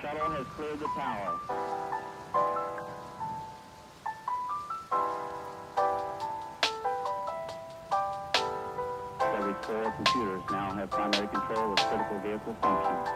shuttle has cleared the tower. Every 4 computers now have primary control of critical vehicle functions.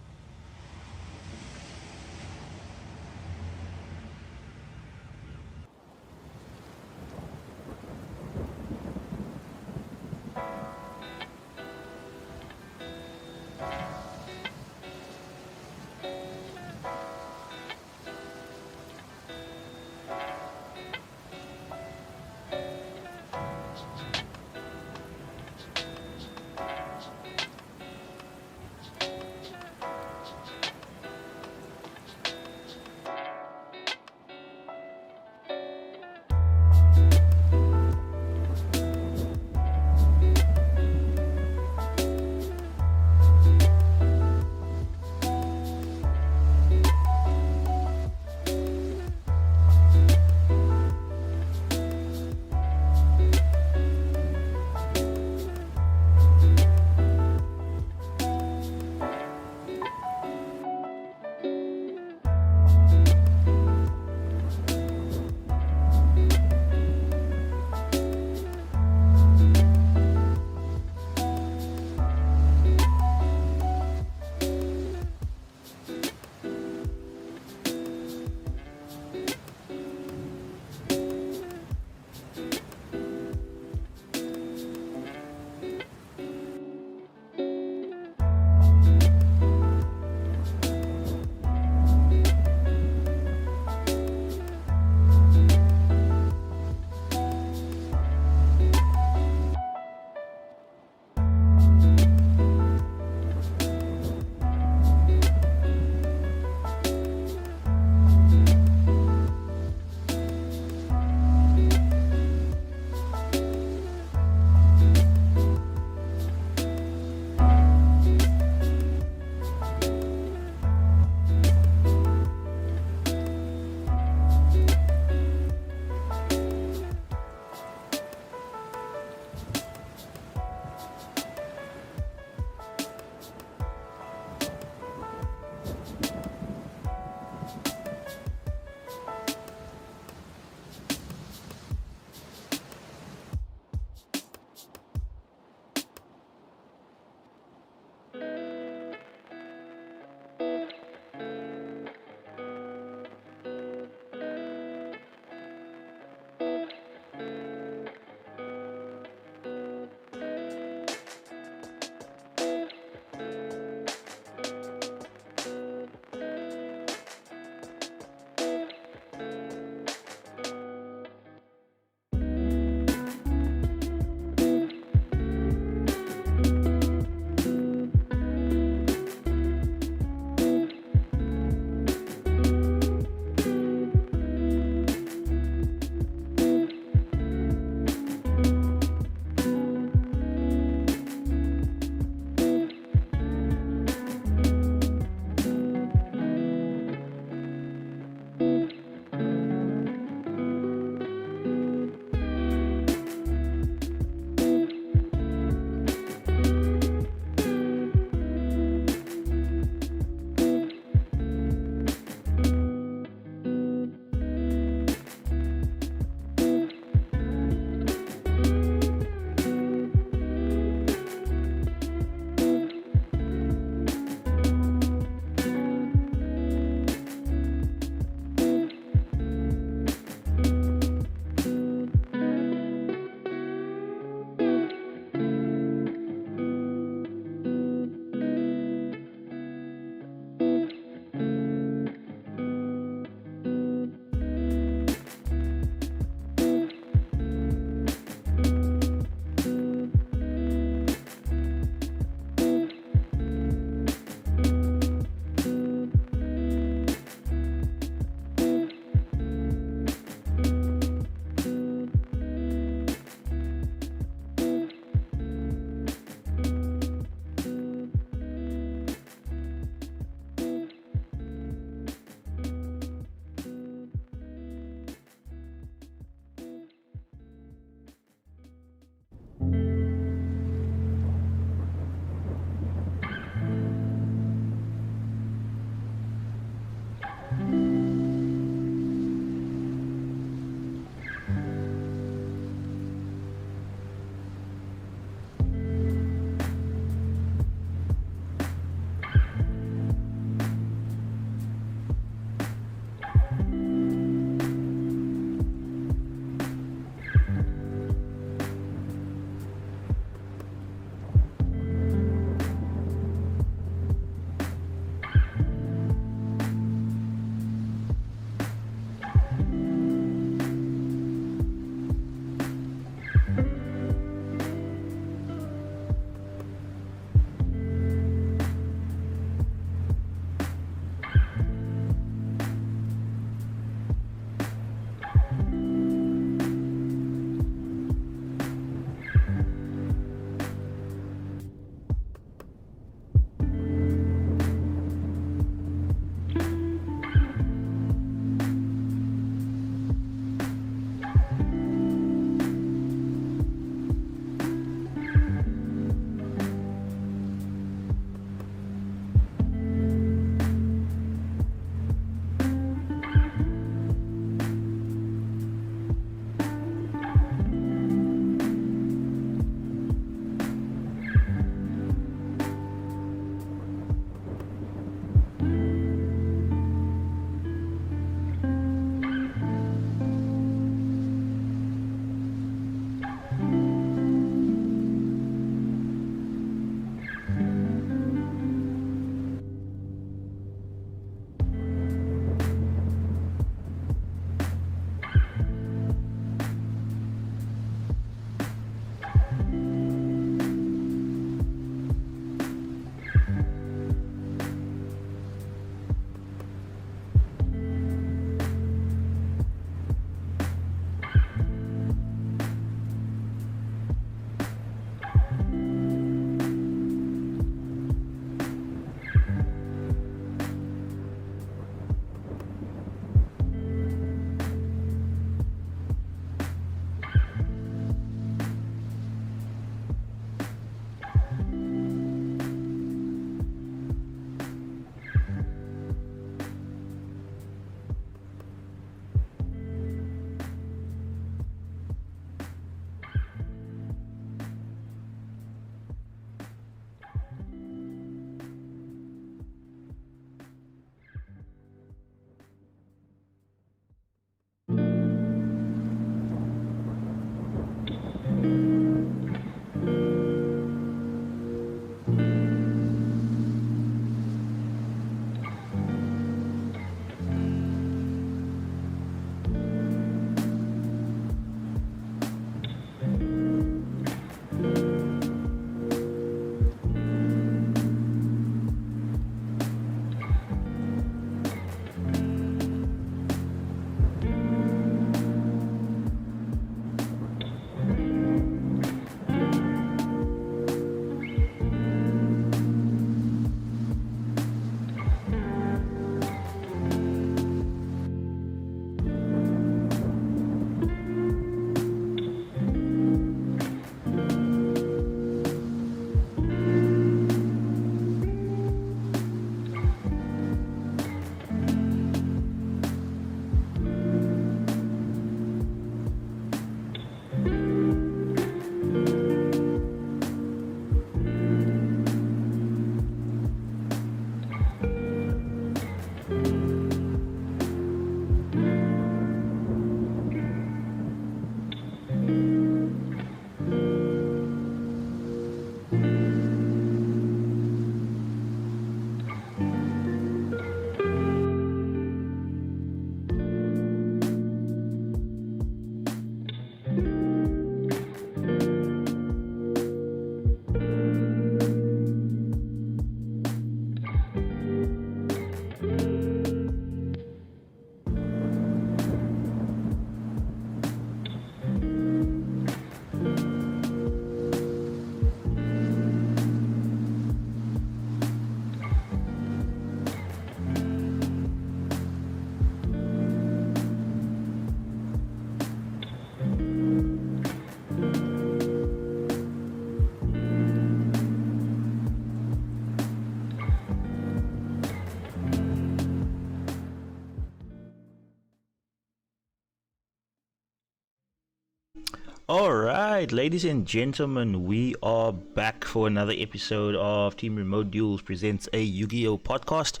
All right, ladies and gentlemen, we are back for another episode of Team Remote Duels presents a Yu-Gi-Oh podcast.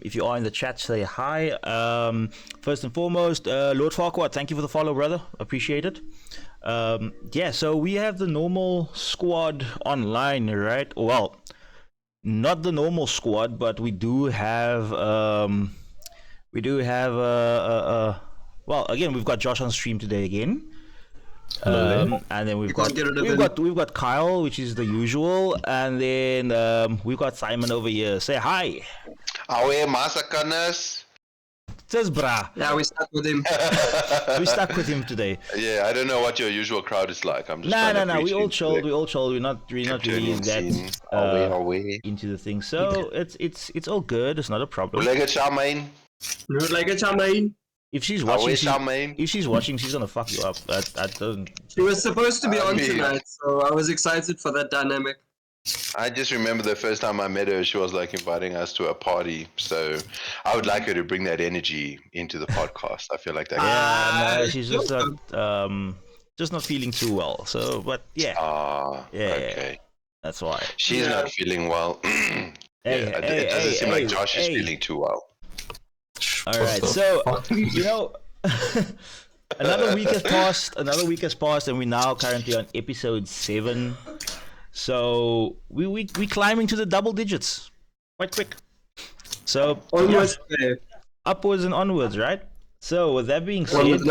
If you are in the chat, say hi. First and foremost, Lord Farquaad, thank you for the follow, brother. Appreciate it. So we have the normal squad online, right? Well, not the normal squad, but we do have well, again, we've got Josh on stream today again. And then we've got Kyle, which is the usual, and then we've got Simon over here. Say hi. Awe Masakanas. Says brah. Yeah, we stuck with him. We stuck with him today. Yeah, I don't know what your usual crowd is like. I'm just No. We all chilled. We're not really that into the thing. So it's all good. It's not a problem. If she's watching, she's gonna fuck you up. That doesn't. She was supposed to be on tonight, so I was excited for that dynamic. I just remember the first time I met her, she was like inviting us to a party. So I would like her to bring that energy into the podcast. I feel like that. Yeah, no, she's just not feeling too well. So, but yeah. Okay. That's why. She's not feeling well. It doesn't seem like Josh is feeling too well. All right, so another week has passed, and we're now currently on episode 7. So we climbing to the double digits quite quick. So almost there. Upwards and onwards, right? So with that being said,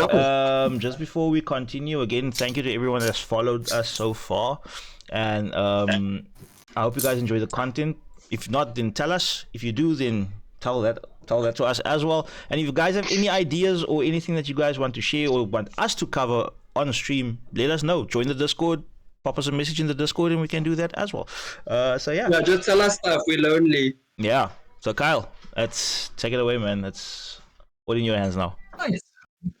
just before we continue, again, thank you to everyone that's followed us so far, and I hope you guys enjoy the content. If not, then tell us. If you do, then tell that to us as well. And if you guys have any ideas or anything that you guys want to share or want us to cover on stream, let us know. Join the Discord, pop us a message in the Discord, and we can do that as well. Yeah, just tell us stuff. We're lonely. Yeah. So Kyle, let's take it away, man. That's all in your hands now. Nice.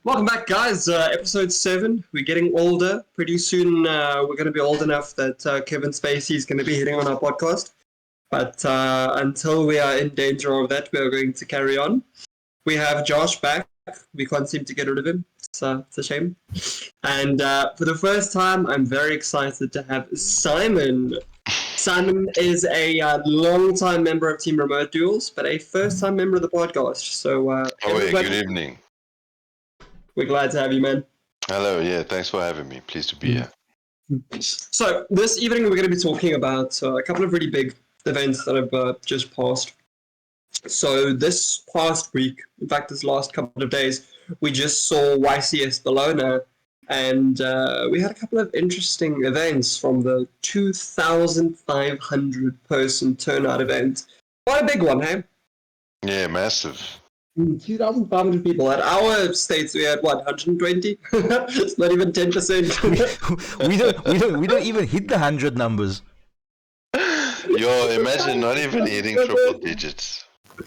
Welcome back, guys. Episode 7. We're getting older. Pretty soon, we're going to be old enough that Kevin Spacey is going to be hitting on our podcast. But until we are in danger of that, we are going to carry on. We have Josh back. We can't seem to get rid of him. It's a shame. And for the first time, I'm very excited to have Simon. Simon is a long-time member of Team Remote Duels, but a first-time member of the podcast. So, good evening. We're glad to have you, man. Hello, yeah, thanks for having me. Pleased to be here. So, this evening we're going to be talking about a couple of really big events that have just passed. So this past week, in fact this last couple of days, we just saw YCS Bologna, and we had a couple of interesting events from the 2,500 person turnout event. Quite a big one, hey? Yeah, massive. 2,500 people. At our states we had 120? It's not even 10%. we don't even hit the 100 numbers. Yo, imagine not even hitting triple digits.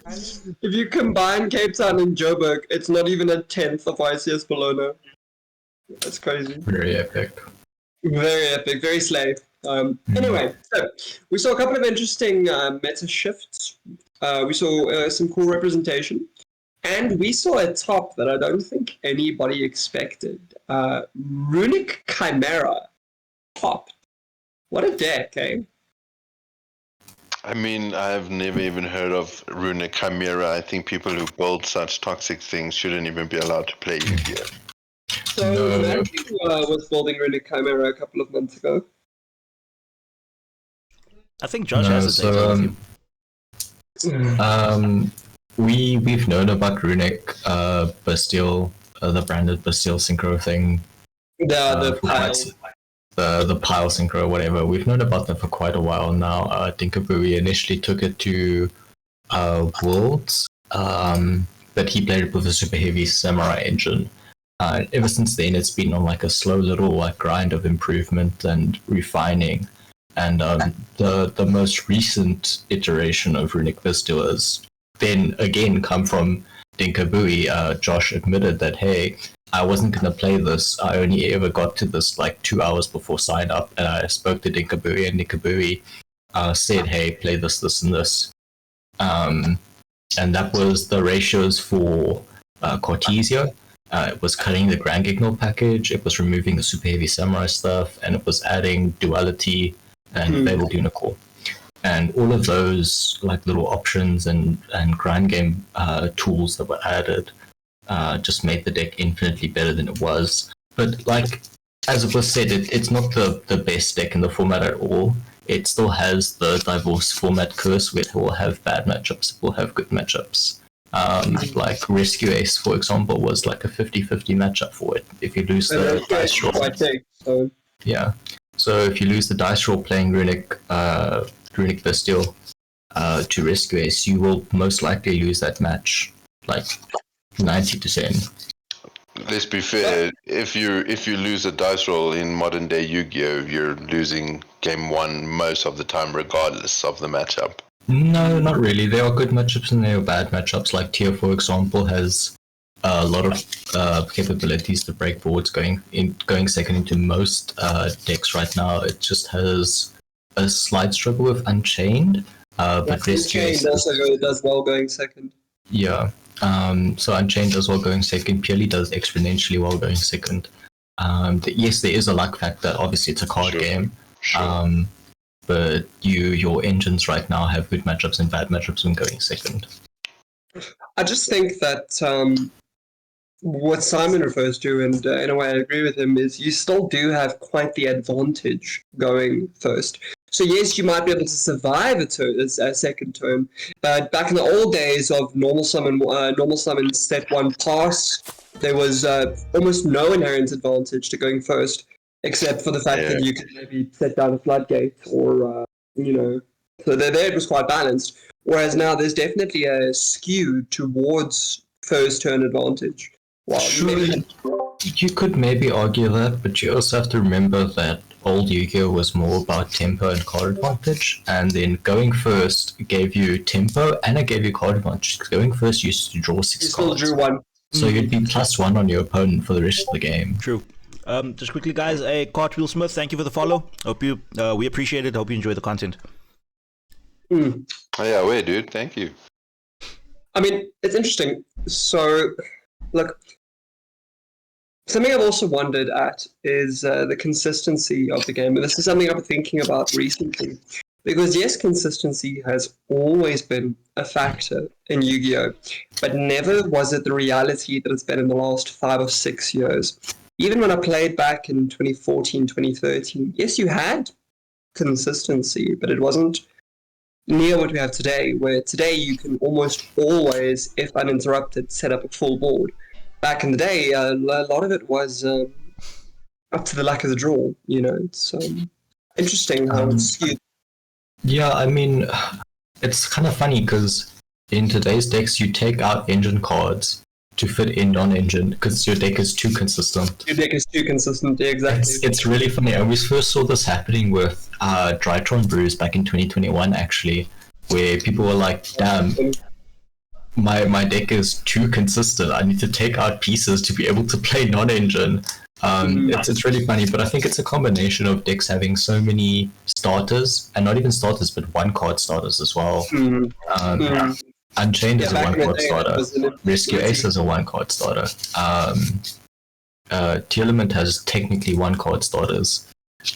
If you combine Cape Town and Joburg, it's not even a tenth of YCS Bologna. That's crazy. Very epic. Very epic, very slave. Anyway, so we saw a couple of interesting meta shifts. We saw some cool representation. And we saw a top that I don't think anybody expected. Runic Chimera topped. What a deck, eh? I mean, I've never even heard of Runic Chimera. I think people who build such toxic things shouldn't even be allowed to play Yu-Gi-Oh! So, Matthew was building Runic Chimera a couple of months ago. I think Josh has a data with you. We've known about Runic Bastille, the branded Bastille Synchro thing. The pile. The pile synchro, whatever. We've known about them for quite a while now. Dinkabui initially took it to Worlds, but he played it with a super heavy samurai engine. Ever since then, it's been on like a slow little grind of improvement and refining. And the most recent iteration of Runic Bastille has then again come from Dinkabui. Josh admitted that, hey, I wasn't going to play this. I only ever got to this like 2 hours before sign up, and I spoke to Dinkabui, and Dinkabui said, hey, play this, this, and this. And that was the ratios for Cortesio. It was cutting the Grand Ignore package, it was removing the super heavy samurai stuff, and it was adding duality and Fabled Unicorn. And all of those like little options and grind game tools that were added just made the deck infinitely better than it was. But like as it was said, it's not the best deck in the format at all. It still has the diverse format curse where it will have bad matchups, it will have good matchups. Like Rescue Ace, for example, was like a 50-50 matchup for it. If you lose the dice roll, yeah. So if you lose the dice roll playing Runic Bestial to Rescue Ace, you will most likely lose that match, like 90%. Let's be fair. If you lose a dice roll in modern day Yu-Gi-Oh, you're losing game one most of the time, regardless of the matchup. No, not really. There are good matchups and there are bad matchups. Like Tier, for example, has a lot of capabilities to break boards going second into most decks right now. It just has a slight struggle with Unchained. But Unchained also does well going second. Yeah. So Unchained does well going second. Purely does exponentially well going second. Yes, there is a luck factor. Obviously, it's a card game. Sure. But your engines right now have good matchups and bad matchups when going second. I just think that what Simon refers to, and in a way I agree with him, is you still do have quite the advantage going first. So yes, you might be able to survive a second turn, but back in the old days of normal summon step 1 pass, there was almost no inherent advantage to going first, except for the fact that you could maybe set down a floodgate or, so there it was quite balanced. Whereas now there's definitely a skew towards first turn advantage. Well, you could maybe argue that, but you also have to remember that old Yu-Gi-Oh was more about tempo and card advantage, and then going first gave you tempo and it gave you card advantage. Going first used to draw 6 cards. Drew 1. So you'd be +1 on your opponent for the rest of the game. True. Just quickly, guys, Cartwheel Smith, thank you for the follow. Hope you, we appreciate it. Hope you enjoy the content. Oh, yeah, wait, dude. Thank you. I mean, it's interesting. So, look, something I've also wondered at is the consistency of the game. And this is something I've been thinking about recently. Because, yes, consistency has always been a factor in Yu-Gi-Oh! But never was it the reality that it's been in the last 5 or 6 years. Even when I played back in 2014, 2013, yes, you had consistency, but it wasn't near what we have today, where today you can almost always, if uninterrupted, set up a full board. Back in the day, a lot of it was up to the luck of the draw. It's interesting how it's skewed. Yeah, I mean, it's kind of funny because in today's decks, you take out engine cards to fit in non-engine because your deck is too consistent. Your deck is too consistent, yeah, exactly. It's really funny. I always first saw this happening with Drytron Brews back in 2021, actually, where people were like, damn, my deck is too consistent. I need to take out pieces to be able to play non-engine. It's really funny, but I think it's a combination of decks having so many starters, and not even starters, but one-card starters as well. Unchained is a one-card starter. Rescue Ace is a one-card starter. Tearlament has technically one-card starters.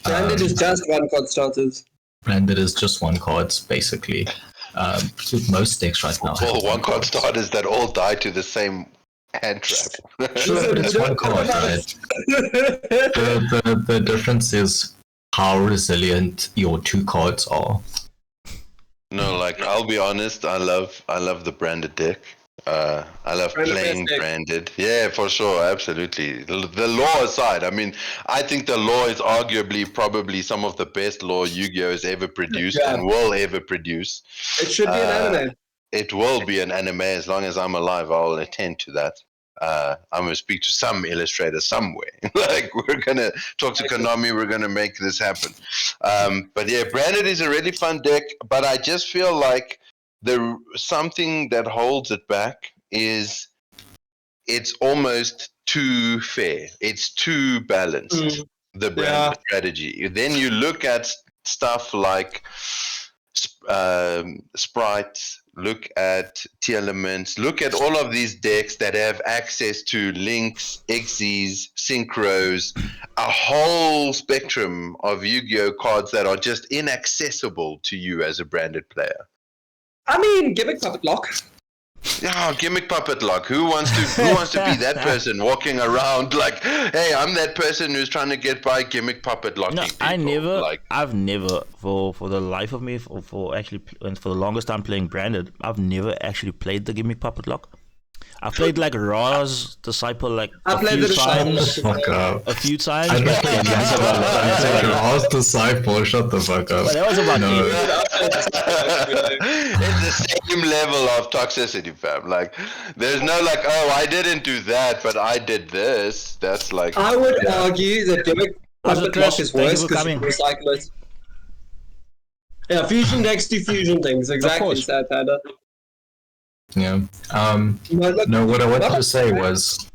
Branded is just one-card starters. Branded is just one cards, basically. Most decks right now. All one-card starters that all die to the same hand trap. Sure, but it's one card, right? The difference is how resilient your 2 cards are. No, like I'll be honest, I love the branded deck. I love playing branded. Yeah, for sure, absolutely. The lore aside, I mean, I think the lore is arguably probably some of the best lore Yu-Gi-Oh has ever produced and will ever produce. It should be an anime. It will be an anime as long as I'm alive. I'll attend to that. I'm gonna speak to some illustrator somewhere. Like we're gonna talk to Konami. We're gonna make this happen. But yeah, branded is a really fun deck. But I just feel like something that holds it back is it's almost too fair. It's too balanced. The brand strategy. Then you look at stuff like sprites, look at Elements, look at all of these decks that have access to links, XYZs, synchros, a whole spectrum of Yu-Gi-Oh cards that are just inaccessible to you as a branded player. I mean, Gimmick Puppet Lock. Yeah, Gimmick Puppet Lock. Who wants to be that person walking around like, hey, I'm that person who's trying to get by Gimmick Puppet Locking No, people. I've never, for the life of me, for the longest time playing branded, I've never actually played the Gimmick Puppet Lock. I've played like Ra's Disciple like a few times. A few times. I just played Ra's Disciple. Shut the fuck up. But that was about It's the same level of toxicity, fam. Like, there's no like, oh, I didn't do that, but I did this. That's like. I would argue that Gimmick Puppet Lock is worse because you recycle it. Yeah, fusion decks do fusion things. Exactly, Sad Panda. Yeah. No, what I wanted to say was,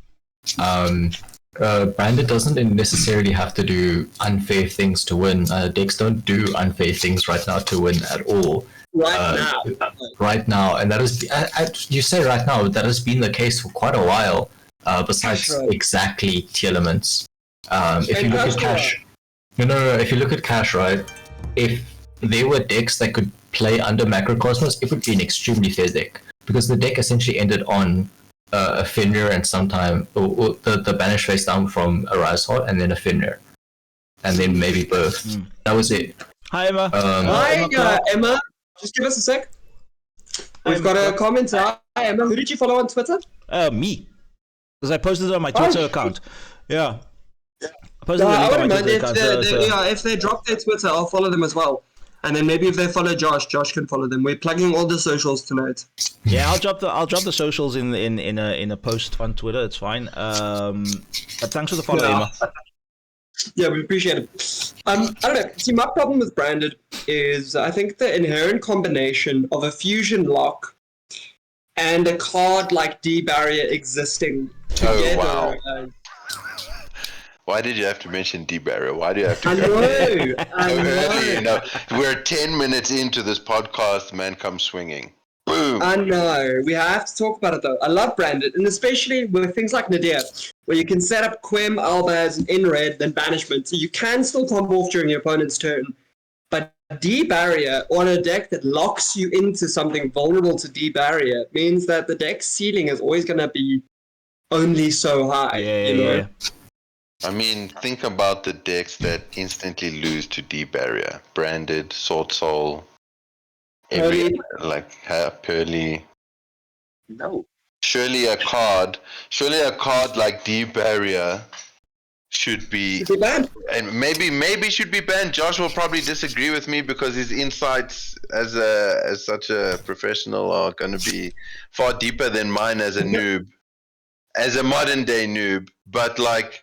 branded doesn't necessarily have to do unfair things to win. Decks don't do unfair things right now to win at all. Right now, and that is, you say right now, that has been the case for quite a while. Besides exactly Elements. If you look at Cash, if you look at Cash, right, if there were decks that could play under Macrocosmos, it would be an extremely fair deck. Because the deck essentially ended on a Fenrir and sometime the banish face down from a Rise Heart and then a Fenrir. And then maybe both. That was it. Hi, Emma. Hi, Emma. Just give us a sec. We've got a comment. Hi, Emma. Who did you follow on Twitter? Me. Because I posted it on my Twitter account. Yeah. I posted I wouldn't mind if they drop their Twitter, I'll follow them as well. And then maybe if they follow Josh can follow them. We're plugging all the socials tonight. Yeah, I'll drop the socials in a post on Twitter. It's fine. But thanks for the follow, Emma. Yeah, we appreciate it. I don't know. See, my problem with branded is I think the inherent combination of a fusion lock and a card like D-Barrier existing together. Oh, wow. Why did you have to mention D-Barrier? Why do you have to I know. We're 10 minutes into this podcast, man comes swinging. Boom. I know. We have to talk about it, though. I love branded, and especially with things like Nadir, where you can set up Quem, Albaz, and in red, then banishment, so you can still combo off during your opponent's turn. But D-Barrier on a deck that locks you into something vulnerable to D-Barrier means that the deck's ceiling is always going to be only so high. Yeah. I mean, think about the decks that instantly lose to D-Barrier. Branded, Sword Soul, Pearly. No. Surely a card like D-Barrier should be banned. And maybe should be banned. Josh will probably disagree with me because his insights as such a professional are going to be far deeper than mine as a noob, as a modern day noob. But like,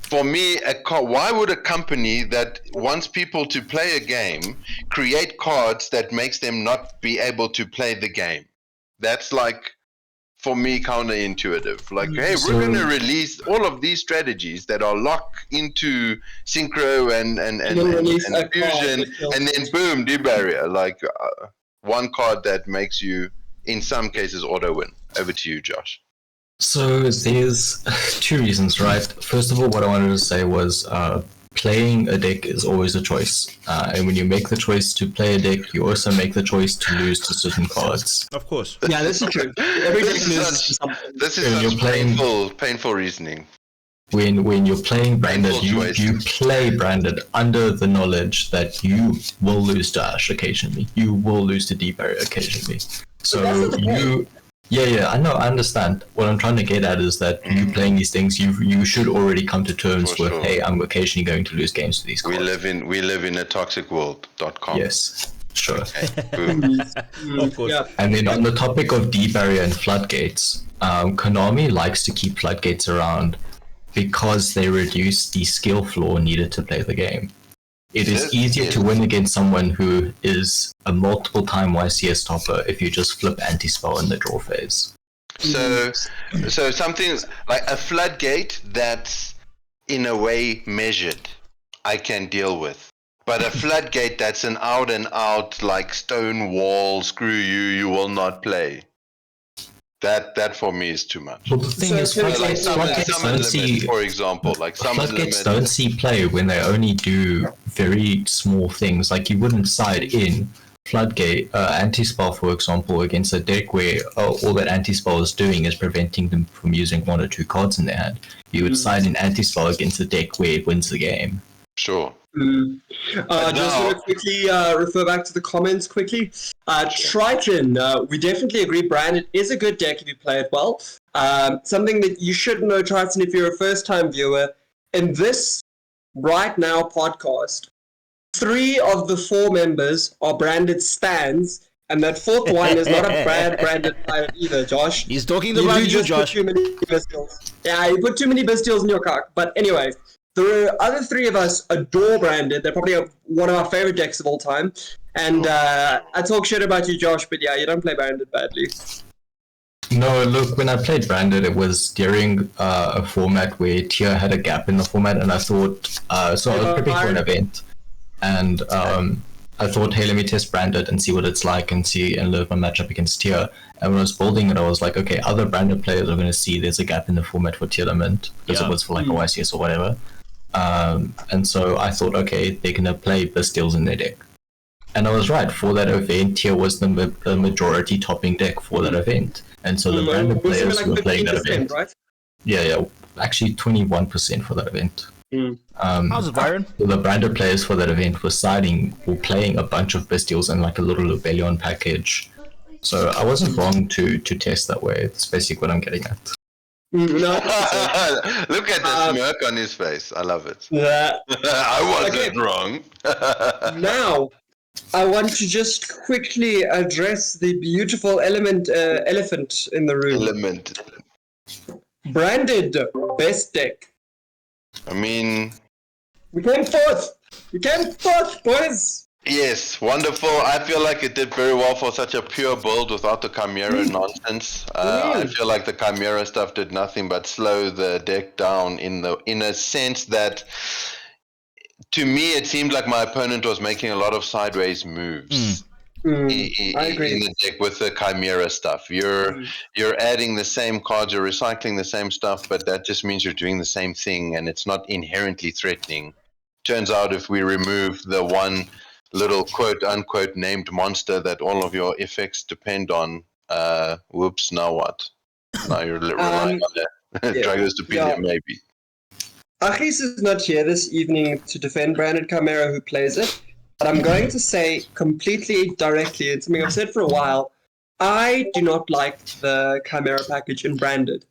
for me, why would a company that wants people to play a game create cards that makes them not be able to play the game? That's like, for me, counterintuitive. Like, hey, we're going to release all of these strategies that are locked into Synchro and Fusion, and then boom, D-Barrier. Like, one card that makes you, in some cases, auto-win. Over to you, Josh. So there's two reasons, right? First of all, what I wanted to say was playing a deck is always a choice. And when you make the choice to play a deck, you also make the choice to lose to certain cards. Of course. Yeah, this is true. Every deck loses to something. This is such painful reasoning. When you're playing branded, you play branded under the knowledge that you will lose to Ash occasionally. You will lose to D-Barrier occasionally. So I know, I understand. What I'm trying to get at is that you playing these things, you should already come to terms with, hey, I'm occasionally going to lose games to these cards. We live in a toxic world.com. Yes, sure. Of course. Yeah. And then on the topic of D-Barrier and floodgates, Konami likes to keep floodgates around because they reduce the skill floor needed to play the game. It is easier to win against someone who is a multiple-time YCS topper if you just flip anti-spell in the draw phase. So something like a floodgate that's in a way measured, I can deal with. But a floodgate that's an out and out like stone wall, screw you will not play. That for me is too much. Well, the thing is, Like floodgates summon don't see limit, for example. Like summon floodgates limit. don't see play when they only do very small things. Like you wouldn't side in floodgate anti-spell, for example, against a deck where all that anti-spell is doing is preventing them from using 1 or 2 cards in their hand. You would side in anti-spell against a deck where it wins the game. Sure. Just want to quickly refer back to the comments quickly. Triton, we definitely agree Branded is a good deck if you play it well. Something that you should know, Triton, if you're a first-time viewer, in this right now podcast, 3 of the 4 members are Branded stands, and that 4th one is not a Branded player either, Josh. He's talking about you, Josh. Put too many Bastials. Yeah, you put too many Bastials in your cock. But anyway, the other 3 of us adore Branded. They're probably one of our favorite decks of all time. And I talk shit about you, Josh, but yeah, you don't play Branded badly. No, look, when I played Branded, it was during a format where Tier had a gap in the format, and I thought, so I was prepping for an event, and I thought, hey, let me test Branded and see what it's like and learn my matchup against Tier. And when I was building it, I was like, okay, other Branded players are going to see there's a gap in the format for Tier Lament, because it was for like a YCS or whatever. And so I thought, okay, they're going to play Bastials in their deck. And I was right. For that event, Tier was the majority topping deck for that event. And so the Branded players like who were playing that event. Right? Yeah. Actually, 21% for that event. How's it, Byron? The Branded players for that event were playing a bunch of Bastials and like a little Rebellion package. So I wasn't wrong to test that way. It's basically what I'm getting at. Look at the smirk on his face. I love it. Yeah. I wasn't wrong. Now, I want to just quickly address the beautiful elephant in the room. Branded best deck. I mean, we came fourth, boys. Yes, wonderful. I feel like it did very well for such a pure build without the Chimera nonsense. I feel like the Chimera stuff did nothing but slow the deck down in a sense that, to me, it seemed like my opponent was making a lot of sideways moves. I agree. In the deck with the Chimera stuff. You're adding the same cards, you're recycling the same stuff, but that just means you're doing the same thing, and it's not inherently threatening. Turns out if we remove the one little quote-unquote named monster that all of your effects depend on, whoops, now what? Now you're relying on the Dragostopedia, maybe. Achis is not here this evening to defend Branded Chimera, who plays it, but I'm going to say completely directly, it's something I've said for a while, I do not like the Chimera package in Branded,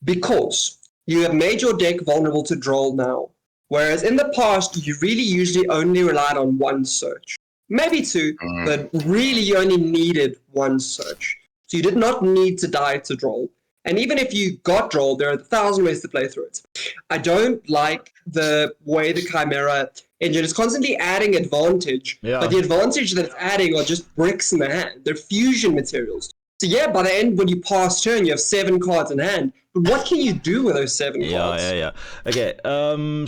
because you have made your deck vulnerable to Droll now. Whereas in the past, you really usually only relied on one search. Maybe 2, but really you only needed one search. So you did not need to die to Droll. And even if you got Droll, there are 1,000 ways to play through it. I don't like the way the Chimera engine is constantly adding advantage, but the advantage that it's adding are just bricks in the hand. They're fusion materials. So yeah, by the end, when you pass turn, you have 7 cards in hand. But what can you do with those 7 cards? Yeah. Okay,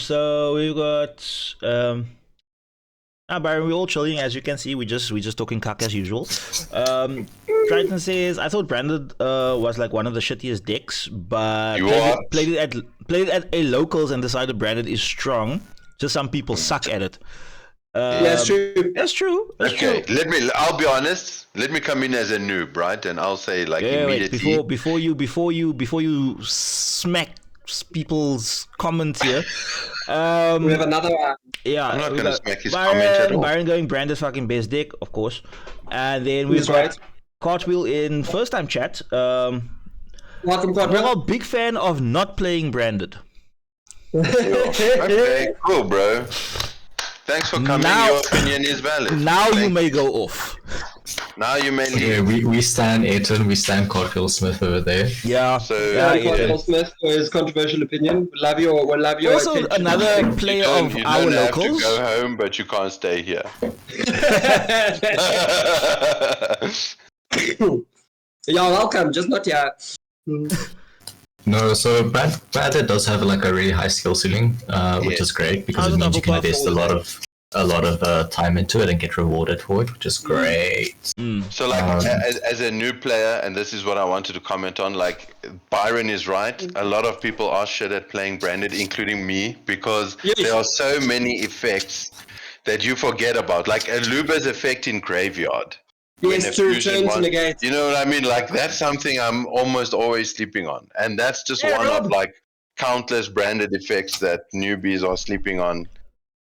so we've got Byron, we're all chilling, as you can see. We just talking cack as usual. Triton says, I thought Branded was like one of the shittiest decks, but played it at a locals and decided Branded is strong. Just some people suck at it. That's true. That's true. Okay, I'll be honest. Let me come in as a noob, right? And I'll say immediately. Wait, before you smack people's comments here. We have another one. Yeah, I'm not gonna smack his comment at all. Byron going Branded fucking best deck, of course. And then we've got Cartwheel in first time chat. Welcome, Cartwheel. I'm a big fan of not playing Branded. Okay, cool, bro. Thanks for coming. Your opinion is valid. Now you may go off. Now you may leave. Yeah, we stand Ayrton, we stand Cartwheel Smith over there. Yeah. So Cartwheel Smith for his controversial opinion. We'll love your also attention. Another player of our locals. You don't have to go home, but you can't stay here. You're welcome, just not yet. No, so Branded does have like a really high skill ceiling, which is great because it means you can invest a lot of a lot of time into it and get rewarded for it, which is great. So, like, as a new player, and this is what I wanted to comment on, like, Byron is right. A lot of people are shit at playing branded, including me, because there are so many effects that you forget about. Like, Aluba's effect in Graveyard. Yes, to return to negate. You know what I mean? Like, that's something I'm almost always sleeping on. And that's just one of, like, countless branded effects that newbies are sleeping on,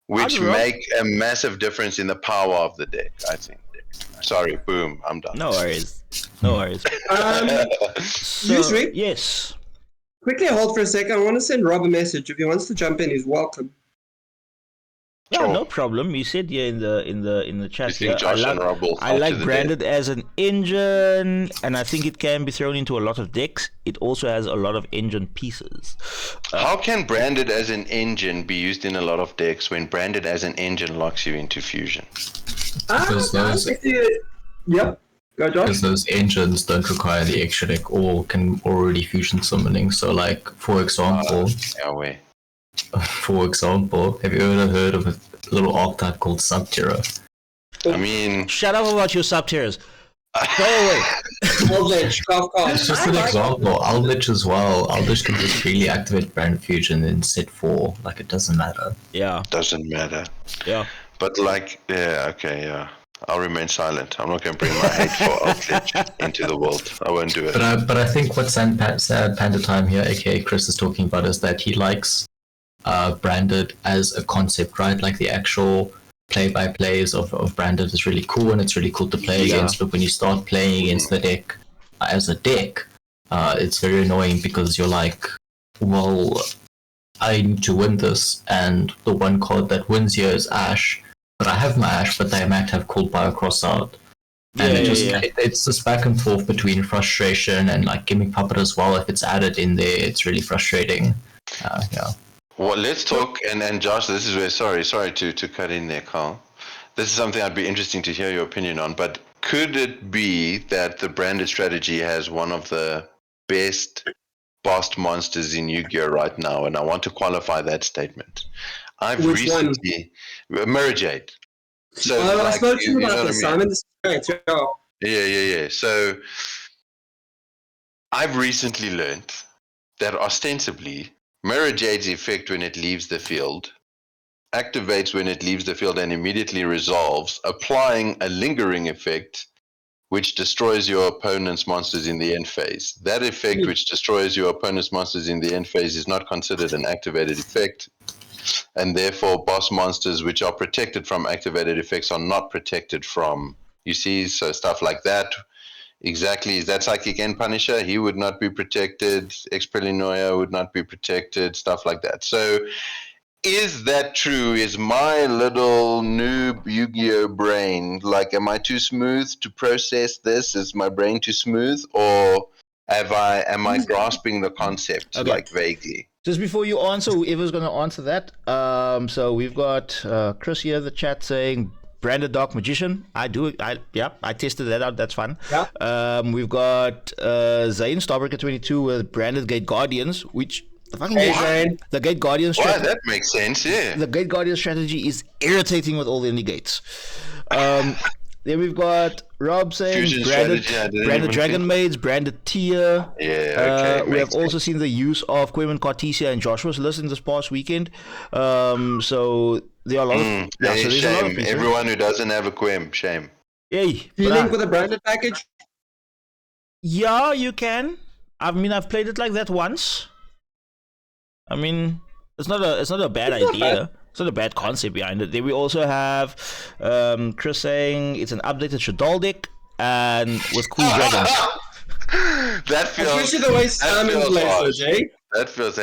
which make a massive difference in the power of the deck, I think. Sorry, boom, I'm done. No worries. No worries. Usually, yes. quickly hold for a second. I want to send Rob a message. If he wants to jump in, he's welcome. Yeah, Sure. no problem. You said here in the chat You think here, Josh and Rob will I fall like to the branded as an engine, and I think it can be thrown into a lot of decks. It also has a lot of engine pieces. How can branded as an engine be used in a lot of decks when branded as an engine locks you into fusion? Because those, Yep. Go, Josh. because those engines don't require the extra deck or can already fusion summoning. So, like, for example, have you ever heard of a little archetype called Subterra? I mean, Shut up about your sub-tiers. Go away. Eldritch, cough. It's just an example. Eldritch as well. Eldritch can just freely activate Brand Fusion in set 4. Like, it doesn't matter. Yeah. doesn't matter. Yeah. But, like, I'll remain silent. I'm not going to bring my hate for Outlet into the world. I won't do it. But I think what Panda Time here, aka Chris, is talking about is that he likes branded as a concept, right? Like, the actual play-by-plays of branded is really cool, and it's really cool to play against. But when you start playing against the deck as a deck, it's very annoying because you're like, well, I need to win this, and the one card that wins here is Ash. But I have my Ash, but they might have Cold Power Cross out. And it's this back and forth between frustration and, like, Gimmick Puppet as well. If it's added in there, it's really frustrating. Well, let's talk, and Josh, this is where, sorry to cut in there, Carl. This is something I'd be interesting to hear your opinion on, but could it be that the branded strategy has one of the best boss monsters in Yu-Gi-Oh! Right now? And I want to qualify that statement. Which recently, Mirror Jade. So, I spoke to you about this, Simon. This is great. Yeah. So, I've recently learned that ostensibly, Mirror Jade's effect when it leaves the field activates when it leaves the field and immediately resolves, applying a lingering effect which destroys your opponent's monsters in the end phase. That effect which destroys your opponent's monsters in the end phase is not considered an activated effect, and therefore boss monsters which are protected from activated effects are not protected from, you see, so stuff like that. Exactly. Is that Psychic End Punisher? He would not be protected. Expelinoia would not be protected. Stuff like that. So, is that true? Is my little noob Yu-Gi-Oh brain, like, am I too smooth to process this? Is my brain too smooth, or am I grasping the concept like vaguely? Just before you answer, whoever's going to answer that. So we've got Chris here in the chat saying branded Dark Magician. I tested that out. That's fun. Yeah. We've got Zane Starbreaker 22 with branded Gate Guardians, which the Gate Guardian strategy. That makes sense. Yeah. The Gate Guardian strategy is irritating with all the negates. Then we've got Rob saying branded Dragon Maids, branded Tia. Yeah, okay. We have also seen the use of Quemen Cartesia and Joshua's list in this past weekend. So there are a lot of... shame. Everyone who doesn't have a Quem, shame. Yay. Do you link with a branded package? Yeah, you can. I mean, I've played it like that once. I mean, it's not a bad idea. It's not a bad concept behind it. Then we also have Chris saying it's an updated Shadal deck and with cool dragons. That feels... Especially the way Simon plays it, Jay. That feels,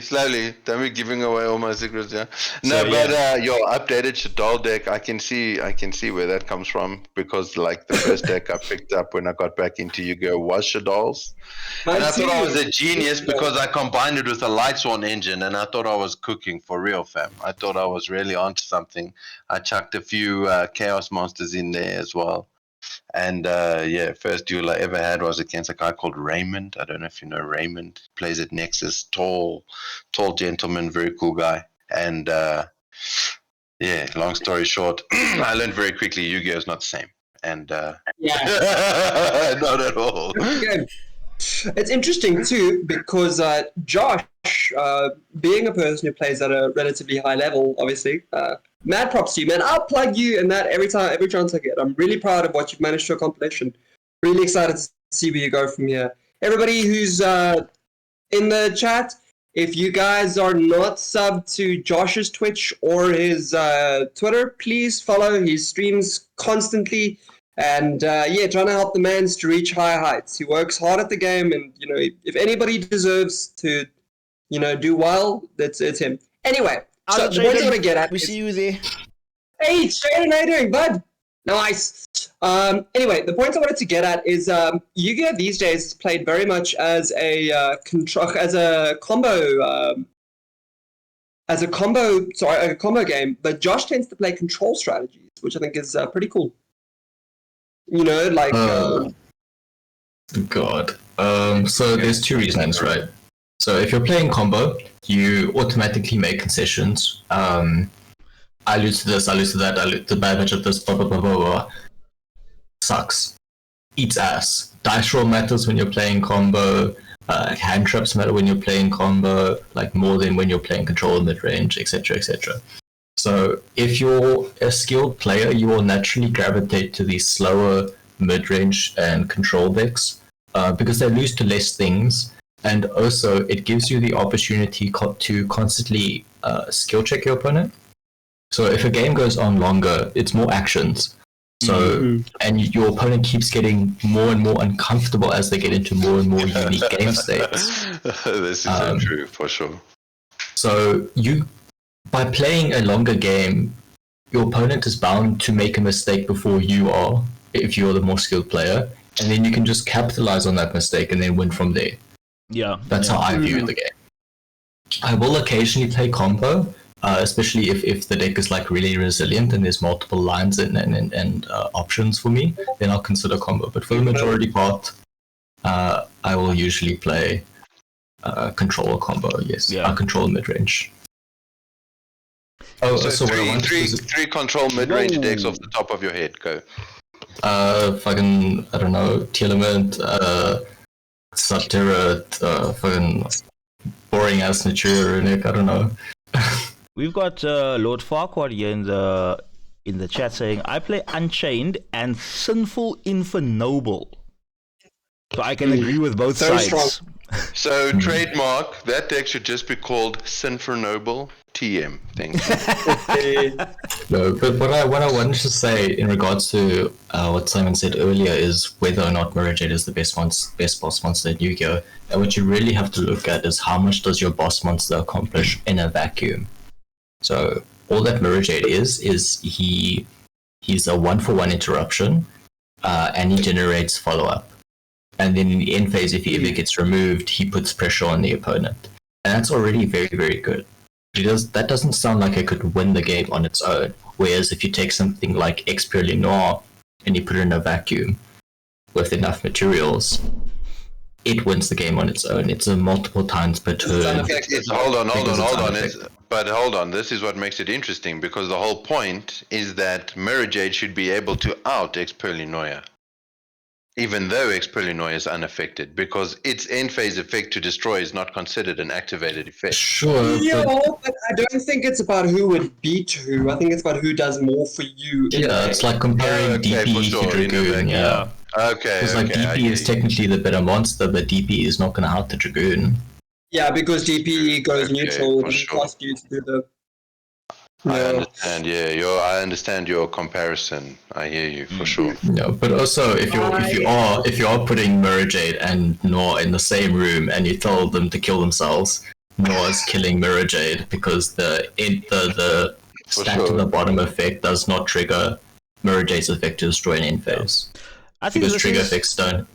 slowly. Don't be giving away all my secrets, yeah. No, So, but your updated Shadal deck, I can see where that comes from, because, like, the first deck I picked up when I got back into Yu-Gi-Oh! Was Shadal's. And I thought I was a genius because I combined it with a Lightsworn engine, and I thought I was cooking for real, fam. I thought I was really onto something. I chucked a few Chaos monsters in there as well. And first duel I ever had was against a guy called Raymond. I don't know if you know Raymond. He plays at Nexus. Tall gentleman, very cool guy. And Yeah, long story short, I learned very quickly Yu-Gi-Oh is not the same. And Yeah. not at all. Okay. It's interesting too because Josh, being a person who plays at a relatively high level, obviously, mad props to you, man. I'll plug you in that every chance I get. I'm really proud of what you've managed to accomplish, and really excited to see where you go from here. Everybody who's in the chat, if you guys are not subbed to Josh's Twitch or his Twitter, please follow. He streams constantly. And trying to help the man to reach higher heights. He works hard at the game, and if anybody deserves to, do well, it's him. Anyway, so the point I want to get at we see you there. Hey, Shaden, how you doing, bud? Nice. Anyway, the point I wanted to get at is Yu-Gi-Oh these days is played very much as a combo game. But Josh tends to play control strategies, which I think is pretty cool. God. So there's two reasons, right? So if you're playing combo, you automatically make concessions. I lose to this, I lose to that, I lose the bad match of this, blah, blah, blah, blah, blah. Sucks. Eats ass. Dice roll matters when you're playing combo. Hand traps matter when you're playing combo, like more than when you're playing control mid-range, etc., etc. So if you're a skilled player, you will naturally gravitate to these slower mid-range and control decks because they lose to less things, and also it gives you the opportunity to constantly skill check your opponent. So if a game goes on longer, it's more actions. So and your opponent keeps getting more and more uncomfortable as they get into more and more unique game states. This is so true for sure. So by playing a longer game, your opponent is bound to make a mistake before you are, if you're the more skilled player, and then you can just capitalize on that mistake and then win from there. Yeah. That's how I view the game. I will occasionally play combo, especially if the deck is like really resilient and there's multiple lines and options for me, then I'll consider combo. But for the majority part, I will usually play control or combo, yes. Yeah. Control mid-range. So three control mid-range decks off the top of your head. Go. Fucking, I don't know, Telement, Satira, fucking boring ass Natura Runic, I don't know. We've got Lord Farquaad here in the chat saying, I play Unchained and Sinful Infernoble. So I can agree with both Very sides. strong. So trademark, that deck should just be called Sinfernoble TM. Thank you. No, but what I wanted to say in regards to what Simon said earlier is whether or not Mirror Jade is the best boss monster in Yu-Gi-Oh! And what you really have to look at is how much does your boss monster accomplish in a vacuum. So all that Mirror Jade is he's a 1-for-1 interruption, and he generates follow-up. And then in the end phase, if he ever gets removed, he puts pressure on the opponent. And that's already very, very good. That doesn't sound like it could win the game on its own. Whereas if you take something like Expurely Noir and you put it in a vacuum with enough materials, it wins the game on its own. It's a multiple times per turn. Hold on. This is what makes it interesting, because the whole point is that Mirror Jade should be able to out Expurely Noir, even though Expurely Noir is unaffected, because its end phase effect to destroy is not considered an activated effect. Sure. Yeah, but I don't think it's about who would beat who. I think it's about who does more for you. Yeah, it's like comparing DP to Dragoon. Yeah. Okay. Because DP is technically the better monster, but DP is not going to out the Dragoon. Yeah, because DP goes neutral and sure. cost you to do the. I understand. Yeah, I understand your comparison. I hear you for sure. No, but also if you are putting Mirror Jade and Noir in the same room and you tell them to kill themselves, Noir is killing Mirror Jade because the stat to the bottom effect does not trigger Mirror Jade's effect to destroy an end phase. I think Because trigger effects don't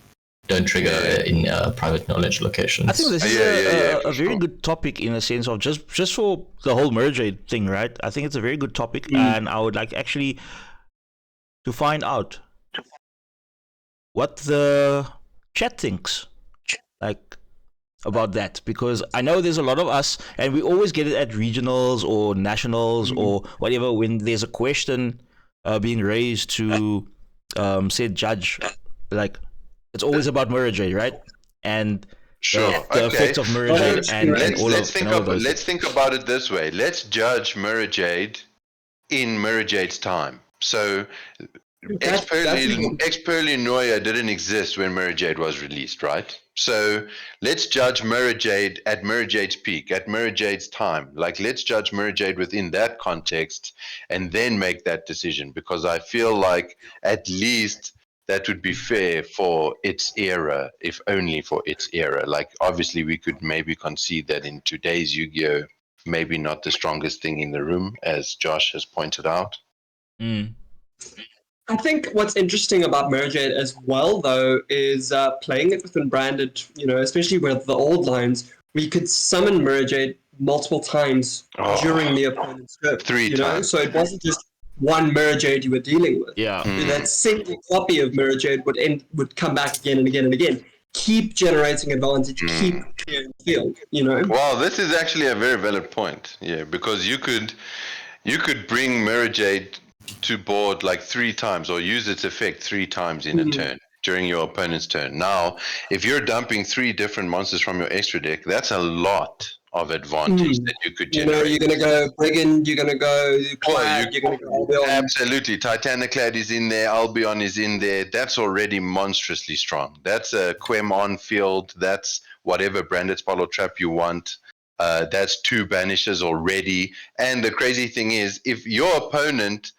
trigger in private knowledge locations. I think this is a very good topic in a sense of just for the whole Mirror Jade thing, right? I think it's a very good topic, and I would like actually to find out what the chat thinks. Like, about that, because I know there's a lot of us, and we always get it at regionals or nationals or whatever when there's a question being raised to said judge. Like, it's always about mirror jade, right? And the effects of mirror jade and all of those. Let's think about it this way. Let's judge mirror jade in mirror jade's time. So Ex-Pearly Noya didn't exist when Mirror Jade was released, right? So let's judge Mirror Jade at Mirror Jade's peak, at Mirror Jade's time. Like, let's judge Mirror Jade within that context and then make that decision, because I feel like at least that would be fair for its era, if only for its era. Like, obviously we could maybe concede that in today's Yu-Gi-Oh! Maybe not the strongest thing in the room, as Josh has pointed out. I think what's interesting about Mirror Jade as well, though, is playing it within branded, especially with the old lines, we could summon Mirror Jade multiple times during the opponent's turn. 3 times. So it wasn't just one Mirror Jade you were dealing with. Yeah. That single copy of Mirror Jade would come back again and again and again. Keep generating advantage, keep clearing the field, Well, this is actually a very valid point. Yeah, because you could bring Mirror Jade to board like 3 times, or use its effect 3 times in a turn during your opponent's turn. Now, if you're dumping 3 different monsters from your extra deck, that's a lot of advantage that you could generate. You're going to go Brigand, you're going to go Clad, you're going to go Albion. Absolutely. Titaniclad is in there, Albion is in there. That's already monstrously strong. That's a Quem on field. That's whatever branded spell or trap you want. That's 2 banishes already. And the crazy thing is, if your opponent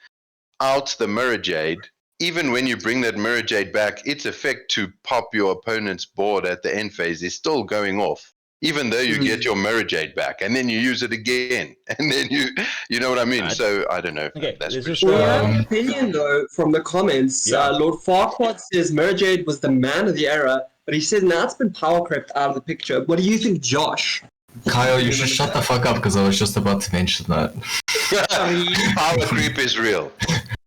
out the Mirror Jade, even when you bring that Mirror Jade back, its effect to pop your opponent's board at the end phase is still going off, even though you get your Mirror Jade back, and then you use it again, and then you know what I mean? So I don't know. Okay, That's this is We have an opinion, though, from the comments. Lord Farquaad says Mirror Jade was the man of the era, but he says now it's been power crept out of the picture. What do you think, Josh? Kyle, you should shut the fuck up, because I was just about to mention that. Power creep is real.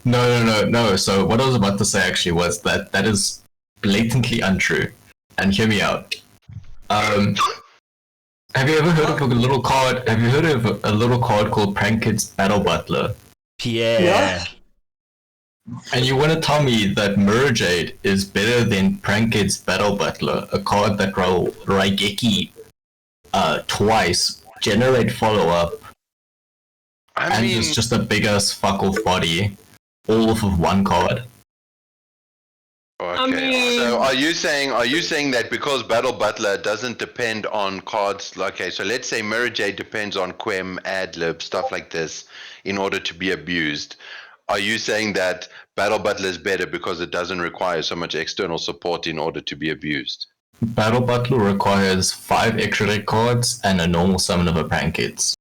No. So what I was about to say actually was that is blatantly untrue. And hear me out. Have you ever heard of a little card? Have you heard of a little card called Prankid's Battle Butler? Yeah. And you want to tell me that Mirror Jade is better than Prankid's Battle Butler, a card that roll Raigeki twice, generate follow-up, and it's just a big ass fuck off body, all off of 1 card. Okay. So are you saying that because Battle Butler doesn't depend on cards? Okay, so let's say Mirror Jade depends on Quem, Adlib, stuff like this in order to be abused. Are you saying that Battle Butler is better because it doesn't require so much external support in order to be abused? Battle Butler requires 5 extra deck cards and a normal summon of a Prankid.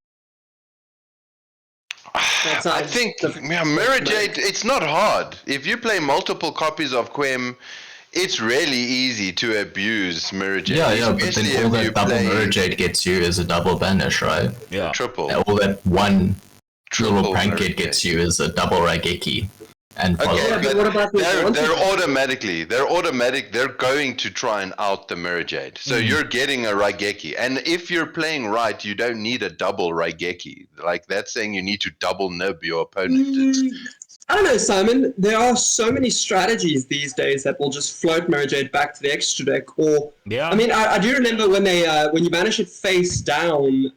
I think Mirror Jade, it's not hard. If you play multiple copies of Quem, it's really easy to abuse Mirror Jade. Yeah, but then all that double Mirror Jade gets you is a double banish, right? Yeah. Triple. All that one little Prankid gets you is a double Raigeki. And but what about they're going to try and out the Mirror Jade. So you're getting a Raigeki. And if you're playing right, you don't need a double Raigeki. Like, that's saying you need to double nib your opponent. I don't know, Simon. There are so many strategies these days that will just float Mirror Jade back to the extra deck. Or, I mean, I do remember when when you banish it face down,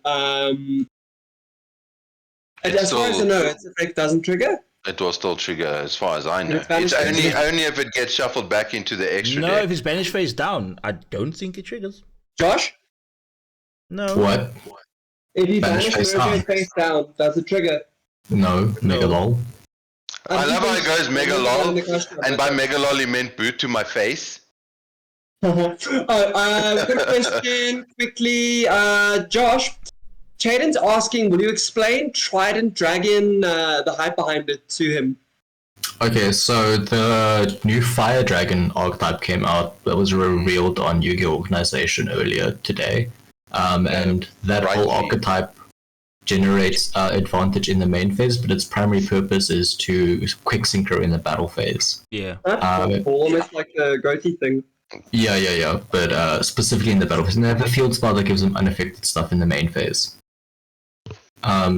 as far as I know, its effect doesn't trigger. It will still trigger, as far as I know. It's only if it gets shuffled back into the extra deck. No, if it's banished face down, I don't think it triggers. Josh? No. What? If you banish Mirror Jade face down, does it trigger? No, Mega LOL. I love how it goes Mega LOL, and by Mega LOL he meant boot to my face. Good question, quickly. Josh, Chaden's asking, will you explain Trident Dragon, the hype behind it, to him? Okay, so the new Fire Dragon archetype came out that was revealed on Yu-Gi-Oh! Organization earlier today. And that whole archetype generates advantage in the main phase, but its primary purpose is to quick synchro in the battle phase. Yeah. That's cool. Almost like the Goatee thing. Yeah. But specifically in the battle phase, and they have a field spell that gives them unaffected stuff in the main phase.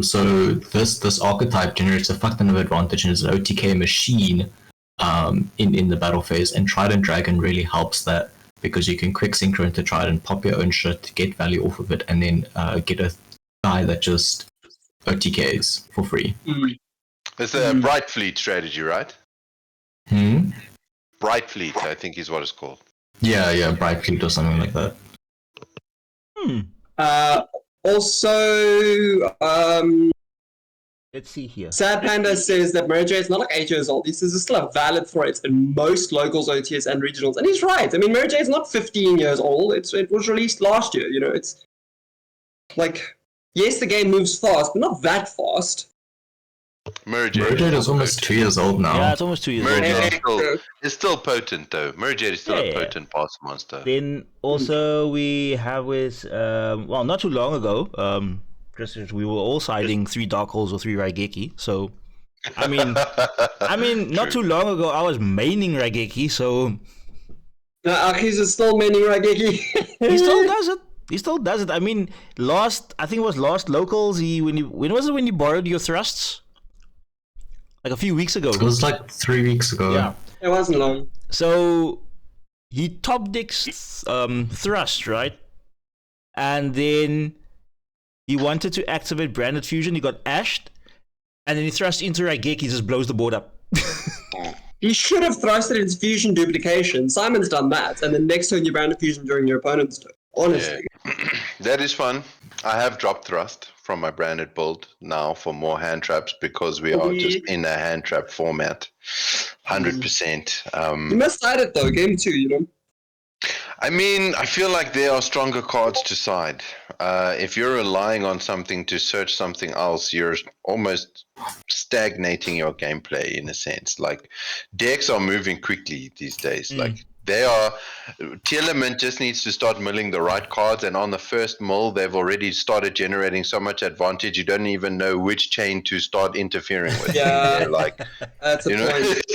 So this archetype generates a fuck ton of advantage and is an OTK machine in the battle phase, and Trident Dragon really helps that because you can quick synchro into Trident, pop your own shit, get value off of it, and then get a guy that just OTKs for free. It's a Bright Fleet strategy, right? Bright Fleet, I think is what it's called. Yeah, Bright Fleet or something like that. Also, Let's see here. Sad Panda says that Mary J is not like 8 years old. He says it's still a valid threat in most locals, OTS, and regionals. And he's right. I mean, Mary J is not 15 years old. It was released last year. You know, it's like, yes, the game moves fast, but not that fast. Mary J is almost 2 years old now. Yeah, it's almost 2 years old Mary now. J is still potent, though. Mary J is still a potent boss monster. Then also we have with, well, not too long ago, we were all siding 3 Dark Holes or 3 Raigeki. So, I mean, not too long ago I was maining Raigeki. So, Akis is still maining Raigeki. he still does it. He still does it. I mean, I think it was last locals. When was it when you borrowed your thrusts? Like a few weeks ago. It was like 3 weeks ago. Yeah, it wasn't long. So he top decks thrust, right? And then he wanted to activate Branded Fusion. He got ashed, and then he thrust into Raigeki. He just blows the board up. He should have thrusted into Fusion Duplication. Simon's done that, and then next turn you Branded Fusion during your opponent's turn. Honestly. Yeah. That is fun. I have dropped thrust from my branded build now for more hand traps because we are just in a hand trap format. 100%. You must side it though, game 2, you know? I mean, I feel like there are stronger cards to side. If you're relying on something to search something else, you're almost stagnating your gameplay in a sense. Like, decks are moving quickly these days. Like, Tearlament just needs to start milling the right cards, and on the first mill, they've already started generating so much advantage, you don't even know which chain to start interfering with. Yeah, like, that's a point.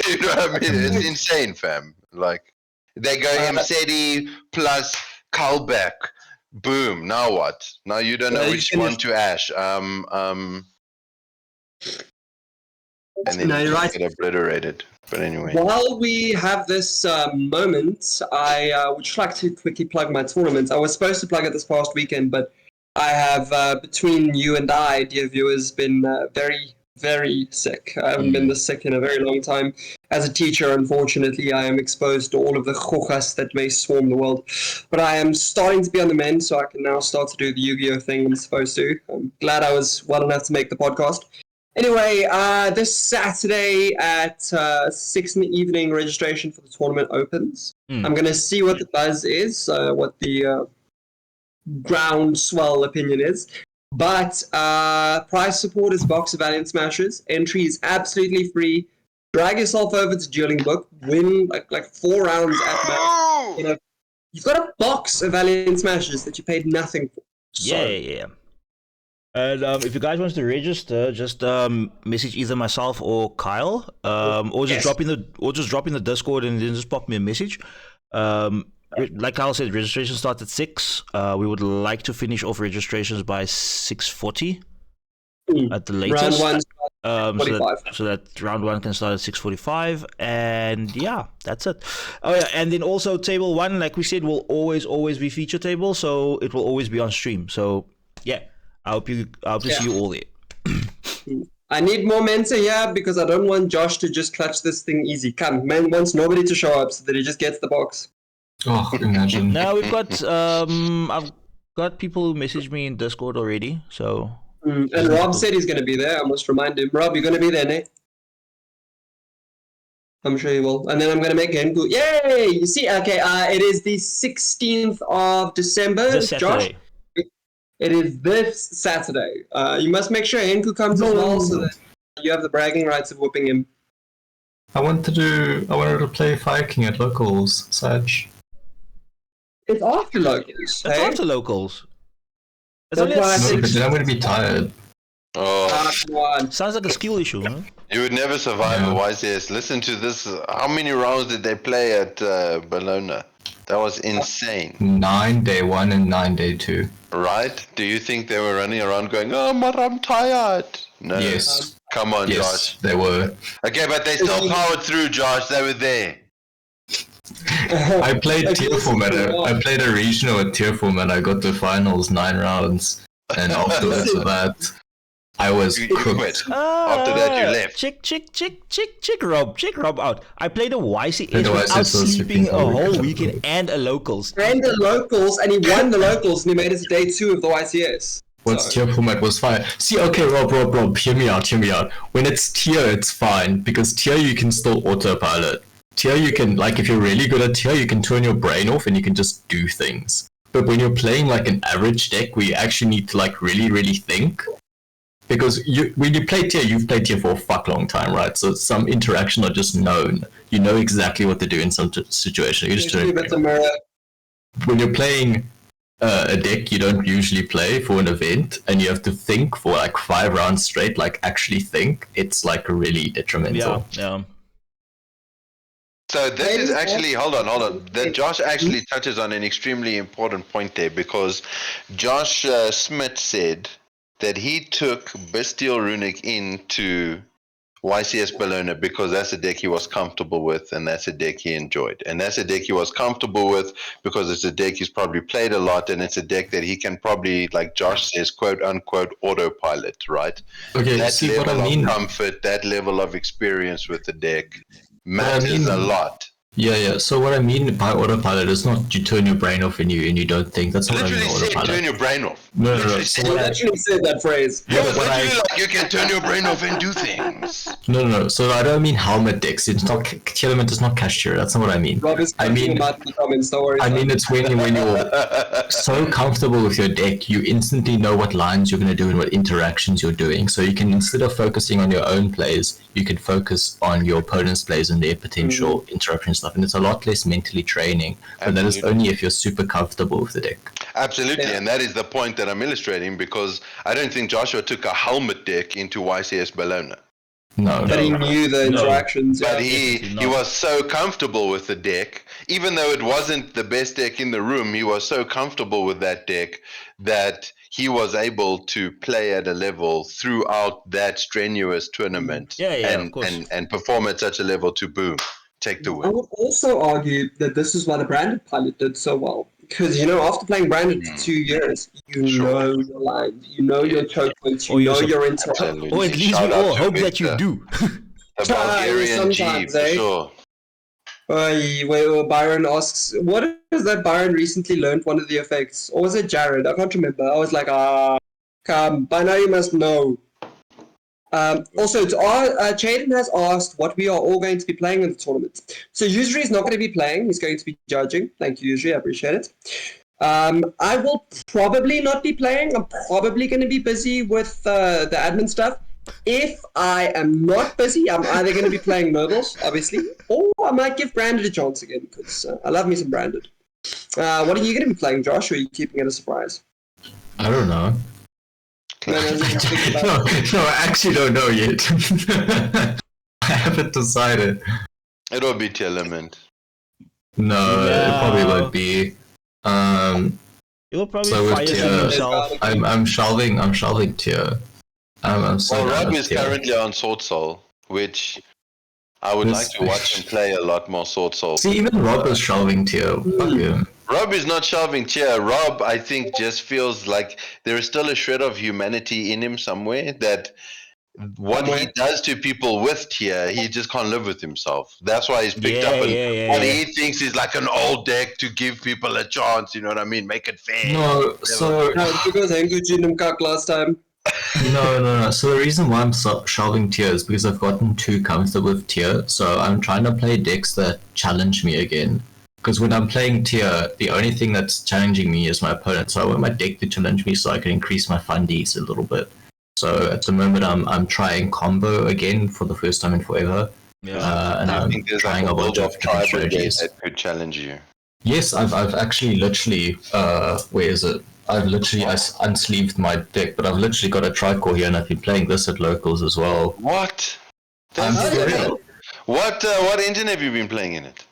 You know what I mean? It's insane, fam. Like, they go Msedi plus Kalbeck. Boom. Now what? Now you don't know which one to ash. And then you get obliterated. But anyway. While we have this moment, I would just like to quickly plug my tournament. I was supposed to plug it this past weekend, but I have, between you and I, dear viewers, been very, very sick. I haven't been this sick in a very long time. As a teacher, unfortunately, I am exposed to all of the chokas that may swarm the world. But I am starting to be on the mend, so I can now start to do the Yu-Gi-Oh! Thing I'm supposed to. I'm glad I was well enough to make the podcast. Anyway, this Saturday at 6 in the evening, registration for the tournament opens. I'm going to see what the buzz is, what the groundswell opinion is. But prize support is a box of Valiant Smashers. Entry is absolutely free. Drag yourself over to Dueling Book. Win like 4 rounds at max. You've got a box of Valiant Smashers that you paid nothing for. So, yeah. And if you guys want to register, just message either myself or Kyle, or just drop in the Discord and then just pop me a message. Like Kyle said, registration starts at 6. We would like to finish off registrations by 6:40 at the latest. Round 1 so that round 1 can start at 6:45, and yeah, that's it. Oh yeah, and then also table 1, like we said, will always be feature table, so it will always be on stream. So yeah. I hope to see you all there. I need more Mensa here because I don't want Josh to just clutch this thing easy. Come, man wants nobody to show up so that he just gets the box. Oh, imagine. Now we've got I've got people who messaged me in Discord already. So and Rob said he's going to be there. I must remind him. Rob, you're going to be there, Nate? I'm sure you will. And then I'm going to make Henku. Yay! You see, okay. It is the 16th of December. This Saturday. Josh. It is this Saturday. You must make sure Henku comes as well so that you have the bragging rights of whooping him. I wanted to play Fire King at locals, Saj. It's after locals. It's after locals. It's That's only why I at think- 6. But then I'm going to be tired. Oh, Come on. Sounds like a skill issue, huh? you would never survive a YCS. Listen to this. How many rounds did they play at Bologna? That was insane. 9 day 1 and 9 day 2. Right? Do you think they were running around going, oh, but I'm tired? No. Yes. Come on, Yes, Josh. they were. Okay, but they still powered through, Josh. They were there. I played tier format. I played a regional at tier format. I got to finals 9 rounds. And afterwards of that, I was You cooked. quit. After that, you left. Check Rob out. I played a YCS Played a without YCS without sleeping sleeping a all whole week. weekend and a locals. And the locals, and he won the locals, and he made it to day 2 of the YCS. What's tier format was fine. See, okay, Rob, hear me out. When it's tier, it's fine, because tier you can still autopilot. Tier you can, like, if you're really good at tier, you can turn your brain off and you can just do things. But when you're playing like an average deck where you actually need to like really think, because when you play tier, you've played tier for a fuck long time, right? So some interaction are just known. You know exactly what to do in some situation. You just do it. When you're playing a deck you don't usually play for an event, and you have to think for like 5 rounds straight, like actually think, it's like really detrimental. Yeah. So this is actually, hold on. That Josh actually touches on an extremely important point there, because Josh Smith said that he took Bestial Runic into YCS Bologna because that's a deck he was comfortable with, and that's a deck he enjoyed. And that's a deck he was comfortable with because it's a deck he's probably played a lot, and it's a deck that he can probably, like Josh says, quote unquote, autopilot, right? Okay, That see level what I mean? of comfort, that level of experience with the deck matters a lot. Yeah. So what I mean by autopilot is not you turn your brain off and you don't think. That's not what I mean. Literally said Autopilot. turn your brain off. No. Literally So said what that. I, Actually said that phrase. Yeah, but what literally like you can turn your brain off and do things. no. So I don't mean helmet decks. It's not tier element is not cash tier. That's not what I mean. Rob is I mean- about the comments, don't worry. I mean it's when you're so comfortable with your deck, you instantly know what lines you're going to do and what interactions you're doing. So you can, instead of focusing on your own plays, you can focus on your opponent's plays and their potential interruption stuff. And it's a lot less mentally training. But that is Absolutely. only if you're super comfortable with the deck. Absolutely, Yeah. and that is the point that I'm illustrating, because I don't think Joshua took a helmet deck into YCS Bologna. No. But he knew the interactions. But yeah. he was so comfortable with the deck, even though it wasn't the best deck in the room, he was so comfortable with that deck that he was able to play at a level throughout that strenuous tournament of course. and perform at such a level to boom, take the I win. would also argue that this is why the branded pilot did so well. Because, after playing branded for 2 years, you Sure. know your lines, you know your choke points, you Or your know sup- your interaction. Absolutely. Or at least Shout we out all to hope that you Victor. do. The Bulgarian G, sometimes, for eh? sure. Wait, Byron asks, what is that Byron recently learned one of the effects? Or was it Jared? I can't remember. I was like, come, by now you must know. Also, Chaden has asked what we are all going to be playing in the tournament. So Yusri is not going to be playing. He's going to be judging. Thank you, Yusri. I appreciate it. I will probably not be playing. I'm probably going to be busy with the admin stuff. If I am not busy, I'm either going to be playing Nobles, obviously, or I might give Branded a chance again, because I love me some Branded. What are you going to be playing, Josh, or are you keeping it a surprise? I don't know. No, I actually don't know yet. I haven't decided. It'll be tier element. No, it probably won't be. You'll probably So with fire tier- yourself. I'm shelving tier. I'm so Well, down Rob with is tier. currently on Sword Soul, which I would like to watch him play a lot more Sword Soul. See, even Rob is shelving tier. Fuck him. Rob is not shelving tier. Rob, I think, just feels like there is still a shred of humanity in him somewhere, that what he does to people with tier, he just can't live with himself. That's why he's picked up and what he thinks is like an old deck to give people a chance, you know what I mean? Make it fair. No, so No, because Henguji Nimkak last time. no. So the reason why I'm shelving tier is because I've gotten too comfortable with tier. So I'm trying to play decks that challenge me again. Because when I'm playing tier, the only thing that's challenging me is my opponent. So I want my deck to challenge me so I can increase my fundies a little bit. So at the moment, I'm trying combo again for the first time in forever. Yeah. And I I'm think there's trying like a a bunch build of of different tribal decks strategies. that could challenge you. Yes, I've actually literally, where is it? I unsleeved my deck, but I've literally got a Tricor here, and I've been playing this at locals as well. What? I'm That's for real. What engine have you been playing in it?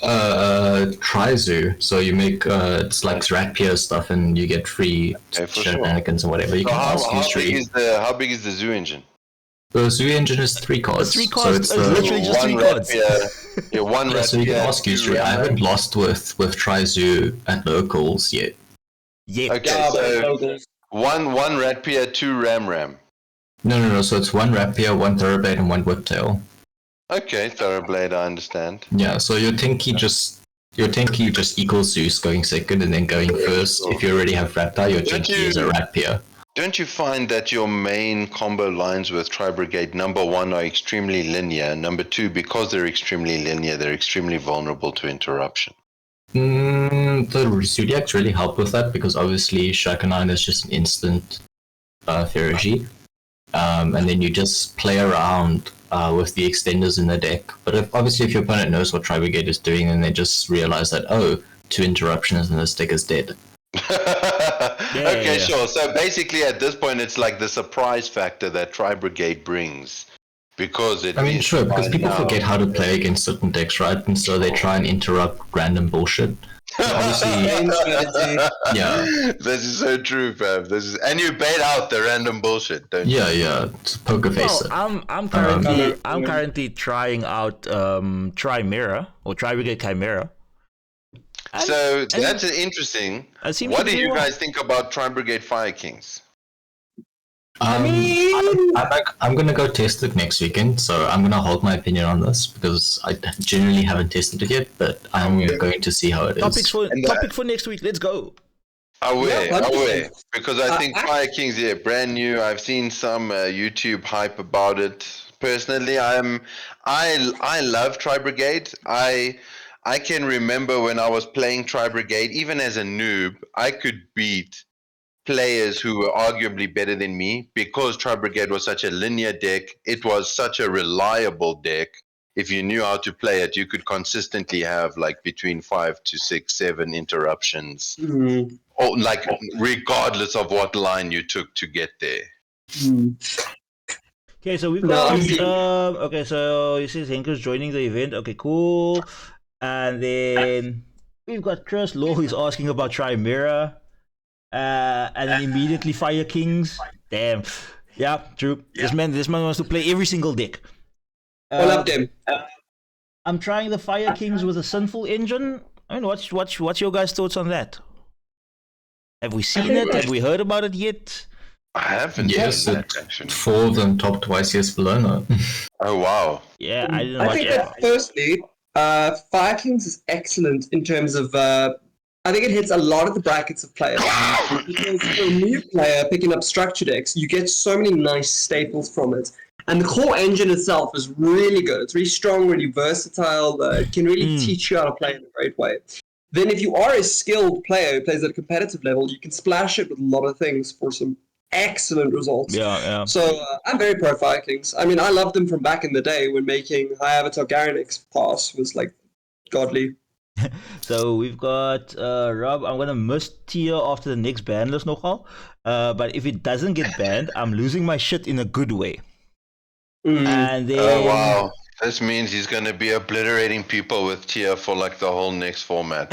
Trizu. So you make it's like rapier stuff, and you get free Okay, for shenanigans and whatever. You So can ask you how big is the zoo engine? The zoo engine is 3 cards. It's 3 So cards. it's It's literally just 3 cards. Yeah, one yeah, so you can rapier, ask you 2 I ram haven't ram. lost with Trizu at locals yet. Yeah. Okay, Yeah, but so locals. one rapier, 2 ram ram. No. So it's 1 rapier, 1 thoroughblade, and 1 whiptail. Okay, thoroughblade, I understand. Yeah, so your Tenki just equals Zeus going second and then going first. If you already have Raptor, your Don't Tenki is a you- rapier. Don't you find that your main combo lines with Tri-Brigade, number 1, are extremely linear, number 2, because they're extremely linear, they're extremely vulnerable to interruption? The Zodiacs really help with that because obviously Shakanine is just an instant Ferrogy. And then you just play around with the extenders in the deck. But if your opponent knows what Tri-Brigade is doing, then they just realize that, 2 interruptions and this deck is dead. Okay, sure. So basically at this point it's like the surprise factor that Tri-Brigade brings. Because it is Sure, because by people now- forget how to play against certain decks, right? And so they try and interrupt random bullshit. Obviously, Game strategy. yeah. This is so true, fam. And you bait out the random bullshit, don't you? Yeah, it's poker face. Well, I'm currently trying out Tri-Mirror or Tri-Brigade Chimera. So that's interesting. What do you guys think about Tri-Brigade Fire Kings? I'm gonna go test it next weekend, so I'm gonna hold my opinion on this because I generally haven't tested it yet, but I'm going to see how it is. Topic for next week. Let's go. Away. Yeah, Because I think Fire Kings, brand new. I've seen some YouTube hype about it. Personally, I love Tri-Brigade. I can remember when I was playing Tri-Brigade, even as a noob, I could beat players who were arguably better than me because Tri-Brigade was such a linear deck. It was such a reliable deck. If you knew how to play it, you could consistently have like between 5 to 6, 7 interruptions. Mm. Or like regardless of what line you took to get there. Okay, so we've No, got I'm seeing- okay, so you see Henko's joining the event. Okay, cool. And then we've got Chris Law who's asking about Tri-Mirror. And then immediately Fire Kings. Damn. Yeah, true. This man wants to play every single deck. All of them. I'm trying the Fire Kings with a Sinful Engine. I mean, what's your guys' thoughts on that? Have we seen it? Have we heard about it yet? I haven't Yes, seen that actually. 4 of them top twice yes Bologna. Oh wow. Yeah, I didn't I watch think it. that firstly, Fire Kings is excellent in terms of. I think it hits a lot of the brackets of players. Because for a new player picking up structure decks, you get so many nice staples from it. And the core engine itself is really good. It's really strong, really versatile. It can really teach you how to play in a great way. Then if you are a skilled player who plays at a competitive level, you can splash it with a lot of things for some excellent results. Yeah. So I'm very pro Fire Kings. I mean, I loved them from back in the day when making High Avatar Garanix pass was like godly. So we've got Rob. I'm gonna miss tier after the next ban list nogal. But if it doesn't get banned, I'm losing my shit in a good way. And then Oh wow. This means he's going to be obliterating people with tier for like the whole next format.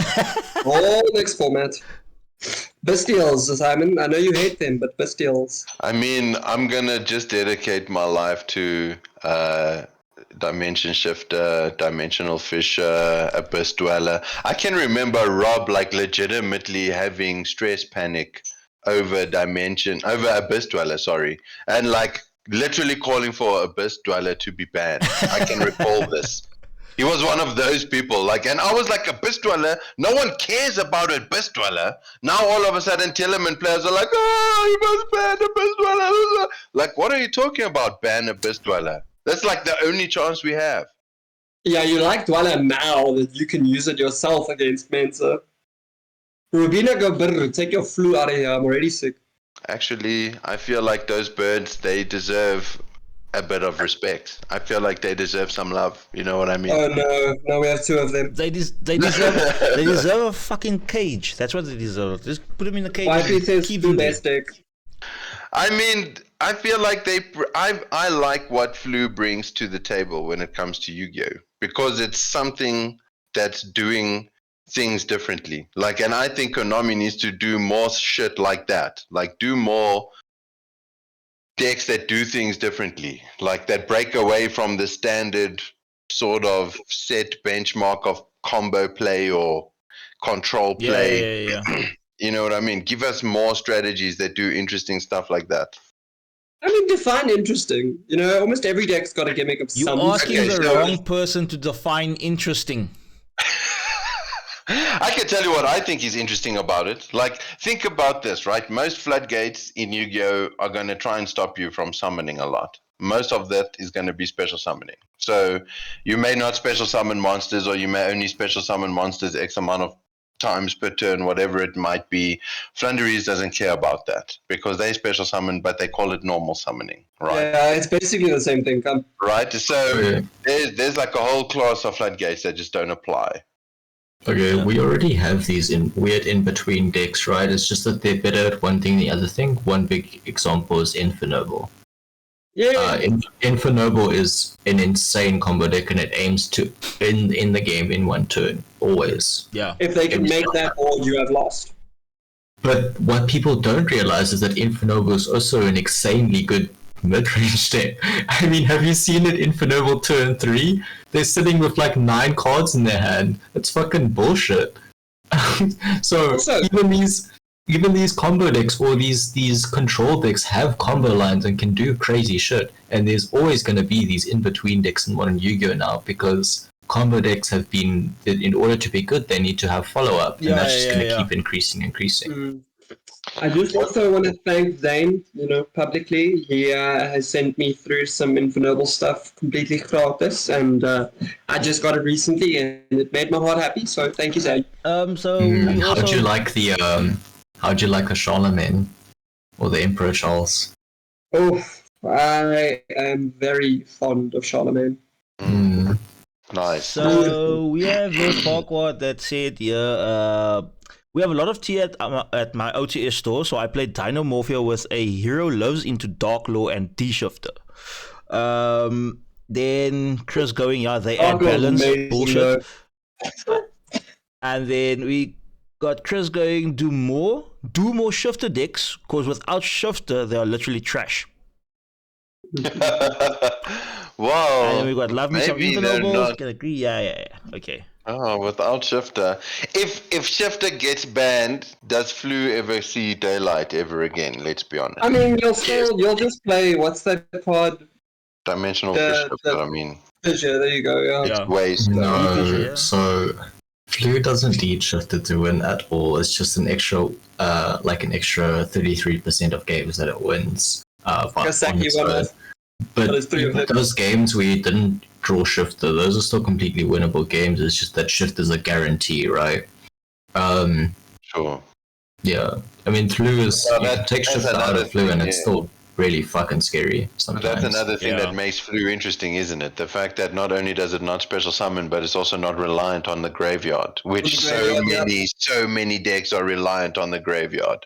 Whole next format. Bestials, Simon. I know you hate them, but Bestials. I mean, I'm going to just dedicate my life to Dimension Shifter, Dimensional Fisher, Abyss Dweller. I can remember Rob like legitimately having stress panic over Abyss Dweller, sorry. And like literally calling for Abyss Dweller to be banned. I can recall this. He was one of those people, like, and I was like, Abyss Dweller, no one cares about Abyss Dweller. Now all of a sudden, Telemann players are like, you must ban Abyss Dweller. Like, what are you talking about, ban Abyss Dweller? That's like the only chance we have. Yeah, you like Dweller now that you can use it yourself against Mensa. Rubina go brr, take your flu out of here, I'm already sick. Actually, I feel like those birds, they deserve a bit of respect. I feel like they deserve some love. You know what I mean? Oh no, now we have 2 of them. they deserve a fucking cage. That's what they deserve. Just put them in the cage. YP and says keep flu them there. best deck. I mean, I feel like I like what Flu brings to the table when it comes to Yu-Gi-Oh! Because it's something that's doing things differently. Like, and I think Konami needs to do more shit like that. Like, do more decks that do things differently, like that break away from the standard sort of set benchmark of combo play or control play. Yeah. You know what I mean? Give us more strategies that do interesting stuff like that. I mean, define interesting. You know, almost every deck's got a gimmick of You some. asking Okay, the so- wrong person to define interesting. I can tell you what I think is interesting about it. Like, think about this, right? Most floodgates in Yu-Gi-Oh! Are going to try and stop you from summoning a lot. Most of that is going to be special summoning. So you may not special summon monsters, or you may only special summon monsters X amount of times per turn, whatever it might be. Flunderies doesn't care about that because they special summon, but they call it normal summoning, right? Yeah, it's basically the same thing. Right? So Yeah. there's like a whole class of floodgates that just don't apply. Okay, we already have these weird in-between decks, right? It's just that they're better at one thing than the other thing. One big example is Infernoble. Yeah. Infernoble is an insane combo deck, and it aims to in the game in one turn, always. Yeah. If they can make that board, you have lost. But what people don't realize is that Infernoble is also an insanely good mid-range deck. I mean, have you seen it Infernoble turn 3? They're sitting with like 9 cards in their hand. It's fucking bullshit. So Also- even these combo decks or these control decks have combo lines and can do crazy shit. And there's always going to be these in-between decks in modern Yu-Gi-Oh! Now because combo decks have been, in order to be good, they need to have follow-up. And that's just going to keep increasing. I just also want to thank Zane, publicly. He has sent me through some Infernoble stuff completely gratis, and I just got it recently, and it made my heart happy. So thank you, Zane. So we How'd also you like the Charlemagne or the Emperor Charles? Oh, I am very fond of Charlemagne. Nice. So we have Lord Farquhar that said here, we have a lot of tea at my OTS store, so I played Dinomorphia with a hero loves into Dark Law and D-Shifter. Then Chris going, yeah, they add Dark Law is balance, amazing, bullshit. And then we got Chris going, do more Shifter decks, because without Shifter, they are literally trash. Wow. And then we got Love Me Some Maybe they're Infernobles, not- can agree, yeah, okay. Oh, without Shifter. If Shifter gets banned, does Flu ever see daylight ever again? Let's be honest. I mean, you'll just play, what's that card? Dimensional the- Shifter, I mean. Fissure, there you go, yeah. Yeah. Waste. No, Yeah. so Flu doesn't need Shifter to win at all. It's just an extra 33% of games that it wins. Kusanagi won it. But it's 3 of them. those games where you didn't draw Shifter, those are still completely winnable games. It's just that Shifter's a guarantee, right? Sure. Yeah. I mean, Flu is Well, you can that- take that's Shifter out another of Flu, and thing, it's yeah. still really fucking scary But sometimes. that's another thing Yeah. that makes Flu interesting, isn't it? The fact that not only does it not special summon, but it's also not reliant on the graveyard, which The graveyard, yeah. so many decks are reliant on the graveyard.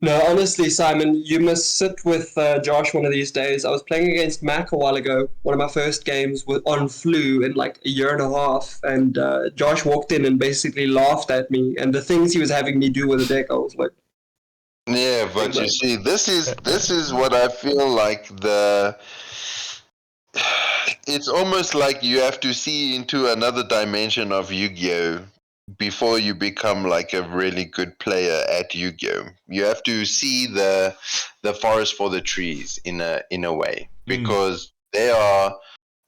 No, honestly, Simon, you must sit with Josh one of these days. I was playing against Mac a while ago, one of my first games on Flu in like a year and a half, and Josh walked in and basically laughed at me, and the things he was having me do with the deck, I was like, Yeah, but you see, this is what I feel like it's almost like you have to see into another dimension of Yu-Gi-Oh! Before you become like a really good player at Yu-Gi-Oh! You have to see the forest for the trees in a way, because there are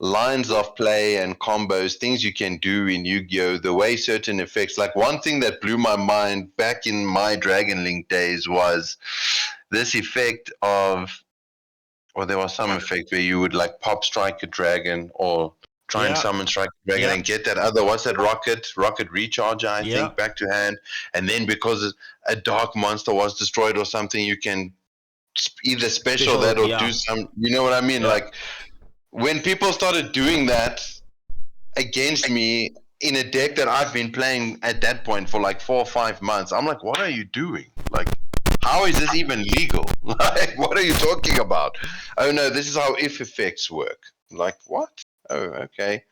lines of play and combos, things you can do in Yu-Gi-Oh! The way certain effects, like one thing that blew my mind back in my Dragon Link days was this effect of, or there was some effect where you would like pop Strike a Dragon or try and Yeah. summon Strike a Dragon Yeah. and get that other, what's that, Rocket Recharger, I Yeah. think, back to hand. And then because a dark monster was destroyed or something, you can either special that or yeah. do some, you know what I mean? Yeah. Like, when people started doing that against me in a deck that I've been playing at that point for like 4 or 5 months, I'm like, what are you doing? Like, how is this even legal? Like, what are you talking about? Oh no, this is how if effects work. Like, what? Oh, okay.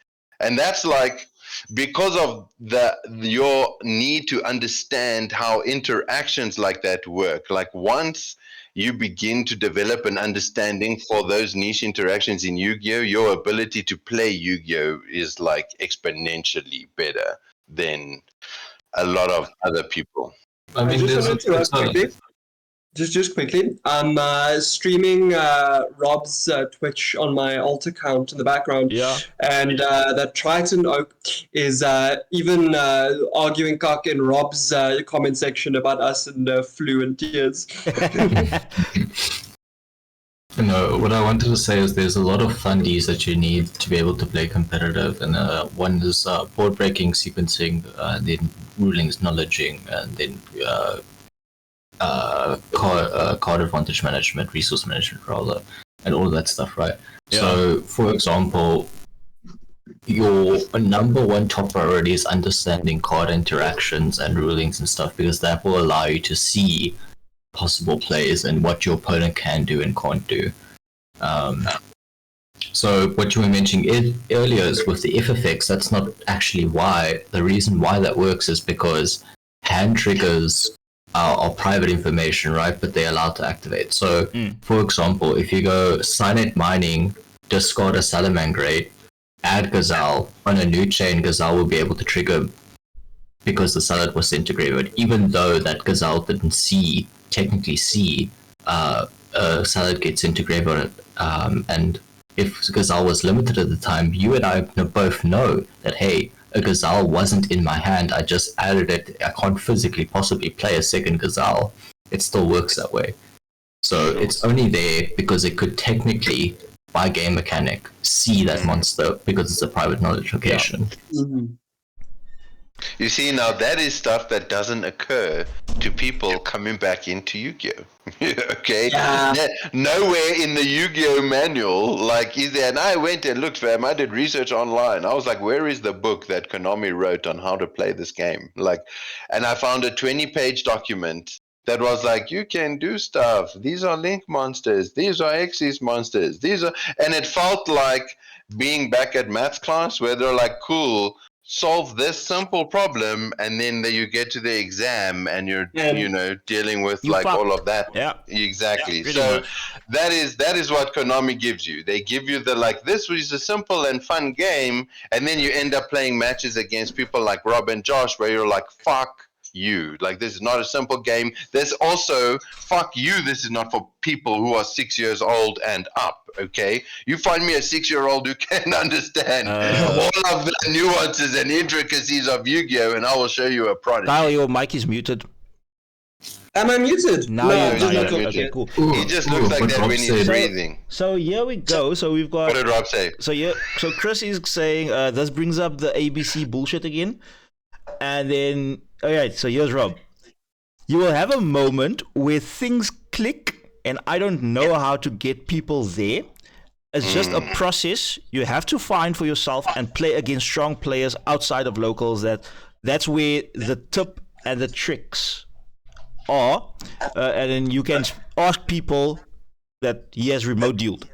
And that's like because of your need to understand how interactions like that work. Like once you begin to develop an understanding for those niche interactions in Yu-Gi-Oh, your ability to play Yu-Gi-Oh is like exponentially better than a lot of other people. I mean, just there's wanted to ask quickly. Just quickly, I'm streaming Rob's Twitch on my alt account in the background. Yeah. And that Triton Oak is even arguing cock in Rob's comment section about us and fluent tears. No, what I wanted to say is there's a lot of fundies that you need to be able to play competitive, and one is board breaking, sequencing, then rulings, knowledging, and then card advantage management, resource management, rather, and all that stuff, right? Yeah. So, for example, your number one top priority is understanding card interactions and rulings and stuff, because that will allow you to see possible plays and what your opponent can do and can't do. So what you were mentioning earlier is with the F effects, that's not actually why. The reason why that works is because hand triggers are private information, right? But they're allowed to activate. So, for example, if you go Signet Mining, discard a Salamangreat, add Gazelle, on a new chain, Gazelle will be able to trigger because the Salad was sent to graveyard, even though that Gazelle didn't technically see Salad gets into graveyard. And if Gazelle was limited at the time, you and I both know that, hey, a Gazelle wasn't in my hand, I just added it, I can't physically possibly play a second Gazelle. It still works that way. So it's only there because it could technically, by game mechanic, see that monster because it's a private knowledge location. Yeah. Mm-hmm. You see, now that is stuff that doesn't occur to people coming back into Yu-Gi-Oh! Okay? Yeah. Nowhere in the Yu-Gi-Oh! Manual, like, is there, and I went and looked, fam, I did research online. I was like, where is the book that Konami wrote on how to play this game? Like, and I found a 20-page document that was like, you can do stuff. These are Link monsters. These are Xyz monsters. These are, and it felt like being back at maths class where they're like, cool, solve this simple problem, and then you get to the exam and you're dealing with like all of that. Yeah, exactly. Yeah, so that is what Konami gives you. They give you the like, this was a simple and fun game, and then you end up playing matches against people like Rob and Josh where you're like, fuck you, like, this is not a simple game. There's also, fuck you, this is not for people who are 6 years old and up. Okay, you find me a 6-year-old who can understand all of the nuances and intricacies of Yu-Gi-Oh, and I will show you a prodigy. Kyle, your mic is muted. Am I muted? Now no, you're not muted. Okay, cool. He just looks like that when he's breathing. So here we go. So we've got. What did Rob say? So Chris is saying this brings up the ABC bullshit again, and then alright. So here's Rob. You will have a moment where things click, and I don't know how to get people there. It's just a process you have to find for yourself and play against strong players outside of locals. That's where the tip and the tricks are, and then you can ask people that he has remote dueled.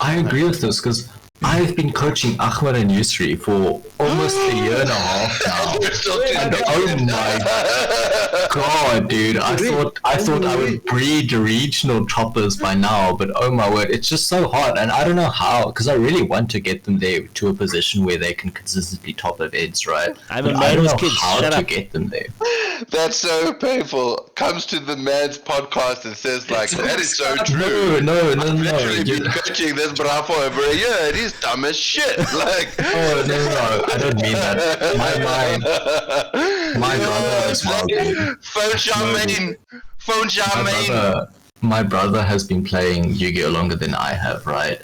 I agree with this because I've been coaching Ahmad and Yusri for almost a year and a half now. And oh my god, dude! I thought I would breed regional choppers by now, but oh my word, it's just so hard, and I don't know how. Because I really want to get them there to a position where they can consistently top events, right? I don't know how to get them there. That's so painful. Comes to the man's podcast and says like, that is so true. No. I've literally been coaching this bra for over a year, and he's dumb as shit. Like, oh no, I don't mean that. My brother as well. Phone Charmaine. My brother has been playing Yu-Gi-Oh longer than I have, right?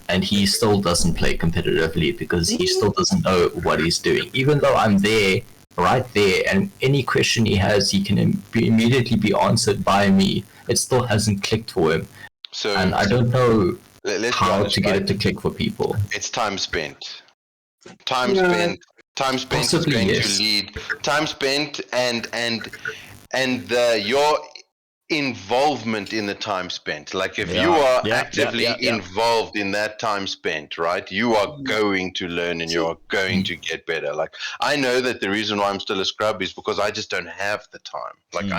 And he still doesn't play competitively because he still doesn't know what he's doing. Even though I'm there, right there, and any question he has, he can immediately be answered by me. It still hasn't clicked for him. So, and I don't know how to get it to click for people. It's time spent. Time spent Possibly, is going yes. to lead. Time spent and your involvement in the time spent. Like if you are actively involved in that time spent, right, you are going to learn and you are going to get better. Like I know that the reason why I'm still a scrub is because I just don't have the time. Like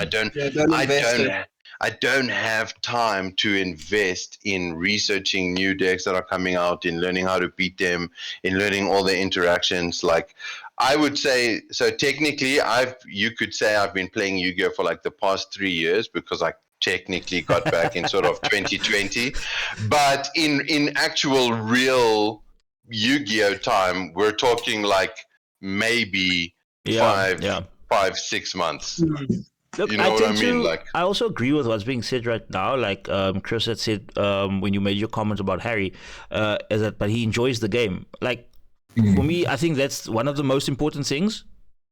I don't have time to invest in researching new decks that are coming out, in learning how to beat them, in learning all the interactions. Like I would say, so technically you could say I've been playing Yu-Gi-Oh for like the past 3 years because I technically got back in sort of 2020. But in actual real Yu-Gi-Oh time, we're talking like maybe 5-6 months. Look, you know what I mean? Like, I also agree with what's being said right now. Like Chris had said when you made your comment about Harry, is that but he enjoys the game. Like for me, I think that's one of the most important things.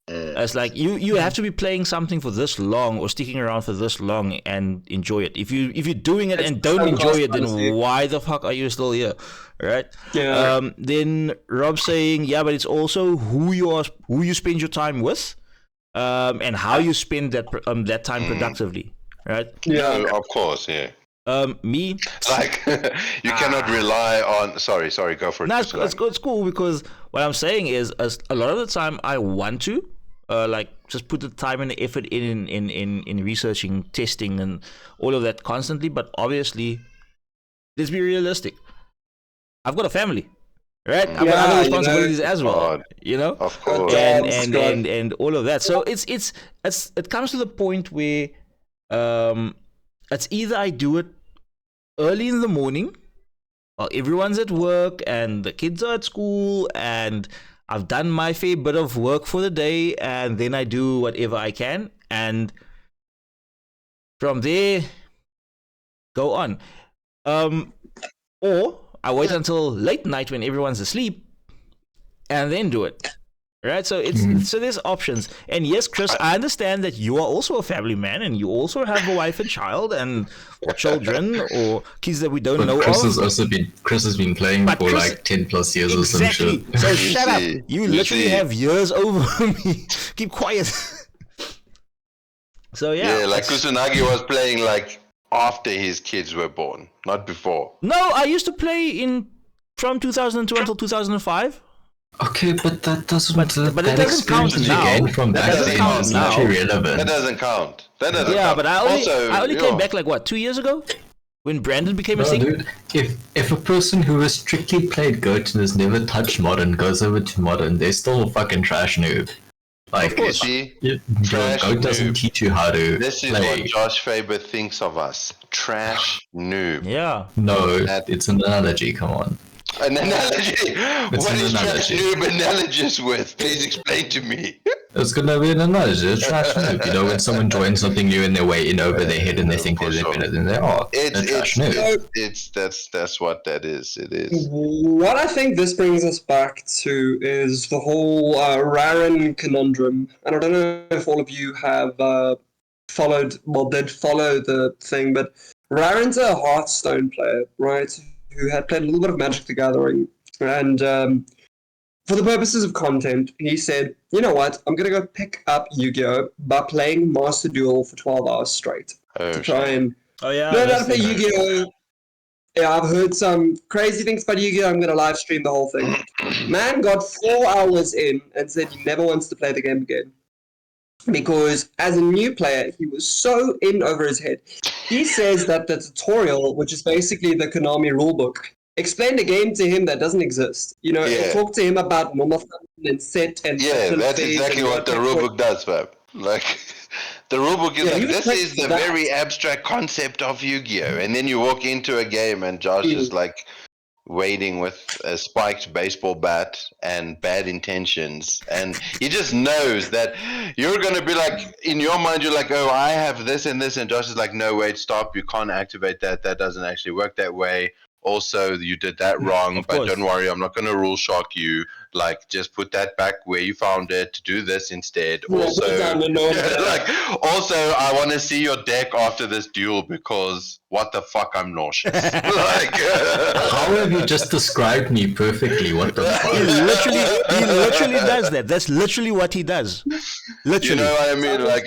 It's like you have to be playing something for this long or sticking around for this long and enjoy it. If you're doing it and don't enjoy it, then why the fuck are you still here, right? Yeah. Then Rob saying, yeah, but it's also who you spend your time with. And how you spend that time productively, right? Yeah, no, of course, yeah. Me, like you cannot rely on. Sorry, go for it. No, it's cool because what I'm saying is, a lot of the time I want to, like just put the time and the effort in researching, testing, and all of that constantly. But obviously, let's be realistic. I've got a family. Right, I've got other responsibilities as well, you know, of course, and all of that. So it comes to the point where it's either I do it early in the morning, or everyone's at work and the kids are at school, and I've done my fair bit of work for the day, and then I do whatever I can, and from there go on, or I wait until late night when everyone's asleep and then do it. Right? So so there's options. And yes, Chris, I understand that you are also a family man and you also have a wife and child and children or kids that we don't know Chris of. Chris has been playing for like 10 plus years or some shit. So shut up. You literally have years over me. Keep quiet. So yeah, like Kusanagi was playing like after his kids were born, not before. No, I used to play from 2002 until 2005. Okay, but that doesn't. But it doesn't count now. From back then is not irrelevant. That doesn't count. That doesn't count. But I only came back like what, 2 years ago, when Brandon became a thing. Dude, if a person who has strictly played GOAT and has never touched Modern goes over to Modern, they're still a fucking trash noob. Like, you see, GOAT doesn't teach you how to This is play. what Josh Faber thinks of us. Trash noob. Yeah. No, it's an analogy, come on. An analogy? What is trash noob analogous with? Please explain to me. It's gonna be an analogy. It's trash noob. You know, when someone joins something new and they're way in over their head and they think they're better than they are. It's trash noob. That's what that is. It is. What I think this brings us back to is the whole Raren conundrum. And I don't know if all of you have did follow the thing, but Raren's a Hearthstone player, right? Who had played a little bit of Magic the Gathering. And for the purposes of content, he said, you know what, I'm going to go pick up Yu-Gi-Oh! By playing Master Duel for 12 hours straight. To try and learn how to play Yu-Gi-Oh! Yeah, I've heard some crazy things about Yu-Gi-Oh! I'm going to live stream the whole thing. Man got 4 hours in and said he never wants to play the game again. Because as a new player, he was so in over his head. He says that the tutorial, which is basically the Konami rulebook, explained a game to him that doesn't exist. You know, it talked to him about normal function and set and that's exactly what the rulebook does, fam. Like, the rulebook is like, this is the very abstract concept of Yu-Gi-Oh! And then you walk into a game and Josh is like waiting with a spiked baseball bat and bad intentions, and he just knows that you're going to be like, in your mind you're like, oh, I have this and this, and Josh is like, no, wait, stop, you can't activate that doesn't actually work that way, also you did that wrong, but don't worry, I'm not going to rule shock you, like just put that back where you found it, do this instead. Also I want to see your deck after this duel because what the fuck, I'm nauseous. Like, how have you just described me perfectly? What the fuck? He literally does that. That's literally what he does. Literally. You know what I mean? Like,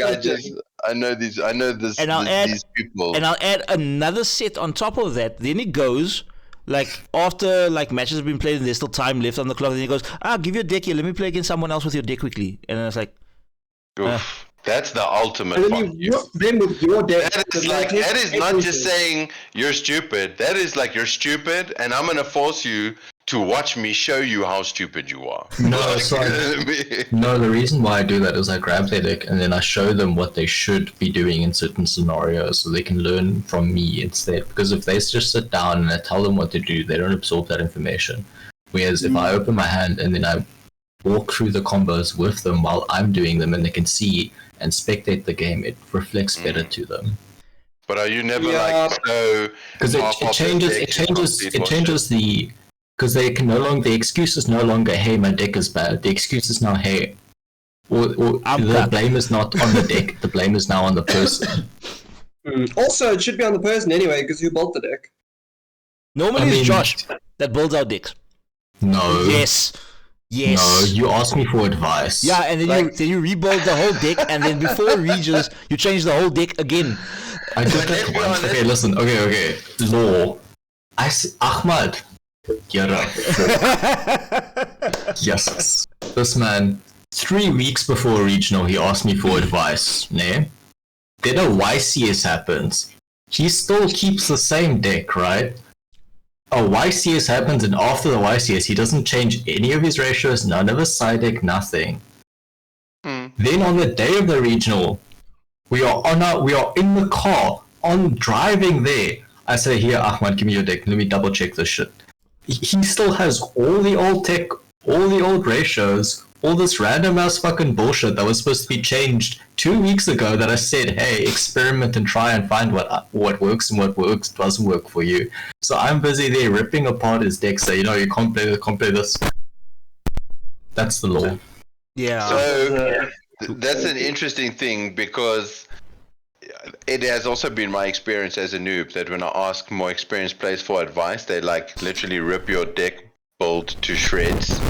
I know these. I know this. And I'll add, these people. and I'll add another set on top of that. Then it goes like after like matches have been played and there's still time left on the clock. Then he goes, give your deck here. Let me play against someone else with your deck quickly. And then it's like, Oof, that's the ultimate And fuck then you. them with your deck. That is not just saying you're stupid. That is like you're stupid, and I'm gonna force you to watch me show you how stupid you are. No, it's like, no, the reason why I do that is I grab their deck and then I show them what they should be doing in certain scenarios so they can learn from me instead. Because if they just sit down and I tell them what to do, they don't absorb that information. Whereas if I open my hand and then I walk through the combos with them while I'm doing them and they can see and spectate the game, it reflects better to them. But are you never like so? Because it changes the. Because they can no longer, the excuse is no longer, hey, my deck is bad. The excuse is now, hey, or the blame is not on the deck, the blame is now on the person. Also, it should be on the person anyway, because you built the deck. normally it's Josh that builds our decks. No. Yes. No, you ask me for advice. Yeah, and then you rebuild the whole deck, and then before Regis, you change the whole deck again. I did that once. Okay, listen. Okay. Law. Ahmad. Yes. This man, 3 weeks before regional, he asked me for advice. Then a YCS happens. He still keeps the same deck, right? A YCS happens, and after the YCS, he doesn't change any of his ratios, none of his side deck, nothing. Then on the day of the regional, we are in the car, driving there. I say, here, Ahmad, give me your deck. Let me double check this shit. He still has all the old tech, all the old ratios, all this random ass fucking bullshit that was supposed to be changed 2 weeks ago that I said, hey, experiment and try and find what works and what doesn't work for you. So I'm busy there ripping apart his deck, so you can't play this. That's the law. Yeah. So that's an interesting thing because it has also been my experience as a noob that when I ask more experienced players for advice, they like literally rip your deck build to shreds.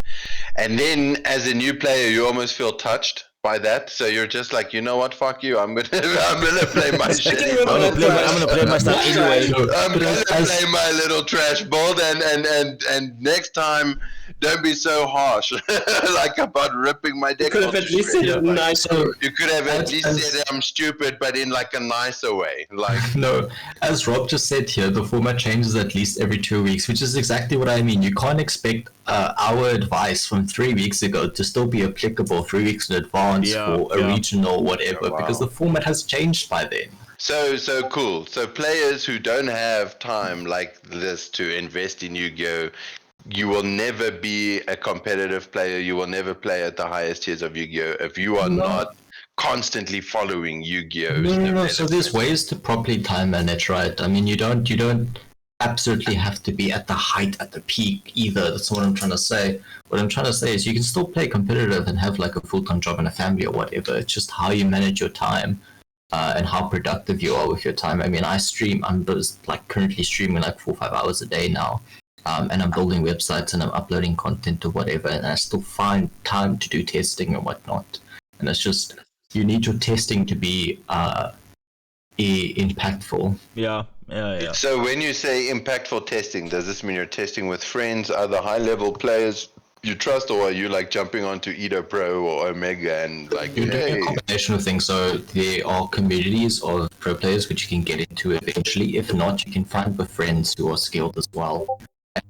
And then as a new player, you almost feel touched by that. So you're just like, you know what, fuck you. I'm gonna play my shit. I'm gonna play my stuff anyway. I'm gonna play my little trash build and next time don't be so harsh like about ripping my deck. You could have at least said it nicer. You could have at least said I'm stupid, but in like a nicer way. Like no, as Rob just said here, the format changes at least every 2 weeks, which is exactly what I mean. You can't expect our advice from 3 weeks ago to still be applicable 3 weeks in advance for a regional whatever, because the format has changed by then. So cool. So players who don't have time like this to invest in Yu-Gi-Oh! You will never be a competitive player. You will never play at the highest tiers of Yu-Gi-Oh! If you are not constantly following Yu-Gi-Oh! No. So there's ways to properly time manage, right? I mean, you don't absolutely have to be at the height, at the peak either. That's what I'm trying to say. What I'm trying to say is you can still play competitive and have like a full-time job and a family or whatever. It's just how you manage your time and how productive you are with your time. I mean, I stream. I'm just like currently streaming like 4 or 5 hours a day now. And I'm building websites and I'm uploading content or whatever, and I still find time to do testing and whatnot. And it's just, you need your testing to be impactful. Yeah. So when you say impactful testing, does this mean you're testing with friends, other high-level players you trust, or are you like jumping onto Edo Pro or Omega and like, you're doing a combination of things? So there are communities of pro players which you can get into eventually. If not, you can find with friends who are skilled as well.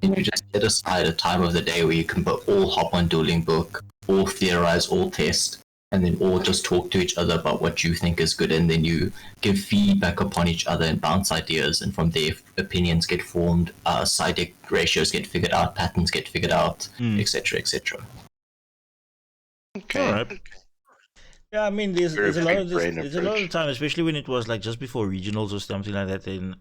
And you just set aside a time of the day where you can all hop on Dueling Book, all theorize, all test, and then all just talk to each other about what you think is good, and then you give feedback upon each other and bounce ideas, and from there opinions get formed, side deck ratios get figured out, patterns get figured out, etc. Okay. All right. Yeah, I mean, there's a lot of time, especially when it was like just before regionals or something like that. Then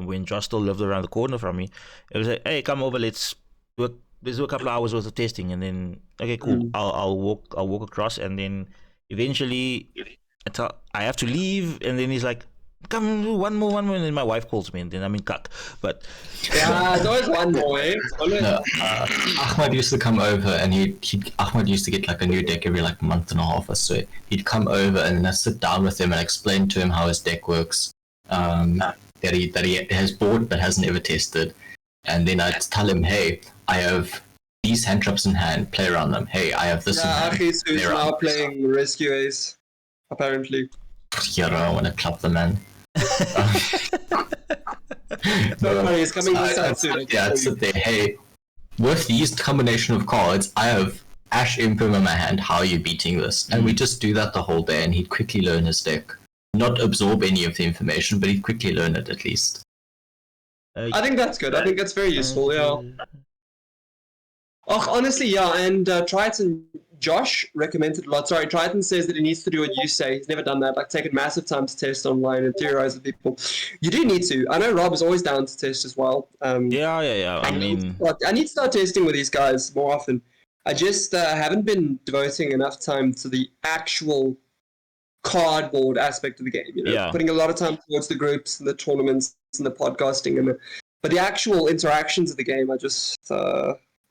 when Josh still lived around the corner from me, it was like, hey, come over, let's do a couple of hours worth of testing, and then okay, cool. I'll walk across, and then eventually I have to leave, and then he's like, come one more, and then my wife calls me, and then I'm in cuck. But Yeah, it's always one more, eh? It's always... No, Ahmad used to come over, and Ahmad used to get like a new deck every like month and a half or so. He'd come over, and then I'd sit down with him and explain to him how his deck works, that he has bought but hasn't ever tested, and then I'd tell him, hey, I have these hand traps in hand, play around them. Hey, I have this in hand. Achis, who's play around now playing Rescue Ace, apparently. Yeah, I want to clap the man. Don't worry, he's coming inside soon. Yeah, I'd sit there. Hey, with these combination of cards, I have Ash Imperium in my hand. How are you beating this? And we just do that the whole day, and he'd quickly learn his deck. Not absorb any of the information, but he'd quickly learn it at least. I think that's good. I think that's very useful, yeah. Oh, honestly, yeah, and Triton, Josh recommended a lot. Sorry, Triton says that he needs to do what you say. He's never done that, like taken massive time to test online and theorize with people. You do need to. I know Rob is always down to test as well. Yeah. I mean, I need to start testing with these guys more often. I just haven't been devoting enough time to the actual cardboard aspect of the game. You know, Yeah. putting a lot of time towards the groups and the tournaments and the podcasting but the actual interactions of the game, I just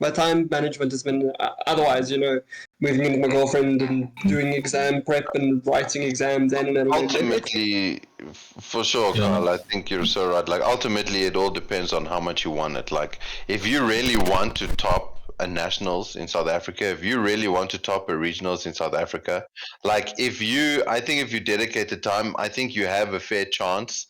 my time management has been otherwise. You know, moving in with my girlfriend and doing exam prep and writing exams and Ultimately, for sure, Carl, I think you're so right. Like, ultimately, it all depends on how much you want it. Like, if you really want to top a nationals in South Africa, if you really want to top a regionals in South Africa, like, I think if you dedicate the time, I think you have a fair chance.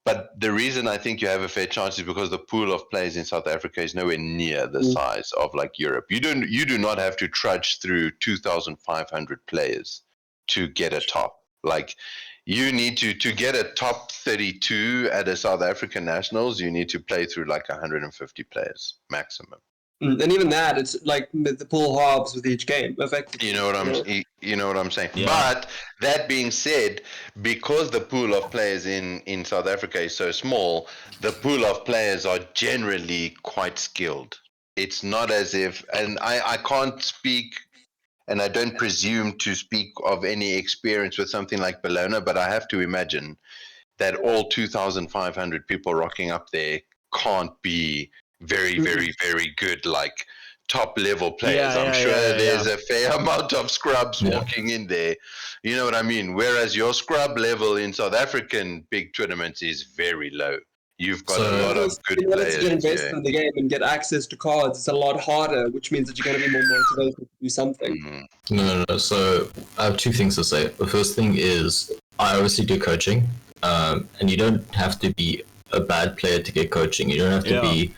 But the reason I think you have a fair chance is because the pool of players in South Africa is nowhere near the size of like Europe. You do not have to trudge through 2,500 players to get a top. Like, you need to get a top 32 at a South African nationals, you need to play through like 150 players maximum. And even that, it's like the pool halves with each game, effectively. You know what I'm saying? Yeah. But that being said, because the pool of players in South Africa is so small, the pool of players are generally quite skilled. It's not as if, and I can't speak, and I don't presume to speak of any experience with something like Bologna, but I have to imagine that all 2,500 people rocking up there can't be very, very, very good, like top level players. I'm sure there's a fair amount of scrubs walking in there. You know what I mean? Whereas your scrub level in South African big tournaments is very low. You've got a lot of good players. To get invested in the game and get access to cards, it's a lot harder, which means that you're going to be more motivated to do something. No. So I have two things to say. The first thing is I obviously do coaching, and you don't have to be a bad player to get coaching. You don't have to be.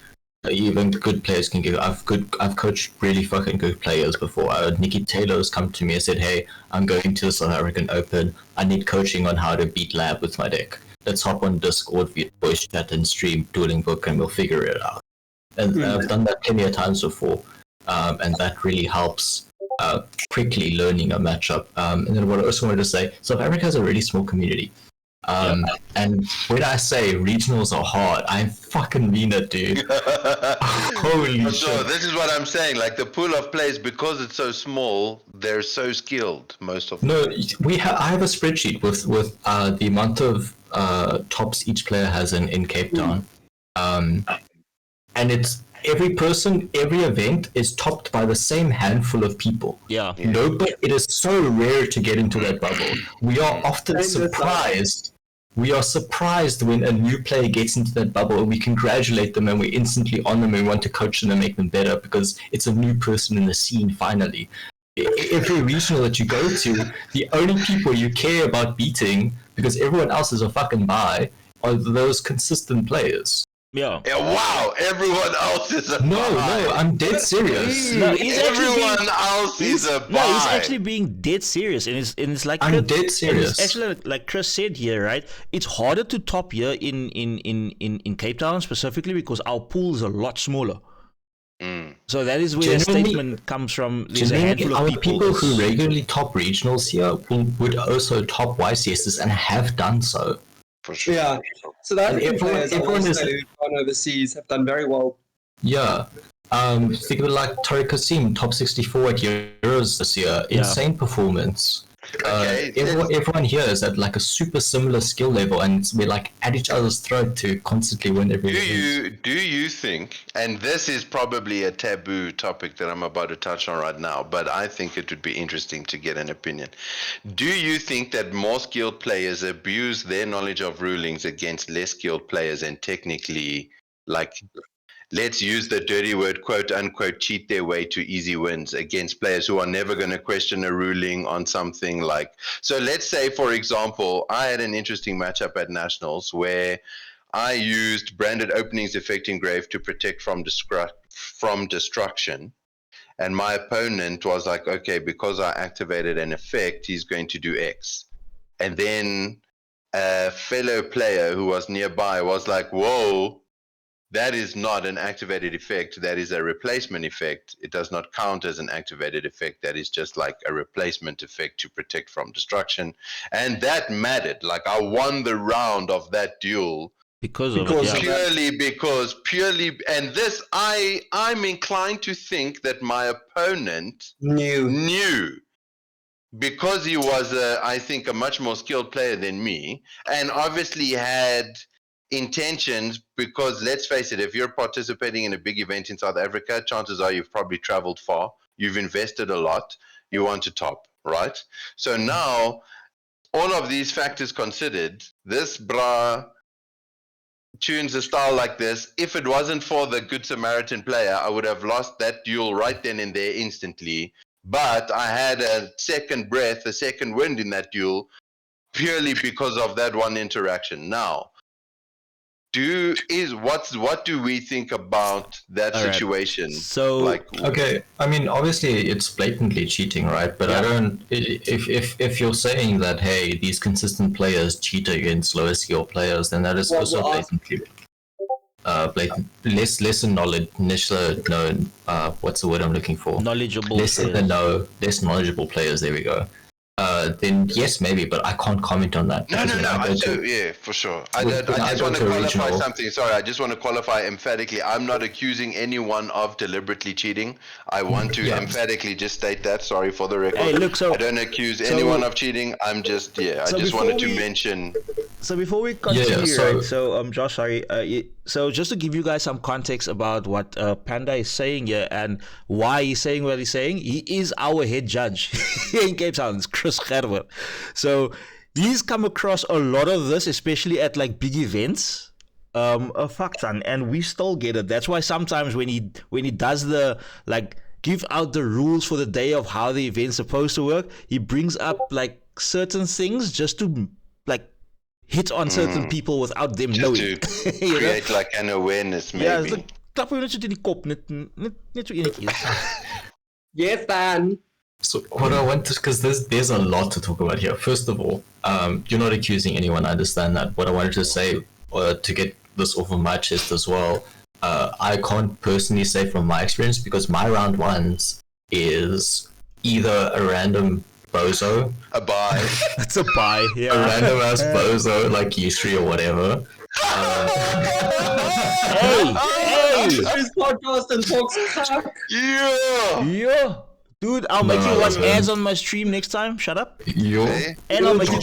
Even good players can give. I've coached really fucking good players before. Nikki Taylor's come to me and said, "Hey, I'm going to the South African Open. I need coaching on how to beat Lab with my deck. Let's hop on Discord, via voice chat, and stream Dueling Book, and we'll figure it out." And I've done that plenty of times before, and that really helps quickly learning a matchup. And then what I also wanted to say, South Africa has a really small community. And when I say regionals are hard, I fucking mean it, dude. Holy shit. So this is what I'm saying. Like, the pool of players, because it's so small, they're so skilled, most of them. No, I have a spreadsheet with the amount of tops each player has in Cape Town. And it's every person, every event is topped by the same handful of people. No, but it is so rare to get into that bubble. We are often surprised. We are surprised when a new player gets into that bubble, and we congratulate them, and we're instantly on them, and we want to coach them and make them better because it's a new person in the scene finally. Every regional that you go to, the only people you care about beating, because everyone else is a fucking buy, are those consistent players. Yeah, wow, everyone else is a buy. No, I'm dead serious. No, he's everyone else is a buy. No, he's actually being dead serious, and it's like I'm dead serious. It's actually like Chris said here, right? It's harder to top here in Cape Town specifically because our pool is a lot smaller. So that is where the statement comes from. There's a handful of people who regularly top regionals here would also top YCSs and have done so. For sure. Yeah, so that everyone is who've gone overseas have done very well. Yeah, think of it like Tariq Kasim, top 64 at Euros this year. Insane performance. Okay. Everyone here is at like a super similar skill level, and we're like at each other's throat to constantly win every game. Do you think, and this is probably a taboo topic that I'm about to touch on right now, but I think it would be interesting to get an opinion. Do you think that more skilled players abuse their knowledge of rulings against less skilled players and technically, like, let's use the dirty word, quote unquote, cheat their way to easy wins against players who are never going to question a ruling on something like, so let's say, for example, I had an interesting matchup at Nationals where I used branded openings effect engrave to protect from destruction. And my opponent was like, okay, because I activated an effect, he's going to do X. And then a fellow player who was nearby was like, whoa, that is not an activated effect. That is a replacement effect. It does not count as an activated effect. That is just like a replacement effect to protect from destruction. And that mattered. Like, I won the round of that duel because of it, purely, and this, I'm inclined to think that my opponent knew because he was, I think, a much more skilled player than me, and obviously had intentions, because let's face it, if you're participating in a big event in South Africa, chances are you've probably traveled far, you've invested a lot, you want to top, right? So now, all of these factors considered, this bra tunes a style like this. If it wasn't for the Good Samaritan player, I would have lost that duel right then and there instantly, but I had a second breath, a second wind in that duel, purely because of that one interaction. Now, what do we think about that situation? So, like, okay, I mean, obviously it's blatantly cheating, right? But I don't. If you're saying that, hey, these consistent players cheat against lower skill players, then that is also blatantly less knowledge, what's the word I'm looking for? Knowledgeable. Less knowledgeable players. There we go. Then yes, maybe, but I can't comment on that. No. Yeah, for sure. I just want to qualify something. Sorry, I just want to qualify emphatically. I'm not accusing anyone of deliberately cheating. I want to emphatically just state that. Sorry for the record. Hey, look, I don't accuse anyone of cheating. I'm just, I just wanted to mention. So before we continue, right? So Josh, sorry. So just to give you guys some context about what Panda is saying here and why he's saying what he's saying, he is our head judge here in Cape Town. It's Chris Gerber. So he's come across a lot of this, especially at like big events, a fuck ton, and we still get it. That's why sometimes when he does the like give out the rules for the day of how the event's supposed to work, he brings up like certain things just to like hit on certain people without them knowing. To create like an awareness, maybe. Ja, like klap je net so in die kop, net so enetjie. Yes, Dan. So what I want to, because there's a lot to talk about here. First of all, you're not accusing anyone. I understand that. What I wanted to say, to get this off of my chest as well, I can't personally say from my experience because my round ones is either a random bozo, a buy. It's a buy, yeah. A random ass bozo like Yusri or whatever. Hey! This podcast and talks cock. Yeah. Dude, I'll make you watch ads on my stream next time. Shut up. And I'll make you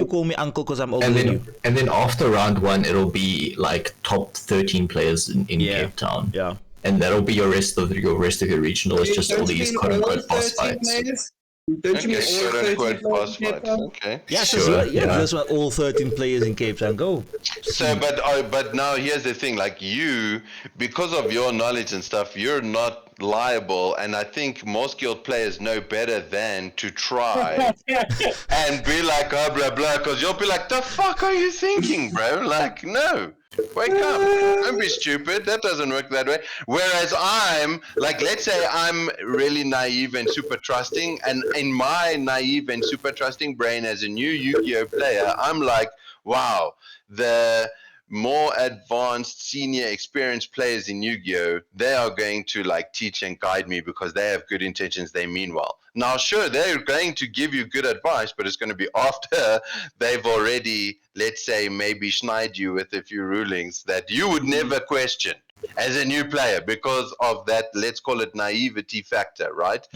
call me uncle because I'm older than you. And then after round one, it'll be like top 13 players in Cape Town. Yeah. And that'll be your rest of your regional. It's just all these quote unquote boss fights. Don't you mean all 13 boss fights? Okay. Yeah, Sure, that's what all 13 players in Cape Town go. So, but now here's the thing: like you, because of your knowledge and stuff, you're not liable, and I think most skilled players know better than to try and be like, oh, blah blah, because you'll be like, the fuck are you thinking, bro? Like, no. Wake up. Don't be stupid. That doesn't work that way. Whereas I'm, like, let's say I'm really naive and super trusting, and in my naive and super trusting brain as a new Yu-Gi-Oh player, I'm like, wow, the more advanced, senior, experienced players in Yu-Gi-Oh, they are going to like teach and guide me because they have good intentions, they mean well. Now, sure, they're going to give you good advice, but it's going to be after they've already, let's say, maybe schneid you with a few rulings that you would never question as a new player because of that, let's call it naivety factor, right?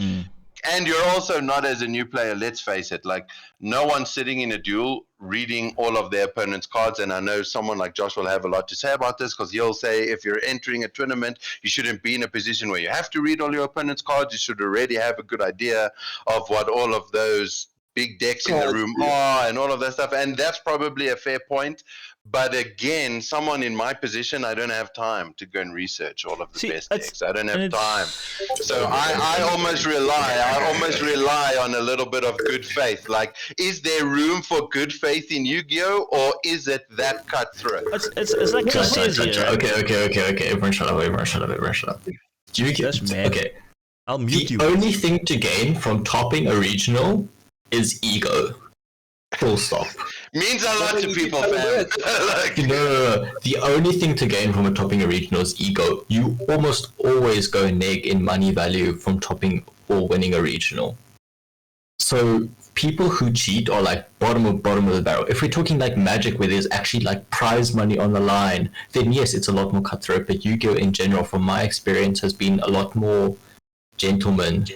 And you're also not, as a new player, let's face it, like no one's sitting in a duel reading all of their opponent's cards. And I know someone like Josh will have a lot to say about this, because he'll say if you're entering a tournament, you shouldn't be in a position where you have to read all your opponent's cards. You should already have a good idea of what all of those big decks in the room are and all of that stuff. And that's probably a fair point. But again, someone in my position, I don't have time to go and research all of the best decks. I don't have time. So I almost rely on a little bit of good faith. Like, is there room for good faith in Yu-Gi-Oh, or is it that cutthroat? It's like Chris says here. Okay. Everyone shut up. Okay. I'll mute you. The only thing to gain from topping a regional is ego. Full stop. Means a lot to people, fam. No. The only thing to gain from topping a regional is ego. You almost always go neg in money value from topping or winning a regional. So people who cheat are like bottom of the barrel. If we're talking like Magic, where there's actually like prize money on the line, then yes, it's a lot more cutthroat. But Yu-Gi-Oh in general, from my experience, has been a lot more gentleman,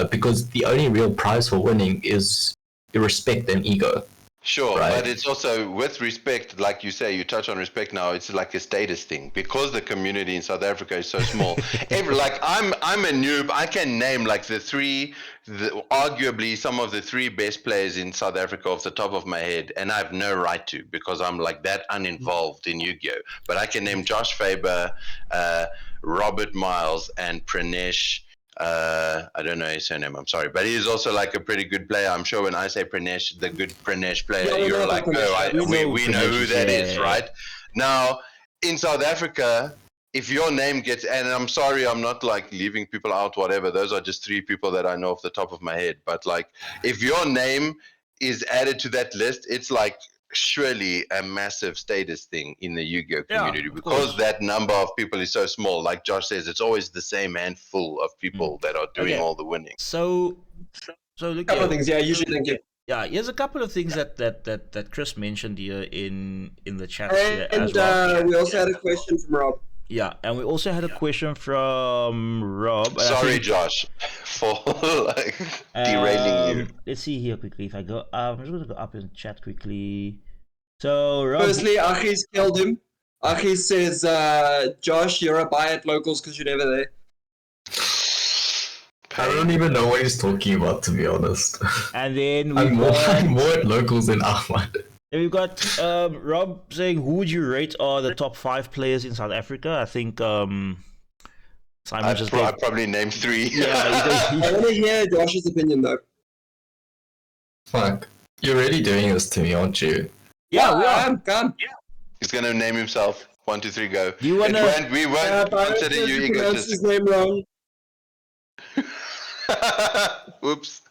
because the only real prize for winning is respect and ego. Sure, right? But it's also with respect, like you say, you touch on respect now, it's like a status thing, because the community in South Africa is so small. Like I'm a noob, I can name like arguably some of the three best players in South Africa off the top of my head, and I have no right to, because I'm like that uninvolved in Yu-Gi-Oh! But I can name Josh Faber, Robert Miles, and Pranesh. I don't know his surname, I'm sorry, but he is also like a pretty good player. I'm sure when I say Pranesh, the good Pranesh player, you're like, oh, we know who that is, right? Now, in South Africa, if your name gets, and I'm sorry, I'm not like leaving people out, whatever, those are just three people that I know off the top of my head, but like, if your name is added to that list, it's like surely a massive status thing in the Yu-Gi-Oh community, because that number of people is so small. Like Josh says, it's always the same handful of people that are doing all the winning. So look, a couple of things, usually don't get. Yeah, here's a couple of things that Chris mentioned here in the chat here And as well. we also had a question from Rob. Yeah, and we also had a question from Rob. Sorry, Josh, for like derailing you. Let's see here quickly. If I go, I'm just gonna go up in chat quickly. So, Rob, Firstly, Achis killed him. Achis says, Josh, you're a buy at locals because you're never there. I don't even know what he's talking about, to be honest. And then I'm more at locals than Ahmad. Then we've got Rob saying, who would you rate are the top 5 players in South Africa? I think Simon just gave... I'd probably name 3. Yeah, I want to hear Josh's opinion, though. Fuck. You're really doing this to me, aren't you? Yeah, we are. Come. He's going to name himself. 1, 2, 3, go. Do you want to... We won't consider you egotist. His name wrong. Whoops.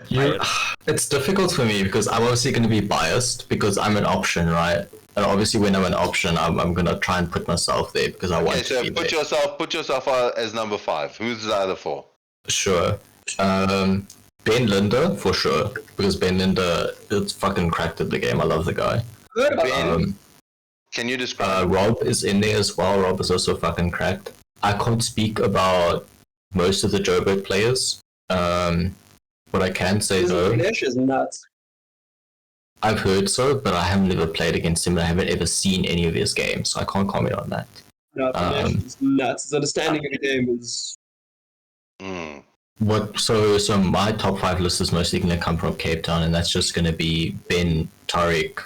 It's difficult for me because I'm obviously going to be biased because I'm an option, right? And obviously when I'm an option, I'm going to try and put myself there because I want to be there. Put yourself as number 5. Who's the other 4? Sure. Ben Linder, for sure. Because Ben Linder is fucking cracked at the game. I love the guy. Can you describe Rob is in there as well. Rob is also fucking cracked. I can't speak about most of the Joburg players. What I can say though, Pranesh is nuts. I've heard so, but I haven't ever played against him. I haven't ever seen any of his games, so I can't comment on that. No, Pranesh is nuts. His understanding of the game is... So my top 5 list is mostly going to come from Cape Town, and that's just going to be Ben, Tariq,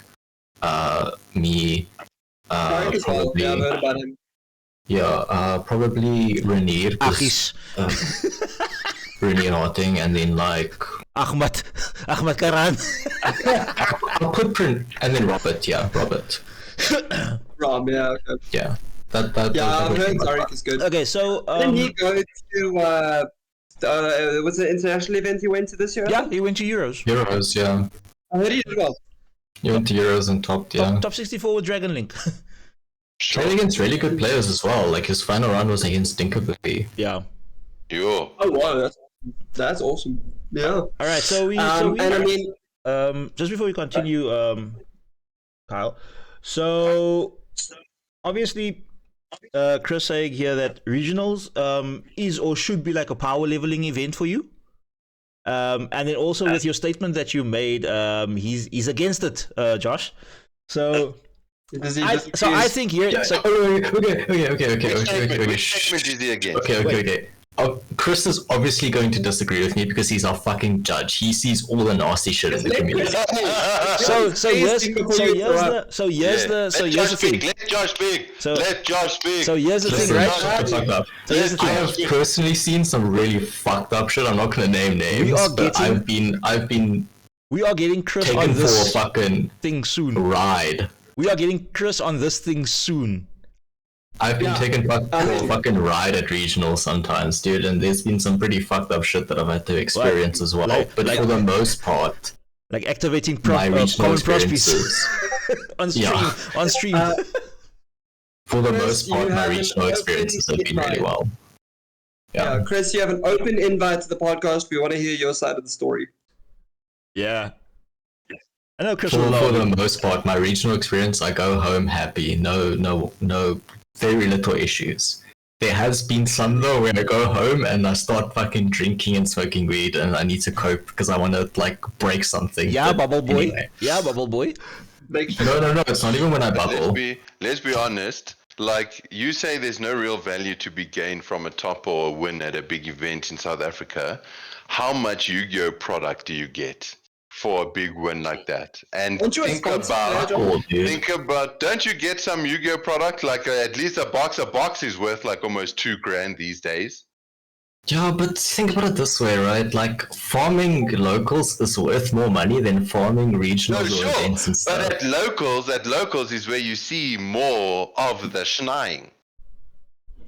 me, probably... Yeah, I've heard about him. Yeah, probably Renier. Achis. Renier Harting, and then like... Ahmad Karan. I'll put and then Robert, Robert. Rob, yeah, okay. Yeah. I've heard Tariq is good. Okay, so... Didn't he go to... was it an international event he went to this year? Yeah, he went to Euros. Euros, yeah. I heard he did well. He went to Euros and topped, yeah. Top 64 with Dragon Link. Played against really good players as well. Like his final round was against Dinkerberry. Yeah. Yo. Oh wow, that's awesome. Yeah. All right, so we and I mean, just before we continue, Kyle. So obviously, Chris saying here that regionals is or should be like a power leveling event for you. And then also with your statement that you made, he's against it, Josh. So I think here. Okay. Which segment is he against? Okay. Chris is obviously going to disagree with me because he's our fucking judge. He sees all the nasty shit in the community. Here's the thing. Let Josh speak. Let Josh speak. So here's the thing, right? I have personally seen some really fucked up shit. I'm not gonna name names, but I've been We are getting Chris taken on for this a fucking thing soon. ride. We are getting Chris on this thing soon. I've been taken for a fucking ride at regional sometimes, dude, and there's been some pretty fucked up shit that I've had to experience as well. But for the most part, like activating my regional common prospects experiences. on stream. On stream. For the most part, my regional experiences have been really well. Yeah, Chris, you have an open invite to the podcast. We want to hear your side of the story. Yeah. I know Chris For will love the it. most part, my regional experience, I go home happy. No, very little issues. There has been some though where I go home and I start fucking drinking and smoking weed and I need to cope because I want to like break something. Yeah, But bubble boy. anyway. Yeah, bubble boy. No, it's not even when I bubble. Let's be honest. Like you say, there's no real value to be gained from a top or a win at a big event in South Africa. How much Yu-Gi-Oh product do you get for a big win like that? And think about, don't you get some Yu-Gi-Oh product? Like at least a box is worth like almost $2,000 these days. Yeah, but think about it this way, right? Like farming locals is worth more money than farming regionals or events and stuff. But at locals is where you see more of the schneing.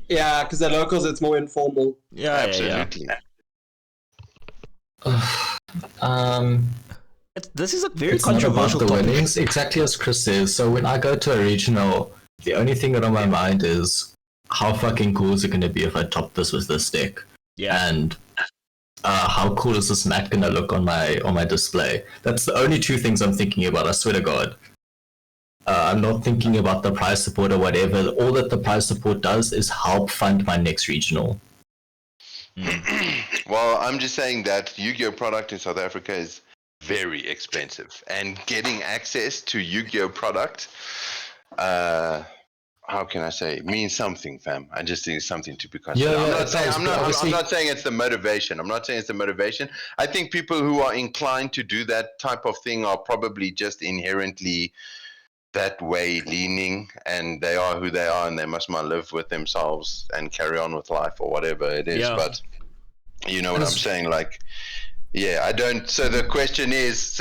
Yeah, because at locals it's more informal. Yeah, absolutely. This is a very It's not about controversial the topic. winnings, exactly as Chris says. So when I go to a regional, the only thing that on my mind is how fucking cool is it going to be if I top this with this deck? Yeah. And how cool is this mat going to look on my display? That's the only two things I'm thinking about, I swear to God. I'm not thinking about the prize support or whatever. All that the prize support does is help fund my next regional. Well, I'm just saying that Yu-Gi-Oh product in South Africa is very expensive, and getting access to Yu-Gi-Oh product, how can I say, means something, fam. I just think it's something to be considered. I'm not saying it's the motivation. I'm not saying it's the motivation. I think people who are inclined to do that type of thing are probably just inherently that way leaning, and they are who they are, and they must live with themselves and carry on with life or whatever it is. But you know what I'm saying? Like, yeah, I don't. So the question is,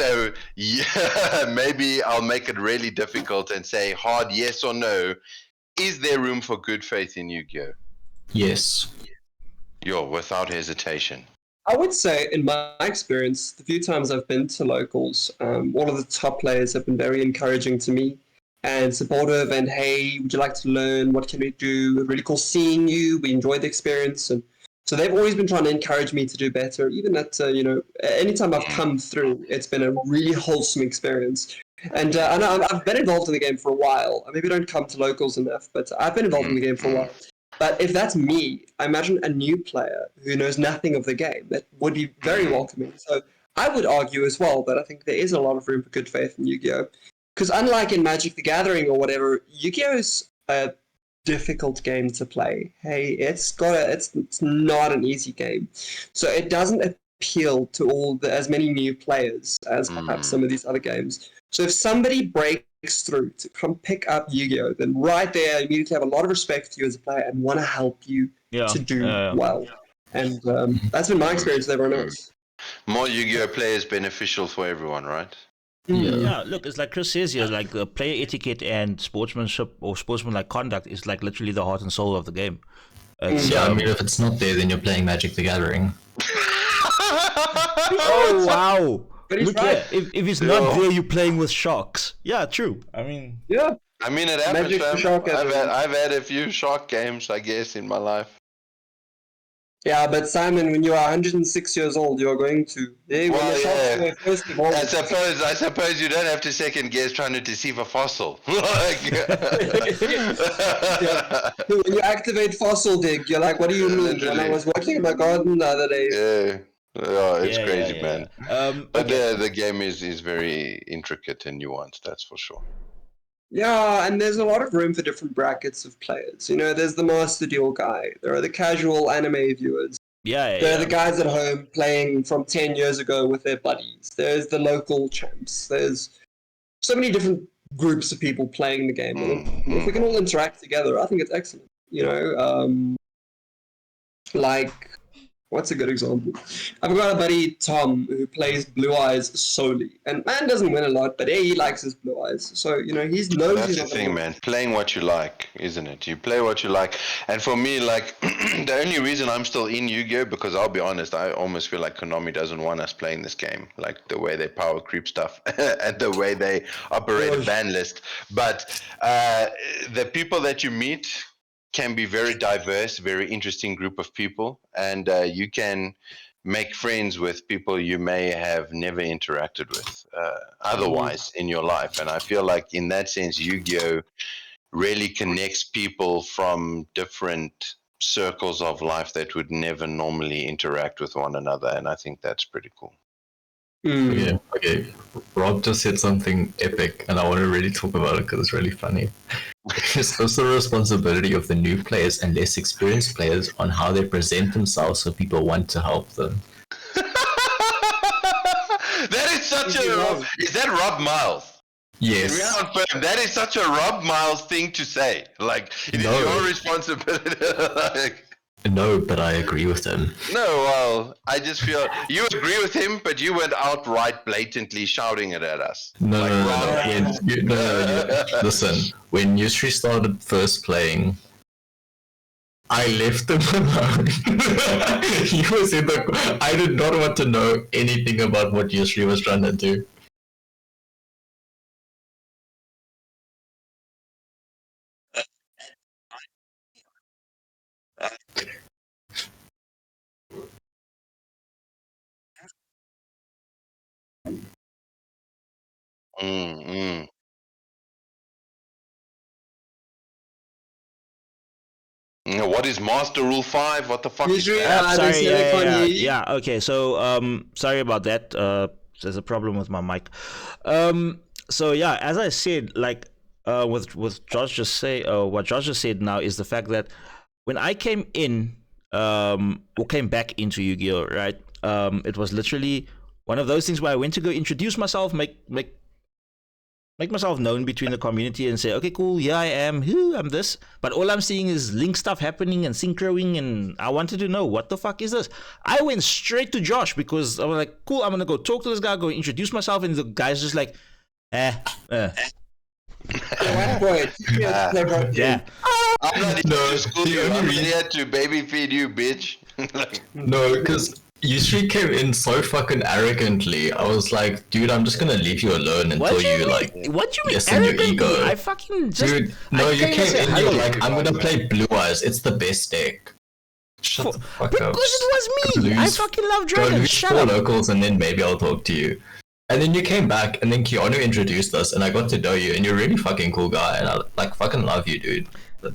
maybe I'll make it really difficult and say hard yes or no. Is there room for good faith in Yu-Gi-Oh? Yes. Without hesitation. I would say, in my experience, the few times I've been to locals, all of the top players have been very encouraging to me and supportive. And hey, would you like to learn? What can we do? Really cool seeing you. We enjoyed the experience, and so they've always been trying to encourage me to do better. Even at anytime I've come through, it's been a really wholesome experience. And I've been involved in the game for a while. I maybe don't come to locals enough, but I've been involved in the game for a while. But if that's me, I imagine a new player who knows nothing of the game, that would be very welcoming. So I would argue as well that I think there is a lot of room for good faith in Yu-Gi-Oh! Because unlike in Magic the Gathering or whatever, Yu-Gi-Oh! Is a difficult game to play. Hey, it's not an easy game. So it doesn't appeal to as many new players as perhaps some of these other games. So if somebody breaks through to come pick up Yu-Gi-Oh, then right there, you immediately have a lot of respect for you as a player and want to help you to do well. And that's been my experience with everyone else. More Yu-Gi-Oh players beneficial for everyone, right? Yeah, look, it's like Chris says here, like player etiquette and sportsmanship or sportsmanlike conduct is like literally the heart and soul of the game. I mean, if it's not there, then you're playing Magic the Gathering. Oh, wow. But he's Look right. here, if it's not there, you're playing with sharks. Yeah, true. I mean, it happens, fam. Shark I've had a few shark games, I guess, in my life. Yeah, but Simon, when you are 106 years old, you are going to. First of all, I suppose you don't have to second guess trying to deceive a fossil. When you activate Fossil Dig, you're like, what do you mean? When I was working in my garden the other day. Yeah. Yeah, it's Yeah, crazy, yeah, man. yeah. But Okay. the game is very intricate and nuanced, that's for sure. Yeah, and there's a lot of room for different brackets of players. You know, there's the master duel guy. There are the casual anime viewers. Yeah, yeah, There are yeah. the guys at home playing from 10 years ago with their buddies. There's the local champs. There's so many different groups of people playing the game. And if we can all interact together, I think it's excellent. You know, like, what's a good example? I've got a buddy, Tom, who plays Blue Eyes solely. And man doesn't win a lot, but he likes his Blue Eyes. So, you know, he knows That's he's the not going thing, to man. Playing what you like, isn't it? You play what you like. And for me, like, the only reason I'm still in Yu-Gi-Oh! Because I'll be honest, I almost feel like Konami doesn't want us playing this game. Like, the way they power creep stuff and the way they operate a ban list. But the people that you meet can be very diverse, very interesting group of people. And you can make friends with people you may have never interacted with otherwise in your life. And I feel like in that sense, Yu-Gi-Oh! Really connects people from different circles of life that would never normally interact with one another. And I think that's pretty cool. Okay. Rob just said something epic, and I want to really talk about it because it's really funny. It's also the responsibility of the new players and less experienced players on how they present themselves so people want to help them. That is such a... Is that Rob Miles? Yes. That is such a Rob Miles thing to say. Like, it is your responsibility. Like, No, but I agree with him. no, well, I just feel you agree with him, but you went outright blatantly shouting it at us. No, Like, Listen, when Yusri started first playing, I left him alone. He was in the... I did not want to know anything about what Yusri was trying to do. What is Master Rule 5? What the fuck is Usually, that? Sorry, they say they can't hear you. yeah. Okay, so sorry about that. There's a problem with my mic. So yeah, as I said, like with Josh just say, what Josh just said now is the fact that when I came in, or came back into Yu-Gi-Oh, right? It was literally one of those things where I went to go introduce myself, make myself known between the community and say, okay, cool, here I am, I'm this. But all I'm seeing is link stuff happening and synchroing, and I wanted to know, what the fuck is this? I went straight to Josh because I was like, cool, I'm going to go talk to this guy, go introduce myself, and the guy's just like, At one point, yeah. I'm not here to school you. I'm here to baby feed you, bitch. Like, No, because Yusri came in so fucking arrogantly. I was like, dude, I'm just gonna leave you alone until you like What you mean lessen your arrogantly? ego. I fucking just... Dude, no, you came in, you're like, I'm gonna play Blue Eyes. It's the best deck. Shut the fuck because up. it was me. I fucking love Go dragons. lose Shut 4 up. locals and then maybe I'll talk to you. And then you came back and then Keanu introduced us and I got to know you and you're a really fucking cool guy and I like fucking love you, dude.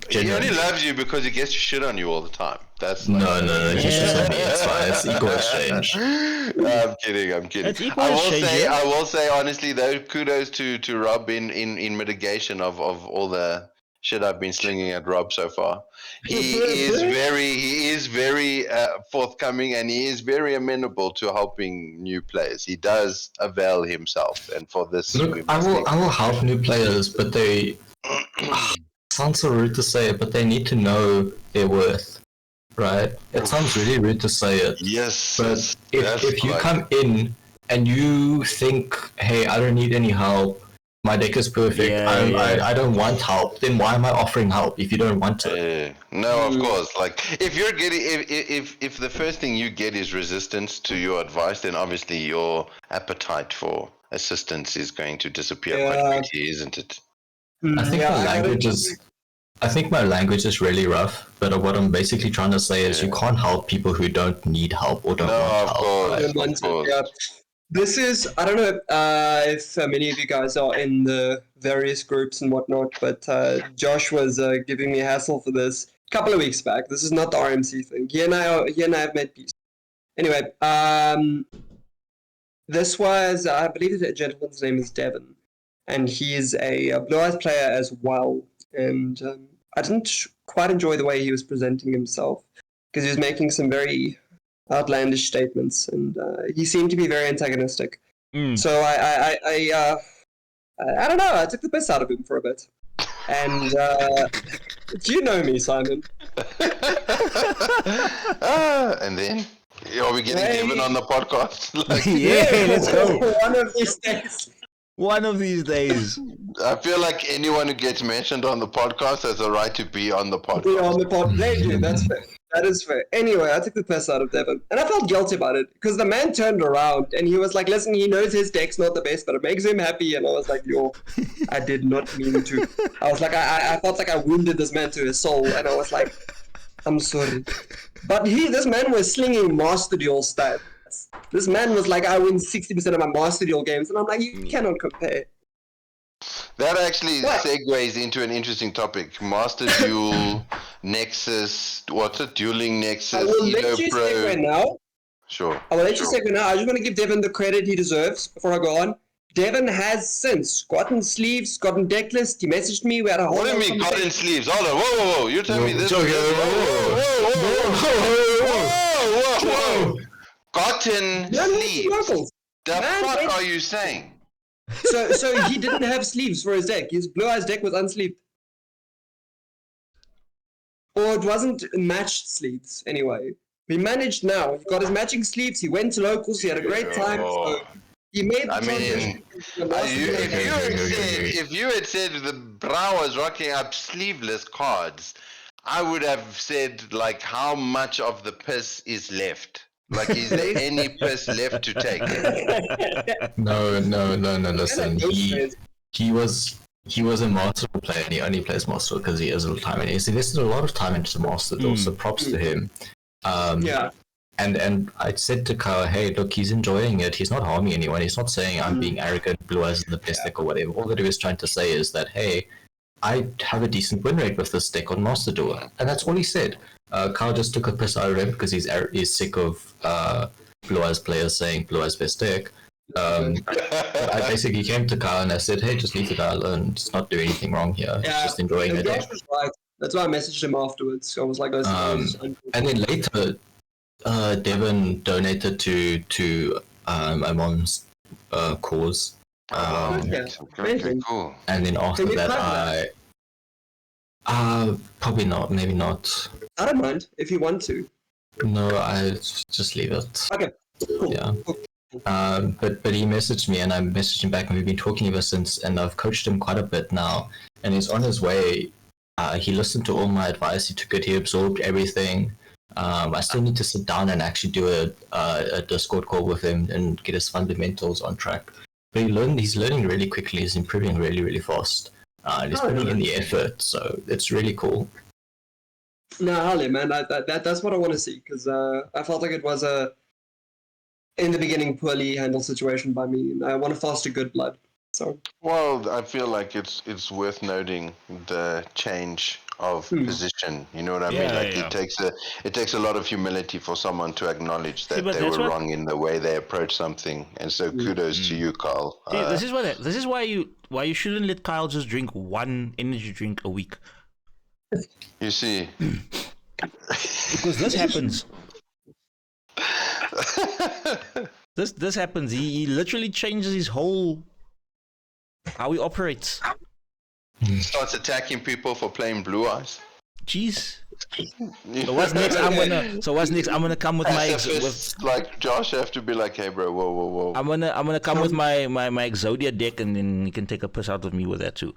he only loves you because he gets shit on you all the time. That's like... No, he's just on me. It's fine. It's equal exchange. I'm kidding. It's equal I exchange, will say honestly though, kudos to Rob in mitigation of all the shit I've been slinging at Rob so far. He is very forthcoming and he is very amenable to helping new players. He does avail himself, and for this, Look, I will help new players, but they sounds so rude to say it, but they need to know their worth, right? It sounds really rude to say it. Yes, But if you come in and you think, hey, I don't need any help, my deck is perfect, I don't want help, then why am I offering help if you don't want it? No, of course. Like if you're getting if the first thing you get is resistance to your advice, then obviously your appetite for assistance is going to disappear quite quickly, isn't it? I think my language is really rough, but what I'm basically trying to say is you can't help people who don't need help or don't want help. Course. This is, I don't know if many of you guys are in the various groups and whatnot, but Josh was giving me a hassle for this a couple of weeks back. This is not the RMC thing. He and I have made peace. Anyway, this was, I believe the gentleman's name is Devin, and he is a Blue Eyes player as well. And I didn't quite enjoy the way he was presenting himself because he was making some very outlandish statements, and he seemed to be very antagonistic. So I don't know. I took the piss out of him for a bit. And do you know me, Simon? And then are we getting Devin on the podcast? Like, Yeah, let's go. One of these days. One of these days. I feel like anyone who gets mentioned on the podcast has a right to be on the podcast. Be on the pod. They do. That's fair. That is fair. Anyway, I took the piss out of Devin, and I felt guilty about it because the man turned around and he was like, "Listen, he knows his deck's not the best, but it makes him happy." And I was like, "Yo, I did not mean to." I was like, I felt like I wounded this man to his soul, and I was like, "I'm sorry." But this man was slinging Master Duel stats. This man was like, "I win 60% of my Master Duel games," and I'm like, "You cannot compare." That actually segues into an interesting topic. Master Duel, Nexus, what's it? Dueling Nexus, I will Elo let you Pro. segue now. Sure. I will let you segue now. I just want to give Devin the credit he deserves before I go on. Devin has since gotten sleeves, gotten deck list. He messaged me. We had a whole. What do you mean gotten sleeves? Hold on, whoa. You tell me this. Whoa. Gotten sleeves. The fuck are you saying? So he didn't have sleeves for his deck. His Blue Eyes deck was unsleeved. Or it wasn't matched sleeves, anyway. He managed now. He got his matching sleeves. He went to locals. He had a great time. So he made the transition. If you had said the Bra was rocking up sleeveless cards, I would have said, like, how much of the piss is left? Like, is there any piss left to take? No. Listen, he was a Master Duel player, and he only plays Master Duel because he has a little time, and he's invested a lot of time into Master Duel. So props to him. And I said to Kyle, hey, look, he's enjoying it. He's not harming anyone. He's not saying I'm being arrogant, Blue Eyes is the best deck or whatever. All that he was trying to say is that, hey, I have a decent win rate with this deck on Master Duel, and that's all he said. Kyle just took a piss out of him because he's sick of Blue Eyes players saying Blue Eyes best deck. I basically came to Kyle and I said, hey, just leave the guy alone. Just not do anything wrong here. He's just enjoying the deck. Right. That's why I messaged him afterwards. I was like, and then later, Devin donated to my mom's cause. Okay, cool. And then after that, probably not, maybe not. I don't mind if you want to. No, I just leave it. Okay. Cool. Yeah. But he messaged me and I messaged him back and we've been talking ever since, and I've coached him quite a bit now, and he's on his way. He listened to all my advice. He took it. He absorbed everything. I still need to sit down and actually do a Discord call with him and get his fundamentals on track. But he's learning really quickly. He's improving really, really fast. He's putting in the effort, so it's really cool. No, Harley, man, that's what I want to see, because I felt like it was in the beginning, poorly handled situation by me, and I want to foster good blood. So. Well, I feel like it's worth noting the change of position. You know what I mean? Like it takes a lot of humility for someone to acknowledge that they were wrong in the way they approach something. And so kudos to you, Carl. This is why you shouldn't let Kyle just drink one energy drink a week. You see, because this happens. This happens. He literally changes his whole how he operates. Starts attacking people for playing Blue Eyes. Jeez. So what's next? I'm gonna come with like Josh. Have to be like, hey, bro, whoa. I'm gonna come with my Exodia deck, and then you can take a piss out of me with that too.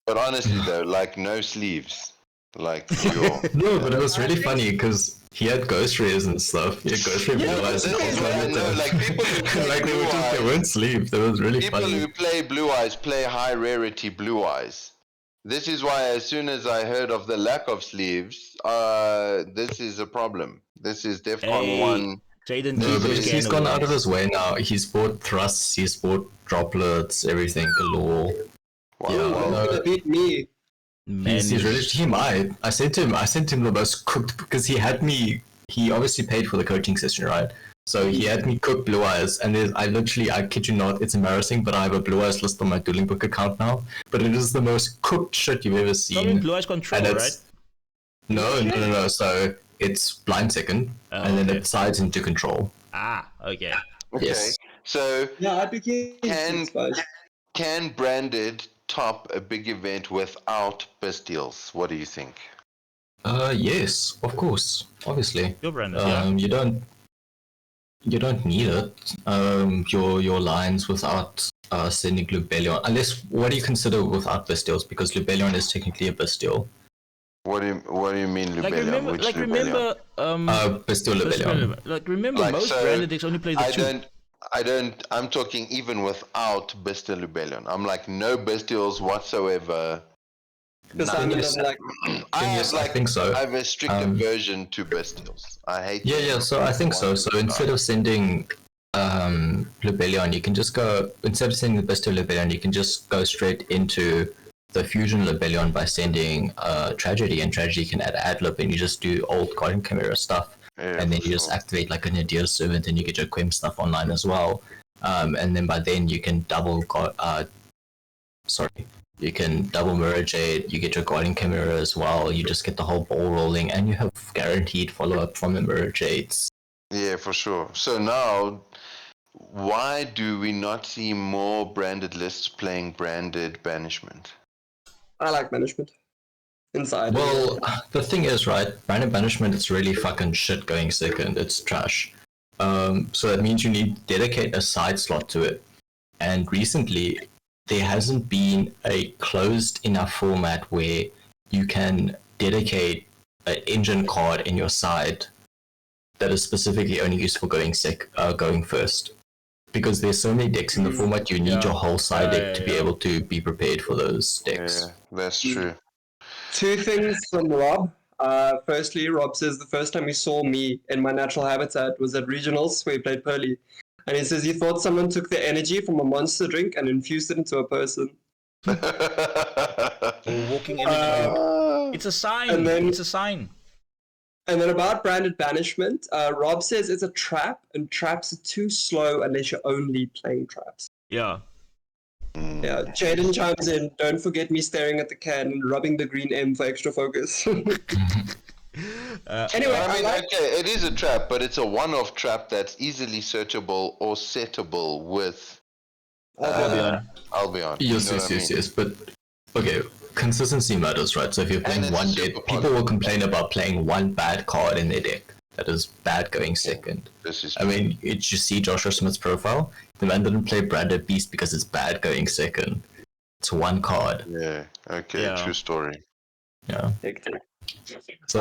But honestly, though, like no sleeves. Like no, but it was really funny because he had ghost rays and stuff. He had ghost ray Blue Eyes. Like people who play like they weren't sleeved. That was really funny. People who play Blue Eyes play high rarity Blue Eyes. This is why, as soon as I heard of the lack of sleeves, this is a problem. This is DEFCON 1. Jaden, no, but he's gone out of his way now. He's bought thrusts. He's bought droplets. Everything galore. Wow. Yeah, gonna beat me. Man, he's really, he might. I sent him the most cooked because he had me. He obviously paid for the coaching session, right? So he had me cook Blue Eyes, and I kid you not, it's embarrassing, but I have a Blue Eyes list on my Dueling Book account now. But it is the most cooked shit you've ever seen. Probably Blue Eyes Control, right? No. So it's blind second, and then it sides into control. Ah, okay. Okay. Yes. So Yeah, I'd be keen. can Branded top a big event without Bastilles? What do you think? Yes, of course, obviously. Your Branded, yeah. You don't need it. Your lines without sending Lubellion, unless what do you consider without Bastilles? Because Lubellion is technically a Bastille. What do you mean Lubellion? Remember, Bastille Lubellion. Most Branded decks only play the two. I'm talking even without Bastille Lubellion. I'm like no Bastilles whatsoever. I think so. I have a strict aversion to Bastilles. I hate. Yeah. So I think so. So instead of sending Lubellion, you can just go. Instead of sending the Bastille Lubellion, you can just go straight into the Fusion Lubellion by sending Tragedy, and Tragedy can add Adlib, and you just do old Guardian Chimera stuff, and then you just activate like a Nadir Servant, and you get your Quem stuff online as well. And then by then you can you can double Mirror Jade, you get your Guardian Chimera as well, you just get the whole ball rolling, and you have guaranteed follow-up from the Mirror Jades. Yeah, for sure. So now, why do we not see more Branded lists playing Branded Banishment? I like Banishment. Inside. Well, the thing is, right, Branded Banishment is really fucking shit going second, it's trash. So that means you need to dedicate a side slot to it. And recently, there hasn't been a closed enough format where you can dedicate an engine card in your side that is specifically only used for going first. Because there's so many decks in the format, you need your whole side deck to be able to be prepared for those decks. Yeah, that's true. Two things from Rob. Firstly, Rob says the first time he saw me in my natural habitat was at regionals where he played Pearly. And he says he thought someone took the energy from a monster drink and infused it into a person. Walking energy. It's a sign. It's a sign. And then about Branded Banishment, Rob says it's a trap, and traps are too slow unless you're only playing traps. Yeah. Yeah, Jaden chimes in, don't forget me staring at the can and rubbing the green M for extra focus. Anyway, okay, it is a trap, but it's a one-off trap that's easily searchable or settable with Albion. Yes. But okay, consistency matters, right? So if you're playing one deck, people will complain about playing one bad card in their deck that is bad going second. I mean, you see Joshua Smith's profile. The man didn't play Branded Beast because it's bad going second. It's one card. Yeah. Okay. Yeah. True story. Yeah. So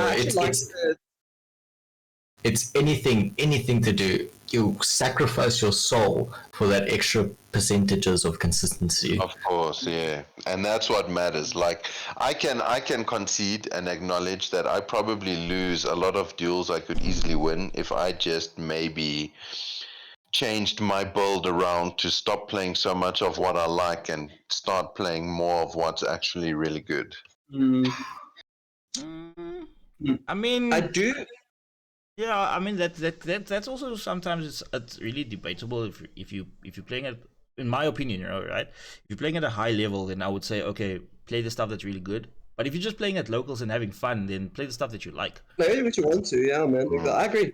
it's anything to do. You sacrifice your soul for that extra percentages of consistency. Of course, yeah, and that's what matters. Like I can concede and acknowledge that I probably lose a lot of duels I could easily win if I just maybe changed my build around to stop playing so much of what I like and start playing more of what's actually really good. I mean, I do. Yeah, I mean that's also sometimes it's really debatable if you're playing at, in my opinion, right? If you're playing at a high level, then I would say okay, play the stuff that's really good. But if you're just playing at locals and having fun, then play the stuff that you like. Play what you want to, yeah, man. I agree.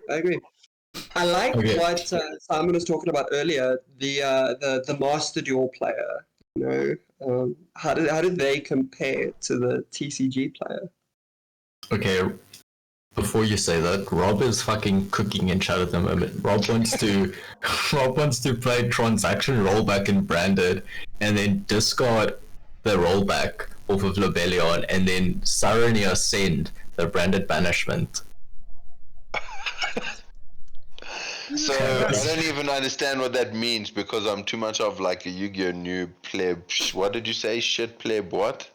I like what Simon was talking about earlier. The master duel player. You know, how did they compare to the TCG player? Okay, before you say that, Rob is fucking cooking in chat at the moment. Rob wants to play transaction rollback in Branded, and then discard the rollback off of Lubellion, and then Sarania send the Branded Banishment. So I don't even understand what that means because I'm too much of like a Yu-Gi-Oh noob pleb. What did you say? Shit pleb what?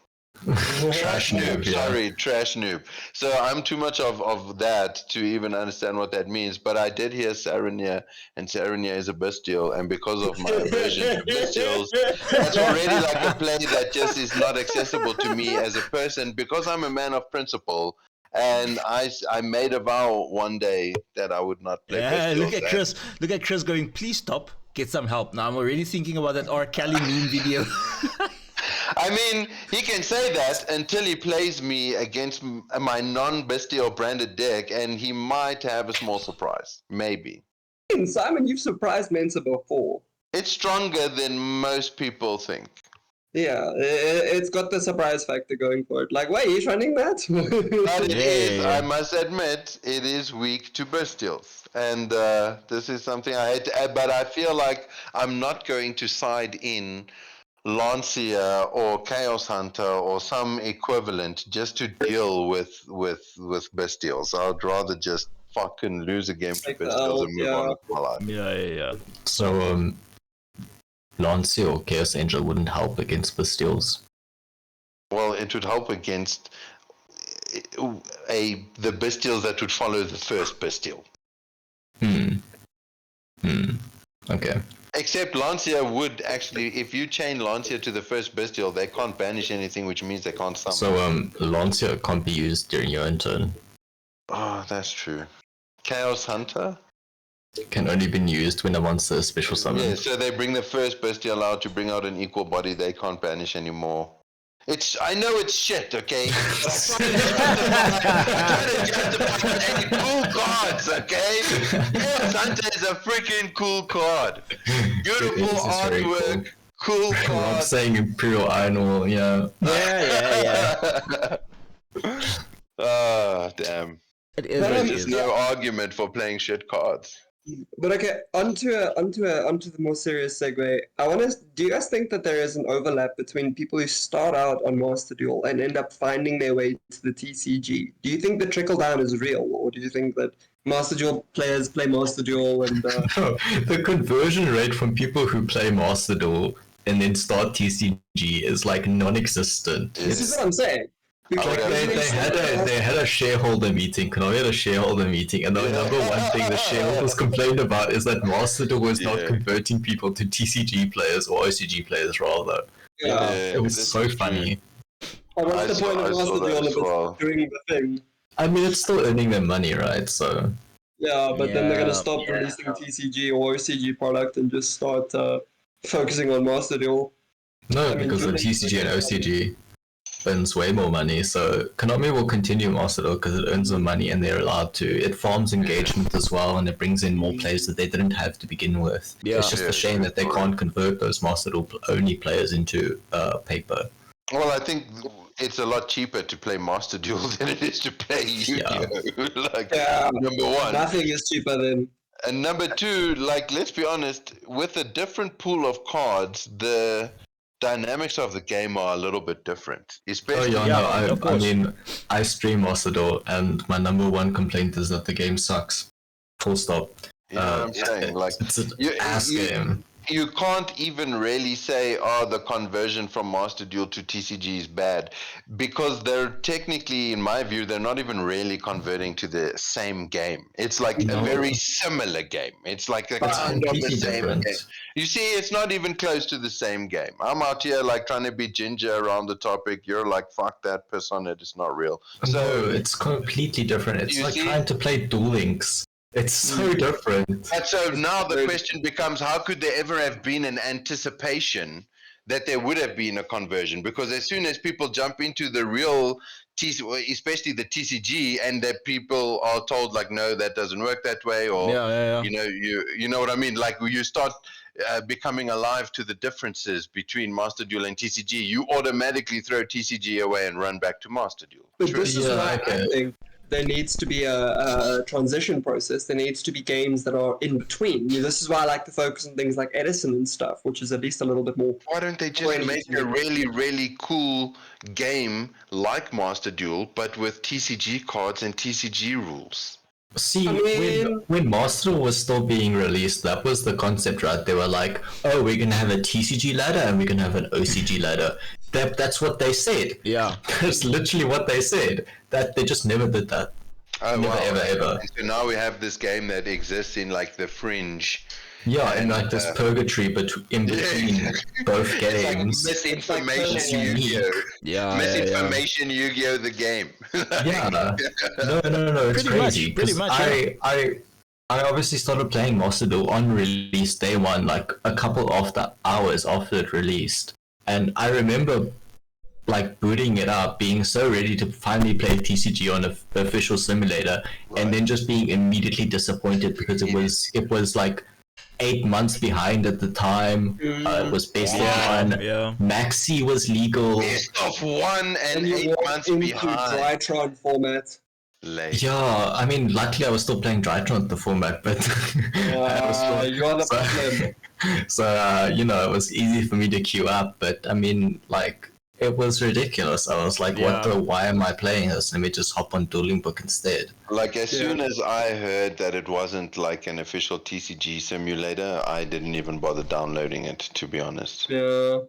Trash noob. Yeah. Sorry, trash noob. So I'm too much of that to even understand what that means. But I did hear Sarania, and Sarania is a bestial, and because of my aversion to bestials, that's already like a play that just is not accessible to me as a person because I'm a man of principle. And I made a vow one day that I would not play Yeah, Bestials. look at Chris. Look at Chris going, please stop. Get some help. Now I'm already thinking about that R. Kelly meme video. I mean, he can say that until he plays me against my non-Bestial branded deck, and he might have a small surprise. Maybe. Simon, you've surprised Mensa before. It's stronger than most people think. Yeah, it's got the surprise factor going for it. Like, wait, he's running that? But it is, Yeah. I must admit, it is weak to Bestials. And this is something I hate. But I feel like I'm not going to side in Lancia or Chaos Hunter or some equivalent just to deal with Bestials. I'd rather just fucking lose a game to Like the Bestials elf, and move yeah. on with my life. Yeah. So, Lancia or Chaos Angel wouldn't help against Bestials. Well, it would help against the Bestials that would follow the first Bestial. Okay. Except Lancia would actually, if you chain Lancia to the first Bestial, they can't banish anything, which means they can't summon. So, Lancia can't be used during your own turn. Oh, that's true. Chaos Hunter? Can only be used when a monster is special summoned. Yeah, so they bring the first Bestial out to bring out an equal body they can't banish anymore. I know it's shit, okay? I'm trying to justify any cool cards, okay? Chaos Hunter is a freaking cool card. Beautiful It is very artwork, cool I'm card. saying Imperial Iron Ore, yeah. Yeah. Ah, damn. It is But, what it There's is. no argument for playing shit cards. But okay, onto the more serious segue. Do you guys think that there is an overlap between people who start out on Master Duel and end up finding their way to the TCG? Do you think the trickle down is real, or do you think that Master Duel players play Master Duel and No, the conversion rate from people who play Master Duel and then start TCG is like non-existent. this is what I'm saying? Because would have- They had a shareholder meeting. Konami had a shareholder meeting, and the number one thing the shareholders complained about is that Master Duel was not Yeah. converting people to TCG players or OCG players rather. yeah. It was this so is funny. But what's the point of I saw Master that Duel as if it's well. doing the thing? I mean, it's still earning them money, right? So Yeah, but then they're gonna Yeah. stop releasing TCG or OCG product and just start focusing on Master Duel. no, I mean, because the doing- TCG and OCG earns way more money. So Konami will continue Master Duel because it earns them money and they're allowed to. It farms engagement as well, and it brings in more players that they didn't have to begin with. Yeah. It's just Yeah, a shame that they sure. can't convert those Master Duel only players into paper. Well, I think it's a lot cheaper to play Master Duel than it is to play Yu-Gi-Oh! Like, Yeah. number one. Nothing is cheaper than. And number two, like, let's be honest, with a different pool of cards, the dynamics of the game are a little bit different. Oh Especially, yeah, Yeah, no, of I course. mean, I stream Master Duel, and my number one complaint is that the game sucks. Full stop. you know what I'm saying? Like, It's an you- ass you- game. you can't even really say, oh, the conversion from Master Duel to TCG is bad, because they're technically, in my view, they're not even really converting to the same game. It's like a No. very similar game. It's like a It's kind of the completely same different. game. You see, it's not even close to the same game. I'm out here like trying to be ginger around the topic. You're like, fuck that, piss on it. It's not real. No, So, it's completely different. It's You like see? trying to play Duel Links. It's so different. and so now the question becomes, how could there ever have been an anticipation that there would have been a conversion? Because as soon as people jump into the real especially the TCG, and that people are told like, no, that doesn't work that way, or Yeah. you know what I mean? Like, you start becoming alive to the differences between Master Duel and TCG, you automatically throw TCG away and run back to Master Duel. But this is Yeah, why okay. I think there needs to be a transition process. There needs to be games that are in between. This is why I like to focus on things like Edison and stuff, which is at least a little bit more. Why don't they just make a really, really cool game like Master Duel, but with TCG cards and TCG rules? See, I mean- when Master Duel was still being released, that was the concept, right? They were like, oh, we're going to have a TCG ladder and we're going to have an OCG ladder. That's what they said. Yeah. That's literally what they said. That they just never did that. Oh, Never, wow. ever. And so now we have this game that exists in like the fringe, Yeah, and like this purgatory, but in between both games. It's like misinformation Yu-Gi-Oh. Yeah, Misinformation Yu-Gi-Oh! The game. Yeah, no, it's Pretty much, crazy. pretty 'Cause much, yeah. I obviously started playing Master Duel on release day one, like a couple of the hours after it released, and I remember like booting it up, being so ready to finally play TCG on the official simulator, and then just being immediately disappointed because it was like 8 months behind at the time. It was best of one. Yeah. Maxi was legal. Best of one and you 8 walk months into behind. Drytron format. Late. Yeah, I mean, luckily I was still playing Drytron at the format, but I was still, You're the problem. so you know, it was easy for me to queue up. But I mean, like, it was ridiculous. I was like, why am I playing this? Let me just hop on Dueling Book instead. Like, as soon as I heard that it wasn't like an official TCG simulator, I didn't even bother downloading it, to be honest. Yeah.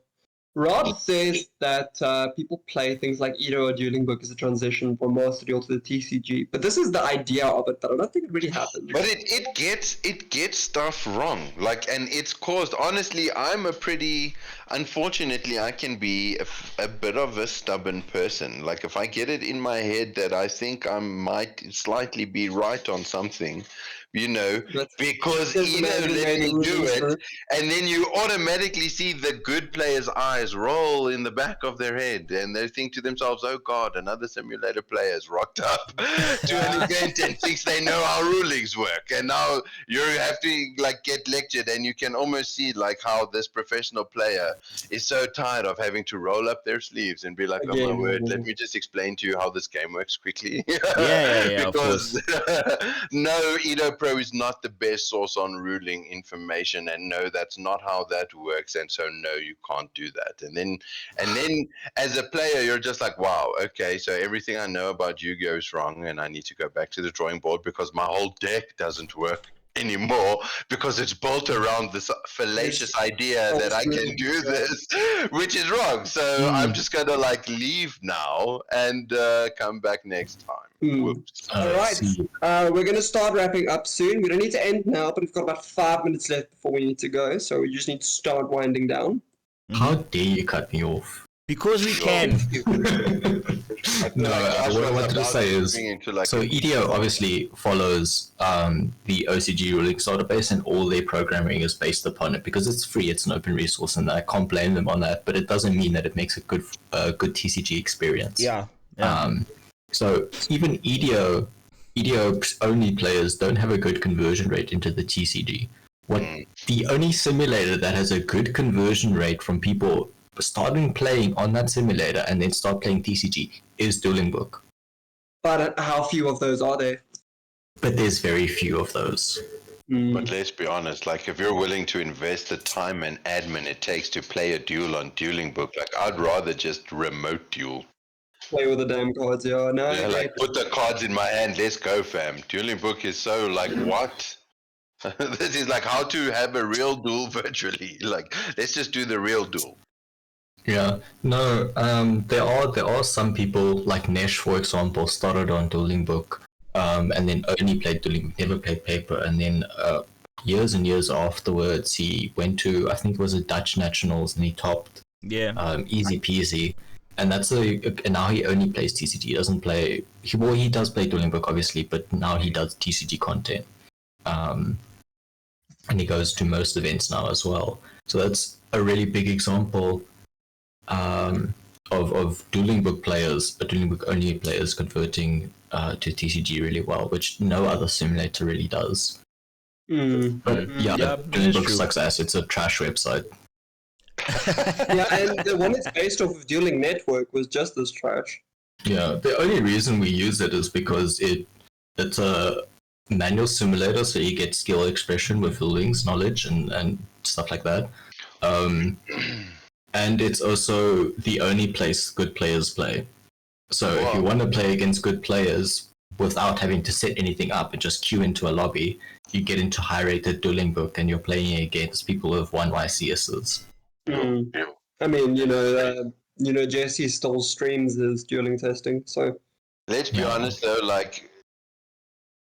Rob says that people play things like Edo or Dueling Book as a transition from Master Duel to the TCG, but this is the idea of it, but I don't think it really happens. But it gets stuff wrong. Like, and it's caused, honestly, unfortunately, I can be a bit of a stubborn person. Like, if I get it in my head that I think I might slightly be right on something, you know, because Edo let me do it, and then you automatically see the good players' eyes roll in the back of their head, and they think to themselves, "Oh God, another simulator player has rocked up to an event and thinks they know how rulings work." And now you have to like get lectured, and you can almost see like how this professional player is so tired of having to roll up their sleeves and be like, "Oh my word, let me just explain to you how this game works quickly." Yeah, because no, Edo Pro is not the best source on ruling information, and no, that's not how that works, and so no, you can't do that. And then as a player, you're just like, wow, okay, so everything I know about Yu-Gi-Oh is wrong, and I need to go back to the drawing board because my whole deck doesn't work anymore because it's built around this fallacious idea that I can do this, which is wrong. So I'm just gonna like leave now and come back next time. Whoops. All right, we're going to start wrapping up soon. We don't need to end now, but we've got about 5 minutes left before we need to go, so we just need to start winding down. How dare you cut me off? Because we can. No, what I wanted to say is, so EDO obviously follows the OCG rulings database, and all their programming is based upon it because it's free, it's an open resource, and I can't blame them on that. But it doesn't mean that it makes a good TCG experience. Yeah. So even EDO only players don't have a good conversion rate into the TCG. The only simulator that has a good conversion rate from people starting playing on that simulator and then start playing TCG is Dueling Book. But how few of those are there? But there's very few of those. But let's be honest, like if you're willing to invest the time and admin it takes to play a duel on Dueling Book, like I'd rather just remote duel. Play with the damn cards, yeah. No, Yeah, like put the cards in my hand, let's go, fam. Dueling Book is so like what? This is like how to have a real duel virtually. Like let's just do the real duel. Yeah, no, there are some people like Nesh, for example, started on Dueling Book, and then only played Dueling Book, never played paper, and then years and years afterwards he went to, I think it was a Dutch Nationals, and he topped. Easy peasy. And and now he only plays TCG. He doesn't play. He does play Dueling Book, obviously, but now he does TCG content. And he goes to most events now as well. So that's a really big example of Dueling Book players, but Dueling Book only players converting to TCG really well, which no other simulator really does. But Dueling Book sucks ass. It's a trash website. Yeah, and the one that's based off of Dueling Network was just as trash. Yeah, the only reason we use it is because it's a manual simulator, so you get skill expression with rulings, knowledge, and stuff like that. And it's also the only place good players play. So if you want to play against good players without having to set anything up and just queue into a lobby, you get into high-rated Dueling Book and you're playing against people with 1 YCSs. I mean, Jesse still streams his dueling testing, so let's be honest though, like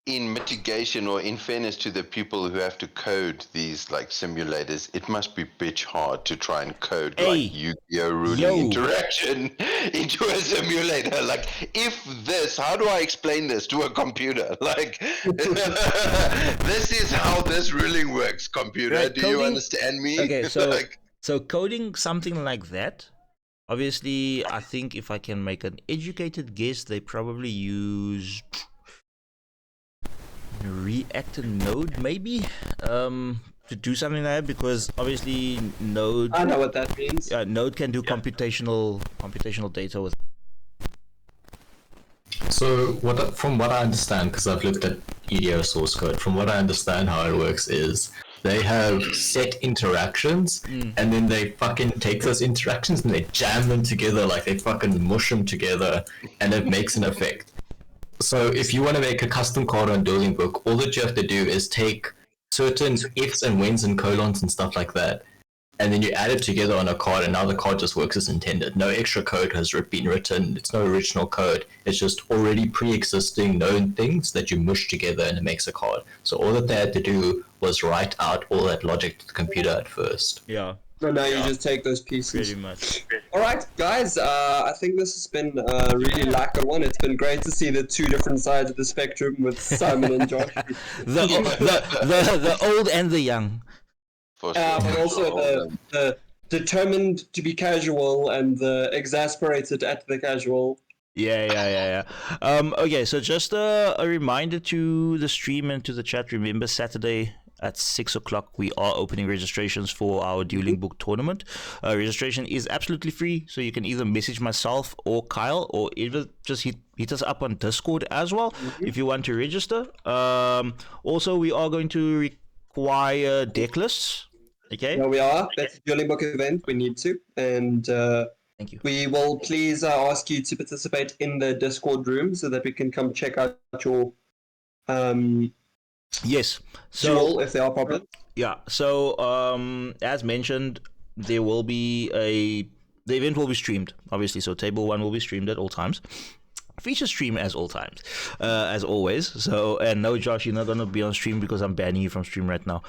in mitigation or in fairness to the people who have to code these like simulators, it must be bitch hard to try and code like Yu-Gi-Oh! Ruling interaction into a simulator. Like, if this, how do I explain this to a computer? Like, this is how this ruling works, computer. Right, do coding, you understand me? Okay, so like, so coding something like that. Obviously, I think if I can make an educated guess, they probably use React and Node, maybe, to do something like that, because obviously Node. I know what that means. Yeah, Node can do computational data with. So from what I understand, because I've looked at EDO source code, from what I understand how it works is they have set interactions, and then they fucking take those interactions and they jam them together, like they fucking mush them together, and it makes an effect. So if you want to make a custom card on Dueling Book, all that you have to do is take certain ifs and whens and colons and stuff like that, and then you add it together on a card, and now the card just works as intended. No extra code has been written. It's no original code. It's just already pre-existing known things that you mush together and it makes a card. So all that they had to do was write out all that logic to the computer at first. Yeah. So now you just take those pieces. Pretty much. All right, guys. I think this has been really like a one. It's been great to see the two different sides of the spectrum with Simon and Josh. the old and the young. for sure. But also the determined to be casual and the exasperated at the casual. Yeah. Okay, so just a reminder to the stream and to the chat. Remember, Saturday at 6 o'clock, we are opening registrations for our Dueling Book tournament. Registration is absolutely free, so you can either message myself or Kyle, or either just hit us up on Discord as well if you want to register. Also, we are going to require deck lists. Okay. There we are. That's a Dueling Book event. We need to. And thank you. We will please ask you to participate in the Discord room so that we can come check out your yes. So duel if there are problems. yeah. So as mentioned, there will be the event will be streamed, obviously. So table 1 will be streamed at all times. Feature stream as all times, as always. So, and no, Josh, you're not gonna be on stream because I'm banning you from stream right now.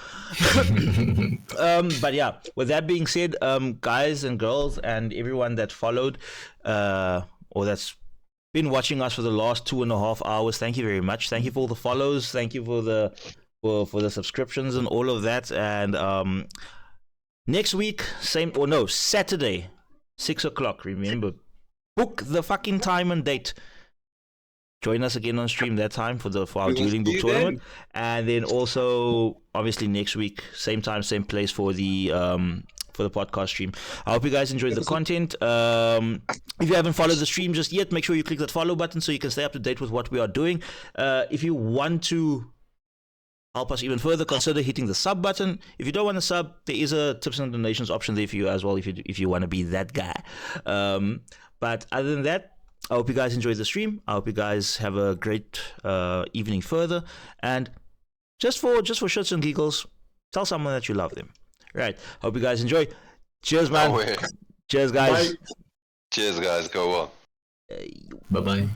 But yeah, with that being said, guys and girls and everyone that followed, or that's been watching us for the last 2.5 hours, thank you very much. Thank you for all the follows. Thank you for the for the subscriptions and all of that. And next week, Saturday, 6 o'clock. Remember, book the fucking time and date. Join us again on stream that time for our Dueling Book tournament, and then also obviously next week, same time, same place for the podcast stream. I hope you guys enjoyed the content. If you haven't followed the stream just yet, make sure you click that follow button so you can stay up to date with what we are doing. If you want to help us even further, consider hitting the sub button. If you don't want to sub, there is a tips and donations option there for you as well if you want to be that guy. But other than that, I hope you guys enjoyed the stream. I hope you guys have a great evening further. And just for shits and giggles, tell someone that you love them. Right. Hope you guys enjoy. Cheers, man. Cheers, guys. Bye. Cheers, guys. Go well. Bye-bye.